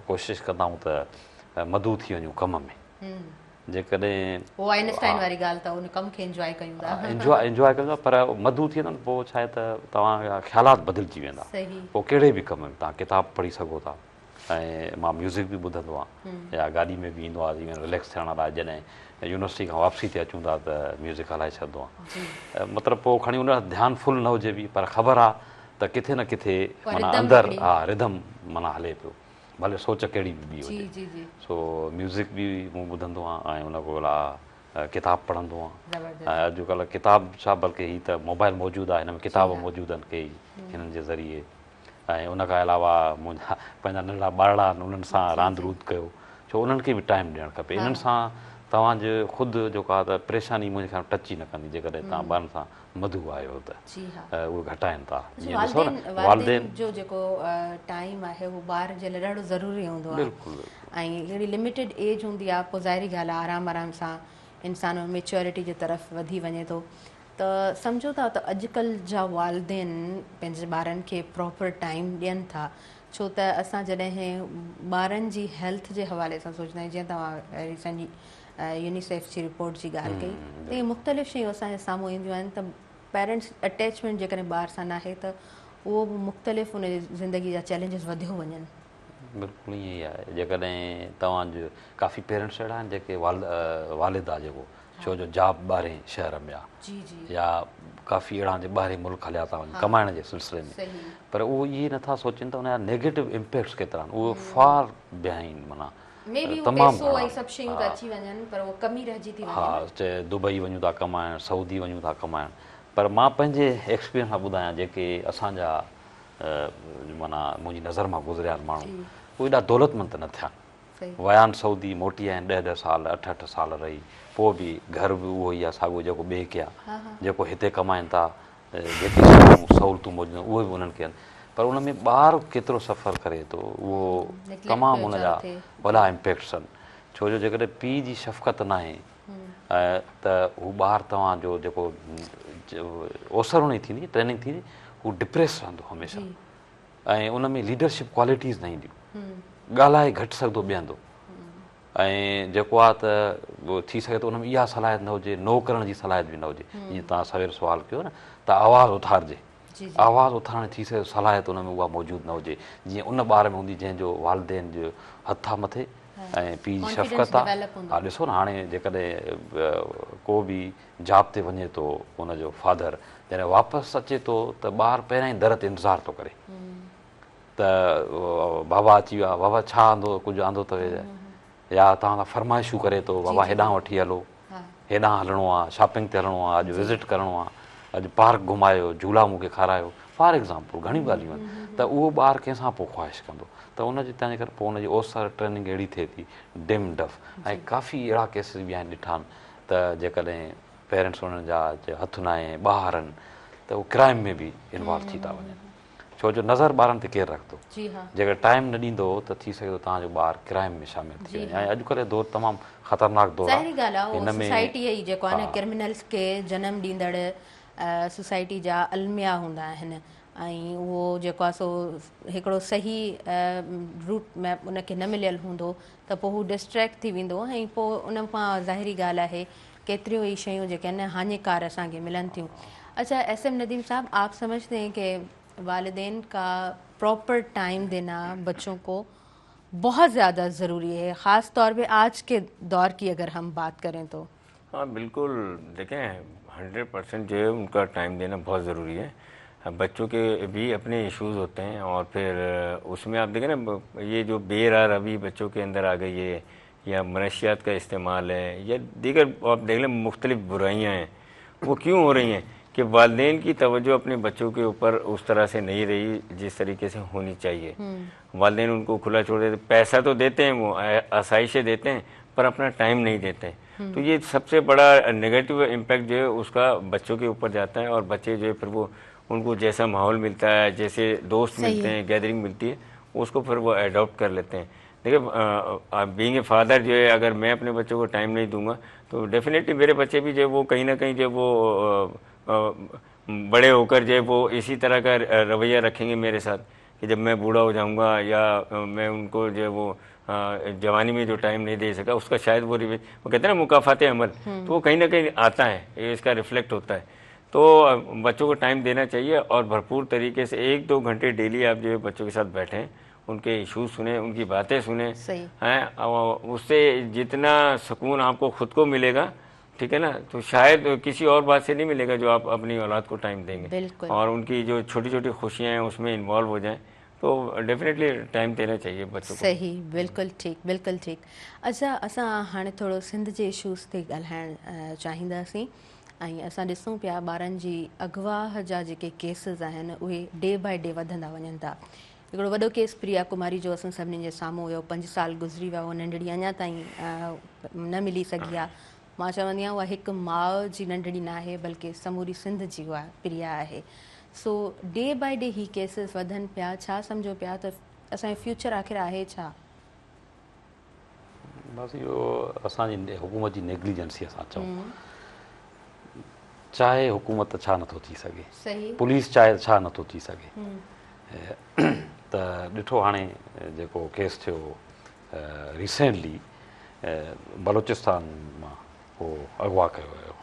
कोशिशि कंदा आहियूं त मधु थी वञूं कम में। जेकॾहिं इंजॉय कंदा पर मधु थी वेंदा पोइ छा आहे त तव्हांजा ख़्यालात बदिलजी वेंदा। पोइ कहिड़े बि कम में तव्हां किताबु पढ़ी सघो था, ऐं मां म्यूज़िक बि ॿुधंदो आहियां या गाॾी में बि ईंदो आहे, जीअं रिलैक्स थियण लाइ। जॾहिं यूनिवर्सिटी खां वापसी ते अचूं था त म्यूज़िक हलाए छॾंदो आहियां। मतिलबु पोइ खणी उन ध्यानु फुल न हुजे बि, पर ख़बर आहे त किथे न किथे माना अंदरि हा रिदम माना हले पियो, भले सोच कहिड़ी बि हुजे। सो म्यूज़िक बि मूं ॿुधंदो आहियां ऐं उन खां अलावा किताबु पढ़ंदो आहियां। ऐं अॼुकल्ह किताब छा, बल्कि हीअ त मोबाइल मौजूदु आहे, हिन में किताब मौजूदु आहिनि कई हिननि जे ज़रिए। ऐं उन खां अलावा मुंहिंजा पंहिंजा नंढड़ा ॿारड़ा आहिनि, उन्हनि सां रांदि रूंद कयो, छो उन्हनि खे बि टाइम ॾियणु खपे। इन्हनि सां तव्हांजो ख़ुदि जेको आहे त परेशानी मुंहिंजे खां टच ई न कंदी, जेकॾहिं तव्हां ॿारनि सां मधु आयो त उहे घटाइनि था। जीअं ॾिसो न वालिदेन जो जेको टाइम आहे उहो ॿार जे लाइ ॾाढो ज़रूरी हूंदो आहे। ऐं अहिड़ी लिमिटेड एज हूंदी आहे, पोइ ज़ाहिरी ॻाल्हि आहे आराम आराम सां इंसान मेच्योरिटी जे तरफ़ वधी वञे थो। त त सम्झो था त अॼुकल्ह जा वालिदेन पंहिंजे ॿारनि खे प्रॉपर टाइम ॾियनि था, छो त असां जॾहिं ॿारनि जी हेल्थ जे हवाले सां सोचंदा आहियूं, जीअं तव्हां रिसेंटली यूनिसेफ जी रिपोर्ट जी ॻाल्हि कई, त इहे मुख़्तलिफ़ शयूं असांजे साम्हूं ईंदियूं आहिनि त पेरेंट्स अटैचमेंट जेकॾहिं ॿार सां नाहे त उहो बि मुख़्तलिफ़ उन जी ज़िंदगी जा चैलेंजिस वधियो वञनि। बिल्कुलु ईअं ई आहे। जेकॾहिं तव्हांजो काफ़ी पेरेंट्स अहिड़ा आहिनि जेके वालिद आहे जेको, छो जो जॉब ॿाहिरि शहर में आहे या काफ़ी अहिड़ा जे ॿाहिरि मुल्क हलिया था वञनि कमाइण जे सिलसिले में, पर उहो इहे नथा सोचनि त उनजा नेगेटिव इम्पैक्ट्स केतिरा आहिनि, उहो फार बिहाइंड माना तमामु हा, चाहे दुबई वञूं था कमाइण, सऊदी वञूं था कमाइण, पर मां पंहिंजे एक्सपीरियंस सां ॿुधायां जेके असांजा माना मुंहिंजी नज़र मां गुज़रिया आहिनि माण्हू, उहे एॾा दौलतमंद न थिया आहिनि, विया आहिनि सऊदी, मोटी आया आहिनि 10-10 साल 8-8 साल रही, पोइ बि घर बि उहो ई आहे साॻियो जेको ॿिए खे आहे, जेको हिते कमाइनि था, जेकी सहूलियतूं मौजूदु उहे बि उन्हनि खे आहिनि, पर उन में ॿार केतिरो सफ़र करे थो उहो तमामु उनजा वॾा इम्पैक्ट्स आहिनि। छो जो जेकॾहिं पीउ जी शफ़क़त न आहे त हू ॿारु तव्हांजो जेको ओसर हुन जी थींदी ट्रेनिंग थींदी, हू डिप्रेस रहंदो हमेशह, ऐं उन में लीडरशिप क्वालिटीज़ न ईंदियूं, ॻाल्हाए घटि सघंदो ॿिहंदो, ऐं जेको आहे त थी सघे थो उन में इहा सलाहियत न हुजे, नो करण जी सलाहियत बि न हुजे, जीअं तव्हां सवेर सुवालु कयो न त आवाज़ु उथारिजे, आवाज़ु उथारण थी सघे सलाहियत उन में उहा मौजूदु न हुजे, जीअं उन ॿार में हूंदी जंहिंजो वालिदेन जो हथ आहे मथे ऐं पीउ जी शफ़क़त आहे। हा ॾिसो न हाणे जेकॾहिं को बि जॉब ते वञे थो उनजो फादर, जॾहिं वापसि अचे थो त ॿारु पहिरियां ई दर ते इंतज़ारु थो करे त बाबा अची वियो आहे, बाबा छा आंदो कुझु आंदो अथव, या तव्हां खां फरमाइशूं करे थो, बाबा हेॾां वठी हलो, हेॾां हलिणो आहे, शॉपिंग ते हलिणो आहे, अॼु विज़िट करिणो आहे, अॼु पार्क घुमायो, झूला मूंखे खारायो, फॉर एग्ज़ाम्पल घणियूं ॻाल्हियूं आहिनि, त उहो ॿारु कंहिंसां पोइ ख़्वाहिश कंदो, त उनजे तंहिंजे करे पोइ उनजी ओसर ट्रेनिंग अहिड़ी थिए थी डिम डफ, ऐं काफ़ी अहिड़ा केसिस बि आहिनि ॾिठा आहिनि त जेकॾहिं पेरेंट्स उन्हनि जा हथ न आहे ॿार आहिनि त उहे क्राइम में बि इन्वॉल्व थी था वञनि, छो जो नज़र ॿारनि ते केरु रखंदो, जेकर टाइम न ॾींदो त थी सघे थो तव्हांजो ॿारु क्राइम में शामिल थी वञे, ऐं अॼुकल्ह दौर तमामु ख़तरनाक दौर आहे, हिन में सोसाइटी ई जेको आहे न क्रिमिनल्स खे जनम ॾींदड़ सोसाइटी जा अलमिया हूंदा आहिनि, ऐं उहो जेको आहे सो हिकिड़ो सही रूट मैप उनखे न मिलियल हूंदो त पोइ हू डिस्ट्रैक्ट थी वेंदो, ऐं पोइ उन खां ज़ाहिरी ॻाल्हि आहे केतिरियूं ई शयूं जेके आहिनि हानिकार असांखे मिलनि थियूं। अच्छा SM नदीम साहब, आप समझते हैं कि वालिदैन का प्रॉपर टाइम देना बच्चों को बहुत ज़्यादा ज़रूरी है, ख़ास तौर पे आज के दौर की अगर हम बात करें तो? हाँ बिल्कुल, देखें 100% जो है उनका टाइम देना बहुत ज़रूरी है। बच्चों के भी अपने इश्यूज़ होते हैं और फिर उसमें आप देखें ना, ये जो बेरार अभी बच्चों के अंदर आ गई है, या मनशियात का इस्तेमाल है, या दीगर आप देख लें मुख्तलिफ बुराइयाँ हैं, वो क्यों हो रही हैं कि वालिदैन की तवज्जो अपने बच्चों के ऊपर उस तरह से नहीं रही जिस तरीके से होनी चाहिए। वालिदैन उनको खुला छोड़ देते, पैसा तो देते हैं, वो आसाइशें देते हैं, पर अपना टाइम नहीं देते। तो ये सबसे बड़ा नेगेटिव इम्पैक्ट जो है उसका बच्चों के ऊपर जाता है, और बच्चे जो है फिर वो उनको जैसा माहौल मिलता है, जैसे दोस्त मिलते हैं, गैदरिंग मिलती है, उसको फिर वो अडॉप्ट कर लेते हैं। देखिए बीइंग ए फादर जो है, अगर मैं अपने बच्चों को टाइम नहीं दूंगा तो डेफिनेटली मेरे बच्चे भी जो है वो कहीं ना कहीं जो वो बड़े होकर जो है वो इसी तरह का रवैया रखेंगे मेरे साथ, कि जब मैं बूढ़ा हो जाऊंगा या मैं उनको जो है वो जवानी में जो टाइम नहीं दे सका उसका शायद वो कहते हैं ना मुकाफाते अमल, तो वो कहीं ना कहीं आता है, इसका रिफ्लेक्ट होता है। तो बच्चों को टाइम देना चाहिए और भरपूर तरीके से 1-2 घंटे डेली आप जो है बच्चों के साथ बैठें, उनके इशूज़ सुने, उनकी बातें सुने हैं, उससे जितना सुकून आपको खुद को मिलेगा, ठीक है ना, तो शायद किसी और बात से नहीं मिलेगा जो आप अपनी औलाद को टाइम देंगे, और उनकी जो छोटी छोटी खुशियाँ हैं उसमें इन्वॉल्व हो जाएं, तो डेफिनेटली टाइम देना चाहिए बच्चों को। सही, बिल्कुलु ठीकु, बिल्कुलु ठीकु। अच्छा, असां हाणे थोरो सिंध जे इशूज़ ते ॻाल्हाइणु चाहींदासीं, ऐं असां ॾिसूं पिया ॿारनि जी अगवाह जा जेके केसिस आहिनि उहे डे बाय डे वधंदा वञनि था। हिकिड़ो वॾो केस प्रिया कुमारी जो असां सभिनी जे साम्हूं हुयो, 5 साल गुज़री विया, उहा नंढड़ी अञा ताईं न मिली सघी आहे। मां चवंदी आहियां उहा हिकु माउ जी नंढड़ी न आहे, बल्कि समूरी सिंध जी उहा प्रिया आहे। सो डे बाय डे ही केसिस वधनि पिया, छा सम्झो पिया त असांजो फ्यूचर आख़िर आहे छा? बसि इहो असांजी हुकूमत जी नेग्लिजेंसी असां चऊं। चाहे हुकूमत छा नथो थी सघे, सही पुलिस चाहे छा नथो थी सघे। त ॾिठो हाणे जेको केस थियो रिसेंटली बलोचिस्तान मां उहो अगवा कयो वियो,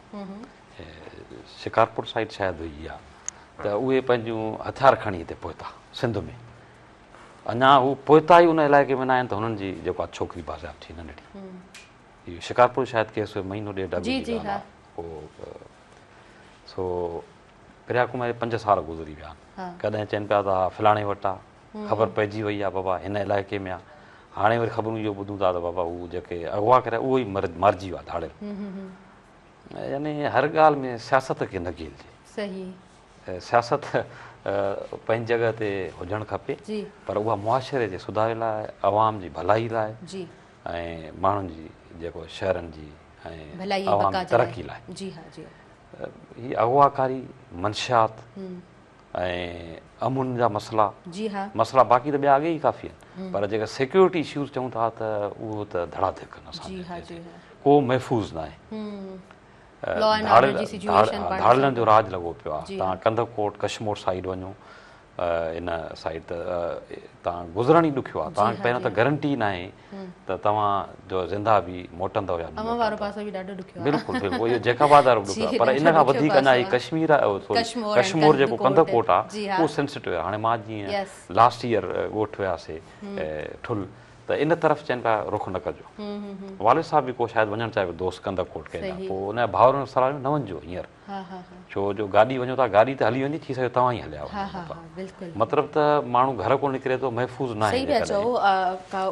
शिकारपुर साइड शायदि हुई आहे, त उहे पंहिंजूं हथियार खणी हिते पहुता सिंध में। अञा हू पहुता ई उन इलाइक़े में न आहिनि त हुननि जी जेको आहे छोकिरी बाज़ारि थी नंढड़ी। इहो शिकारपुर शायदि केस महीनो ॾेढ अॻु जी ॻाल्हि आहे। पोइ सो पहिरियां खां 5 साल गुज़री विया आहिनि। कॾहिं चवनि पिया त फलाणे वटि आहे, ख़बर पइजी वई आहे बाबा हिन इलाइक़े में आहे। हाणे वरी ख़बरूं इहो ॿुधूं था त बाबा उहो जेके अगवा करे उहो ई मारिजी वियो आहे धाड़े। यानी हर ॻाल्हि में सियासत खे न घेलजे। सही सियासत पंहिंजी जॻह ते हुजणु खपे, पर उहा मुआशरे जे सुधार लाइ, अवाम जी भलाई लाइ ऐं माण्हुनि जी जेको शहरनि जी ऐं अवाम जी तरक़ी लाइ। हीअ अगवाकारी, मंशियात ऐं अमुन जा मसला बाक़ी त ॿिया अॻे ई काफ़ी आहिनि, पर जेका सिक्योरिटी इश्यूज़ चऊं था त उहो त धड़ाधड़ असां को महफ़ूज़ न आहे। धाड़लनि जो राज लॻो पियो आहे। तव्हां कंदकोट कशमोर साइड वञो, इन साइड त तव्हां गुज़रण ई ॾुखियो आहे। तव्हांखे पहिरियों त गारंटी न आहे त तव्हांजो ज़िंदा बि मोटंदव या बिल्कुलु बिल्कुलु इहो जैकाबाद वारो ॾुखियो आहे। पर इन खां वधीक अञा ही कश्मीर कशमोर जेको कंदकोट आहे उहो सेंसिटिव आहे। हाणे मां जीअं लास्ट ईयर ॻोठ वियासीं ठुल, त इन तरफ़ चवनि पिया रुख न कजो। वालिद साहिब बि को शायदि वञणु चाहे दोस्त कंदकोट कंहिंजा, पोइ उन भाउरनि सलाह न वञिजो हींअर, छो जो गाॾी वञो था गाॾी त हली वञे, थी सघे तव्हां ई हलिया वञो। मतिलबु त माण्हू घर को निकिरे थो महफ़ूज़ न आहे।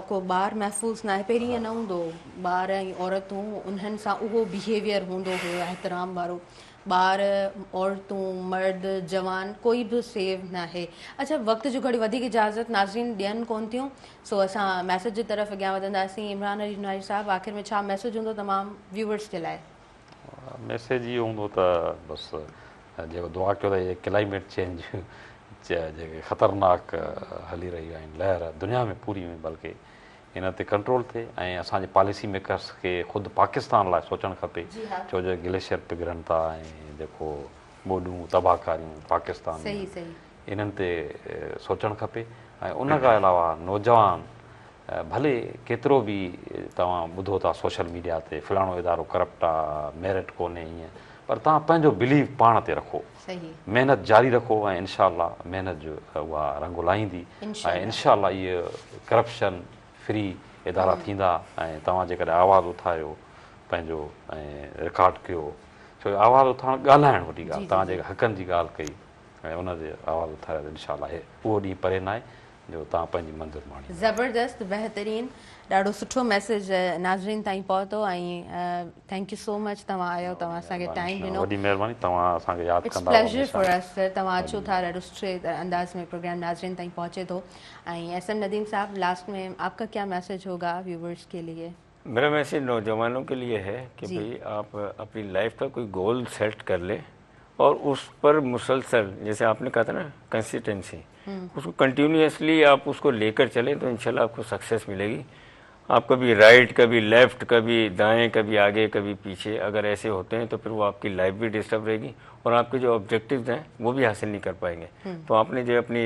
को ॿार महफ़ूज़ न आहे। पहिरीं ईअं न हूंदो, ॿार ऐं औरतूं उन्हनि सां उहो बिहेवियर हूंदो हुयो एहतराम वारो। ॿार औरतूं मर्द जवान कोई बि सेव न आहे। अच्छा, वक़्त जो घड़ी वधीक इजाज़त नाज़रीन ॾियनि कोन थियूं, सो असां मैसेज जी तरफ़ अॻियां वधंदासीं। इमरान अली नाहिर साहिबु, आख़िर में छा मैसेज हूंदो तमामु व्यूवर्स जे लाइ? मैसेज इहो हूंदो त बसि जेको दुआ कयो त इहे क्लाइमेट चेंज जेके ख़तरनाक हली रहियूं आहिनि लहर दुनिया में पूरी में, बल्कि इन ते कंट्रोल थिए ऐं असांजे पॉलिसी मेकर्स खे ख़ुदि पाकिस्तान लाइ सोचणु खपे, छो जो ग्लेशियर पिघलनि था ऐं जेको ॿोॾूं तबाहकारियूं पाकिस्तान इन्हनि ते सोचणु खपे। ऐं उन खां अलावा नौजवान भले केतिरो बि तव्हां ॿुधो था सोशल मीडिया ते फलाणो इदारो करप्ट आहे, मेरिट कोन्हे, ईअं, पर तव्हां पंहिंजो बिलीव पाण ते रखो, महिनत जारी रखो ऐं इनशा महिनत जो उहा रंग लाहींदी ऐं इनशा इहे करप्शन फ्री इदारा थींदा। ऐं तव्हां जेकॾहिं आवाज़ु उथारियो पंहिंजो ऐं रिकॉर्ड कयो, छो जो आवाज़ु उथारणु ॻाल्हाइणु वॾी ॻाल्हि, तव्हां जेका हक़नि जी ॻाल्हि कई ऐं उनजे आवाज़ु उथारियो त इनशा उहो ॾींहुं परे न आहे जो तव्हां पंहिंजी मंज़िल माणी। ज़बरदस्त, बहितरीन, ॾाढो सुठो मैसेज नाज़रीन ताईं पहुतो ऐं थैंक यू सो मच तव्हां आयो, तव्हां असांखे टाइम ॾिनो। वॾी महिरबानी, तव्हां असांखे यादि कंदा। प्लेजर फॉर अस सर, तव्हां अचो था, ॾाढो सुठे अंदाज़ में प्रोग्राम नाज़रीन ताईं पहुंचे थो। ऐं SM नदीम साहब, लास्ट में आपका क्या मैसेज होगा व्यूवर्स के लिए? मेरा मैसेज नौजवानों के लिए है कि भाई आप अपनी लाइफ का कोई गोल सेट कर ले और उस पर मुसलसल, जैसे आपने कहा था ना, कंसिस्टेंसी, उसको कंटिन्यूसली आप उसको लेकर चलें तो इंशाल्लाह आपको सक्सेस मिलेगी। आप कभी राइट, कभी लेफ्ट, कभी दाएं, कभी आगे, कभी पीछे अगर ऐसे होते हैं तो फिर वो आपकी लाइफ भी डिस्टर्ब रहेगी और आपके जो ऑब्जेक्टिव्स हैं वो भी हासिल नहीं कर पाएंगे। तो आपने जो अपनी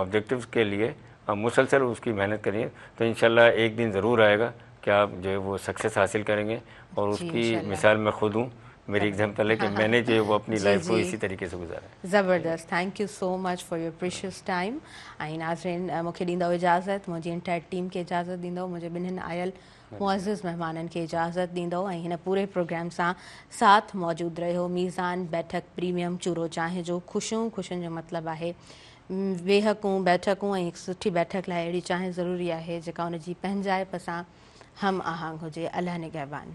ऑब्जेक्टिव्स के लिए मुसलसल उसकी मेहनत करिए तो इंशाल्लाह एक दिन ज़रूर आएगा कि आप जो है वो सक्सेस हासिल करेंगे। और उसकी मिसाल मैं खुद हूँ, मेरी एग्जाम्पल है कि मैंने जो है वो अपनी लाइफ को इसी तरीके से गुजारा। ज़बरदस्त, thank you so much for your precious time. ऐं नाज़रीन, मूंखे ॾींदव इजाज़त, मुंहिंजी एंटायर टीम खे इजाज़त ॾींदव, मुंहिंजे ॿिन्हिनि आयल मुअज़्ज़िज़ महिमाननि खे इजाज़त ॾींदव ऐं हिन पूरे प्रोग्राम सां साथ मौजूदु रहियो मीज़ान बैठक प्रीमियम चूरो चांहि जो। ख़ुशियूं, ख़ुशियुनि जो मतिलबु आहे बेहकूं बैठकूं ऐं हिकु सुठी बैठक लाइ अहिड़ी चांहि ज़रूरी आहे जेका हुनजी पंहिंजाइप सां हम आहंग हुजे। अल्लाह निगहबान।